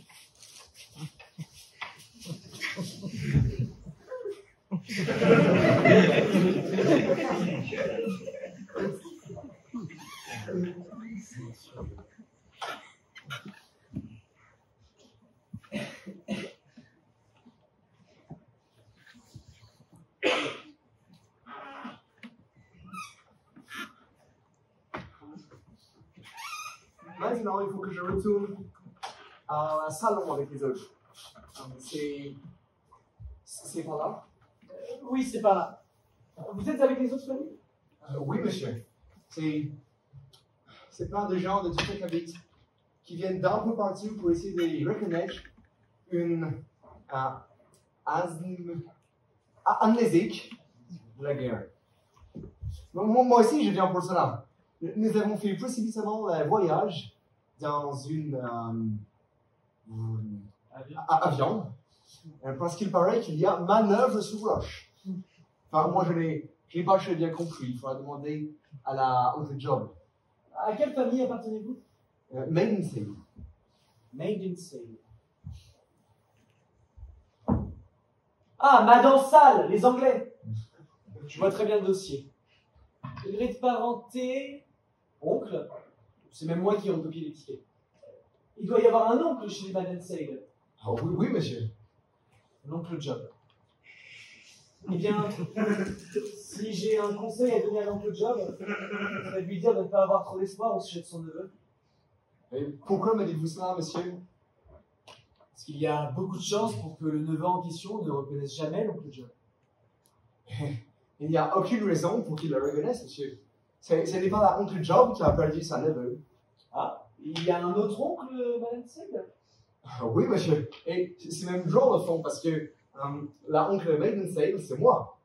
Maintenant, il faut que je retourne à un salon avec les autres. C'est par là? Oui, c'est par là. Vous êtes avec les autres familles? Oui, monsieur. C'est plein de gens de toute la cabine qui viennent d'un peu partout pour essayer de reconnaître une amnésique de la guerre. Moi aussi, je viens pour cela. Nous avons fait précipitamment un voyage dans avion, parce qu'il paraît qu'il y a manœuvre sous roche. Enfin, moi, je n'ai pas très bien compris. Il faudra demander à la Uncle Job. À quelle famille appartenez-vous? Maidensay. Maidensay. Ah, Madame Salle, les Anglais. Je vois très bien le dossier. Degré de parenté, oncle. C'est même moi qui ai recopié l'étiquette. Il doit y avoir un oncle chez les Maidensay. Ah oui, oui, monsieur. L'oncle Job. Eh bien, si j'ai un conseil à donner à l'oncle Job, ça va lui dire de ne pas avoir trop d'espoir au sujet de son neveu. Et pourquoi me dites-vous cela, monsieur? Parce qu'il y a beaucoup de chances pour que le neveu en question ne reconnaisse jamais l'oncle Job. Il n'y a aucune raison pour qu'il le reconnaisse, monsieur. Ce n'est pas la Uncle Job qui a perdu sa neveu. Ah, il y a un autre oncle, Madame Seg? Oui, monsieur. Et c'est même drôle, au fond, parce que la oncle Maidensay, c'est moi.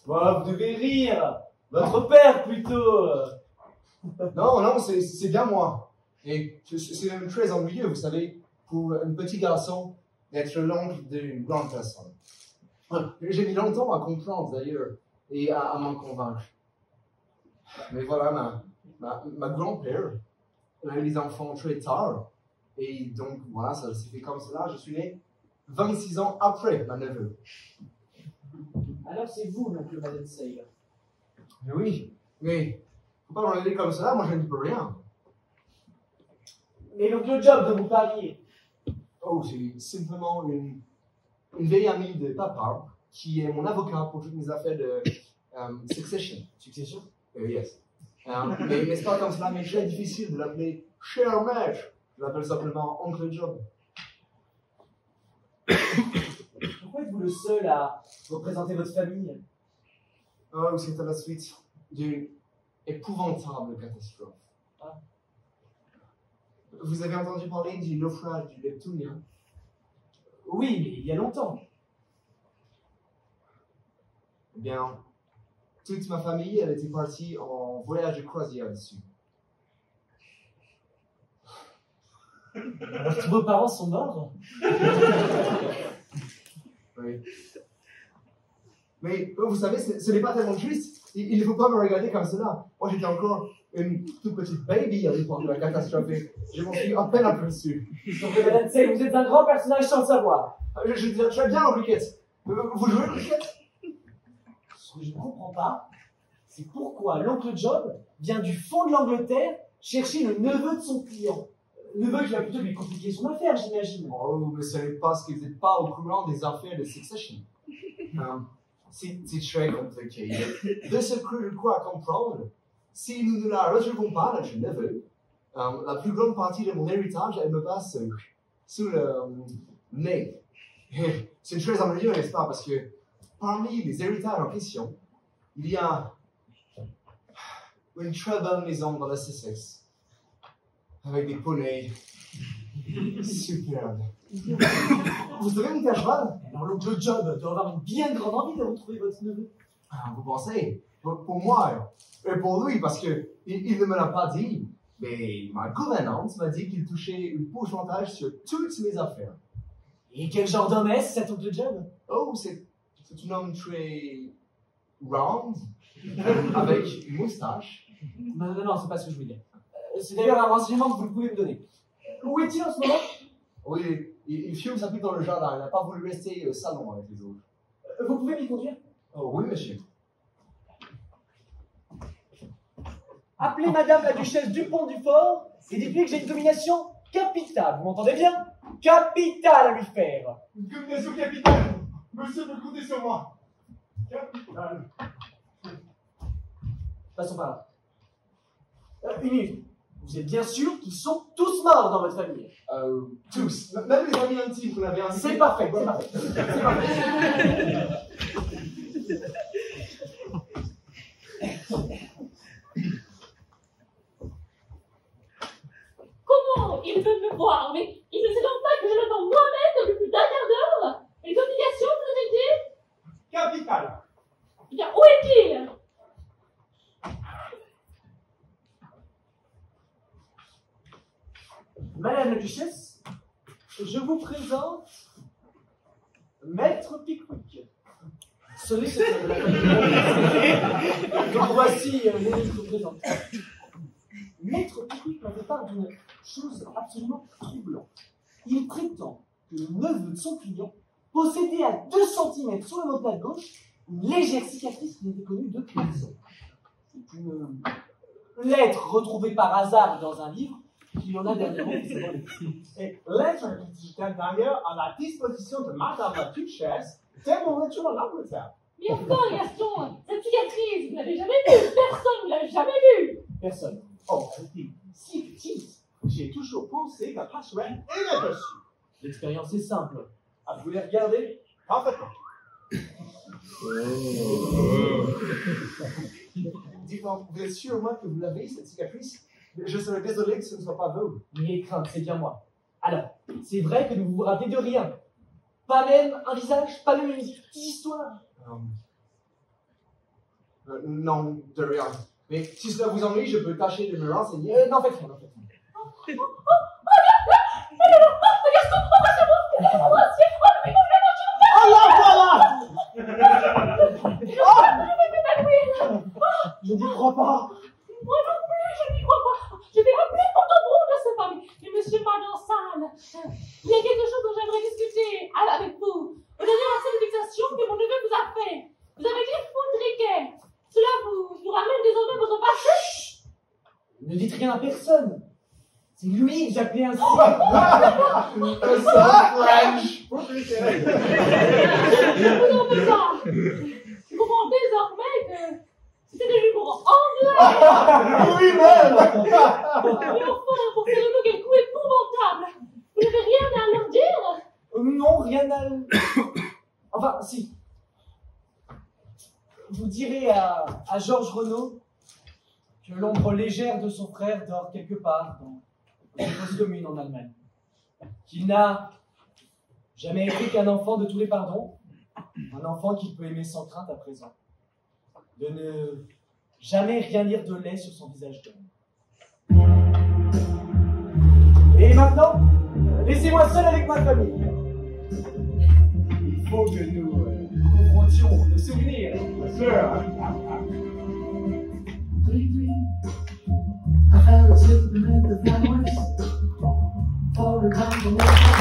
Bon, vous devez rire. Votre père, plutôt. Non, c'est bien moi. Et c'est même très ennuyeux, vous savez, pour un petit garçon d'être l'oncle d'une grande personne. J'ai mis longtemps à comprendre, d'ailleurs, et à m'en convaincre. Mais voilà, ma grand-père, elle a eu des enfants très tard. Et donc, voilà, ça s'est fait comme cela. Je suis né 26 ans après ma neveu. Alors c'est vous, l'oncle Maidensay. Oui, mais faut pas me regarder comme cela, moi je ne peux rien. Mais l'oncle Job dont vous parliez. Oh, c'est simplement une vieille amie de papa qui est mon avocat pour toutes mes affaires de succession. Succession? Yes. Mais c'est pas comme cela, mais très difficile de l'appeler cher maître. Je l'appelle simplement Oncle Job. Pourquoi êtes-vous le seul à représenter votre famille? Oh, c'est à la suite d'une épouvantable catastrophe. Ah. Vous avez entendu parler du naufrage du Neptunia? Oui, mais il y a longtemps. Eh bien, toute ma famille, elle était partie en voyage de croisière dessus. Alors tous vos parents sont morts? Oui. Mais vous savez, ce n'est pas tellement triste. Il ne faut pas me regarder comme cela. Moi, j'étais encore une toute petite baby à l'époque de la catastrophe. Je m'en suis à peine aperçu. Donc, Madame Sey, vous êtes un grand personnage sans le savoir. Je dirais très bien au cricket. Vous jouez au cricket? Ce que je ne comprends pas, c'est pourquoi l'oncle Job vient du fond de l'Angleterre chercher le neveu de son client. Le neveu qui va plutôt lui compliquer son affaire, j'imagine. Oh, mais ce n'est parce qu'ils n'étaient pas au courant des affaires de succession. C'est très compliqué. De ce que je crois comprendre, si nous ne la retrouvons pas, notre neveu, la plus grande partie de mon héritage, elle me passe sous le nez. C'est très ennuyeux, n'est-ce pas? Parce que parmi les héritages en question, il y a une très belle maison dans la Sussex, avec des poneys superbes. Vous savez monter à cheval? Alors l'oncle Job doit avoir une bien grande envie de retrouver votre neveu. Vous pensez? Pour moi, et pour lui, parce que il ne me l'a pas dit, mais ma gouvernante m'a dit qu'il touchait un pourcentage sur toutes mes affaires. Et quel genre d'homme est-ce, cet oncle Job? Oh, c'est un homme très round, avec une moustache. Non, c'est pas ce que je veux dire. C'est d'ailleurs un renseignement que vous pouvez me donner. Où est-il en ce moment? Oui, Il fume sa pipe dans le jardin, il n'a pas voulu rester au salon avec les autres. Vous pouvez m'y conduire? Oh oui, monsieur. Appelez Madame la Duchesse Dupont-du-Fort et dites-lui que j'ai une domination capitale. Vous m'entendez bien? Capitale à lui faire. Une combinaison capitale. Monsieur peut compter sur moi. Capitale. Passons par là. Une minute. Vous êtes bien sûr qu'ils sont tous morts dans votre famille? Tous. Même les amis intimes, vous l'avez invité. C'est parfait, c'est parfait. C'est parfait. Comment il veut me voir? Mais il ne sait donc pas que je l'attends moi-même depuis plus d'un quart d'heure? Les obligations, vous avez dit? Capitale. Eh bien, où est-il? Madame la Duchesse, je vous présente Maître Pickwick. Sonnez ce que la famille. Donc voici les que présente. Maître Pickwick m'avait part d'une chose absolument troublante. Il prétend que le neveu de son client possédait à 2 cm sur le menton gauche une légère cicatrice qui n'était connue de personne. C'est une lettre retrouvée par hasard dans un livre qui en a dernièrement fait voler. Et lettre digitale d'ailleurs à la disposition de Madame la Duchesse, c'est mon retour en Angleterre. Mais encore, Gaston, cette cicatrice, vous l'avez jamais vue? Personne ne l'a jamais vue! Personne. Oh, si petite. J'ai toujours pensé qu'un passerelle est dessus. L'expérience est simple. Ah, vous les regardez? Parfaitement. Dites-moi, vous êtes sûr au moins que vous l'avez, cette cicatrice? Je serais désolé que ce ne soit pas vous. N'ayez crainte, c'est bien moi. Alors, c'est vrai que vous vous rappelez de rien. Pas même un visage, pas même une petite histoire. Non, de rien. Mais si cela vous ennuie, je peux tâcher de me renseigner. N'en faites rien, n'en faites rien. Oh là, voilà! Je n'y crois pas. Moi non plus, je n'y crois pas. Je vais appeler pour ton groupe de ce famille. Mais monsieur pas dans la salle. Il y a quelque chose dont j'aimerais discuter avec vous. C'est-à-dire la salutation que mon neveu vous a fait. Vous avez dit Foudriquet. Cela vous ramène désormais votre passé? Ne dites rien à personne. C'est lui que j'appelais ainsi. French. Je vous en veux pas. Je comprends désormais que c'était de l'humour anglais. Oui-même. Mais enfin, pour faire nous quel coup épouvantable. Vous n'avez rien à leur dire? Non, rien à... Enfin, si. Vous direz à Georges Renaud que l'ombre légère de son frère dort quelque part dans une fosse commune en Allemagne. Qu'il n'a jamais été qu'un enfant de tous les pardons, un enfant qu'il peut aimer sans crainte à présent. De ne jamais rien lire de laid sur son visage d'homme. Et maintenant, laissez-moi seul avec ma famille. Il faut que nous confrontions nos souvenirs. I fell asleep beneath the flowers for a combination.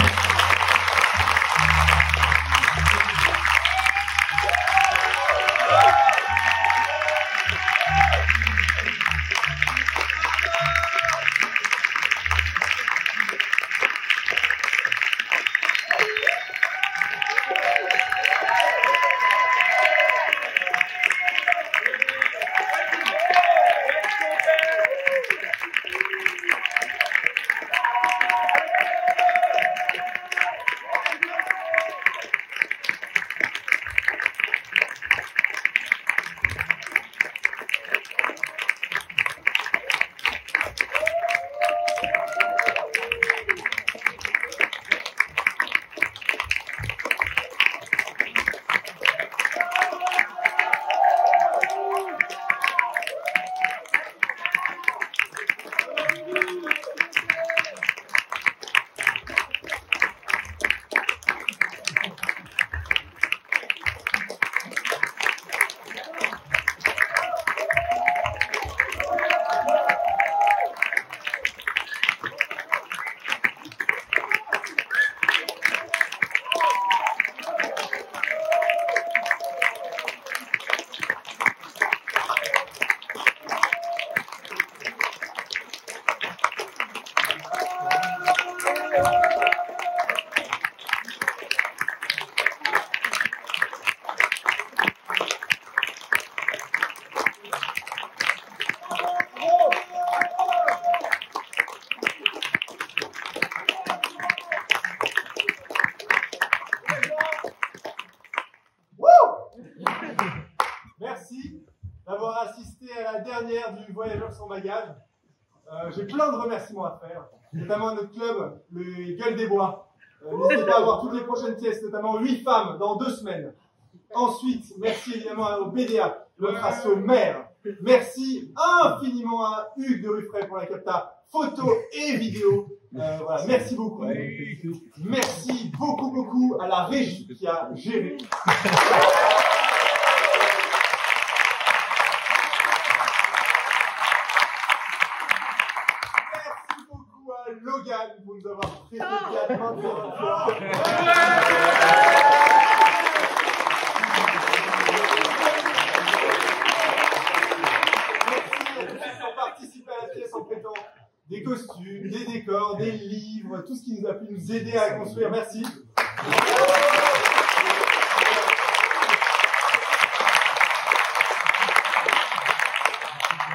d'avoir assisté à la dernière du Voyageurs sans bagages. J'ai plein de remerciements à faire, notamment à notre club, le Gueule des Bois. N'hésitez pas à voir toutes les prochaines pièces, notamment 8 femmes dans 2 semaines. Ensuite, merci évidemment au BDA, notre asso maire. Merci infiniment à Hugues de Ruffray pour la capta photo et vidéo. Voilà, merci beaucoup. Merci beaucoup à la régie qui a géré. Merci beaucoup à Logan pour nous avoir prêté à maintes fois. Participer à la pièce en prêtant des costumes, des décors, des livres, tout ce qui nous a pu nous aider à construire. Merci.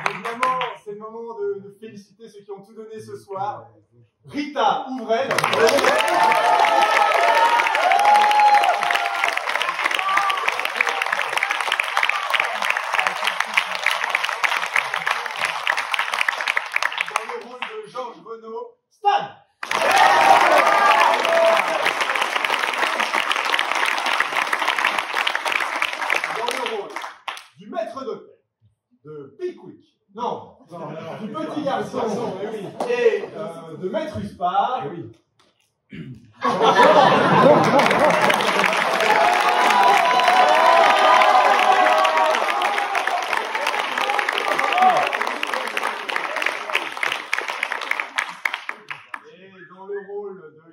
Évidemment, c'est le moment de féliciter ceux qui ont tout donné ce soir. Rita Ouvrel. Georges Renaud, Stan. Dans le rôle du maître d'hôtel, de Pickwick, non, du petit garçon, et de maître Uspar.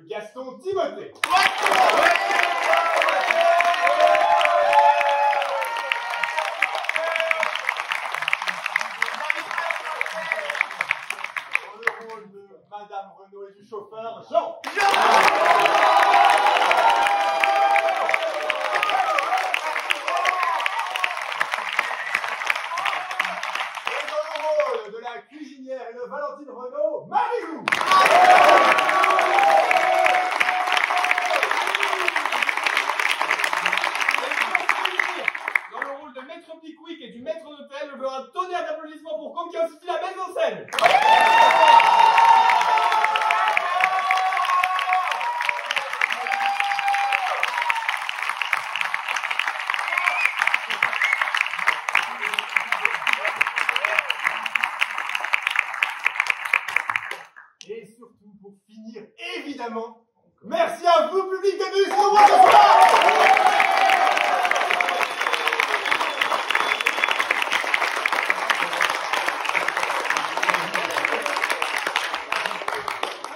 Gaston Timothée. Dans le rôle de Madame Renaud et du chauffeur, Jean. Et dans le rôle de la cuisinière et de Valentine Renaud, Marie-Lou. Pickwick et du maître d'hôtel, je veux un tonnerre d'applaudissements pour Comme qui a assisté la mise en scène. Et surtout, pour finir, évidemment, merci à vous, public de Nuit.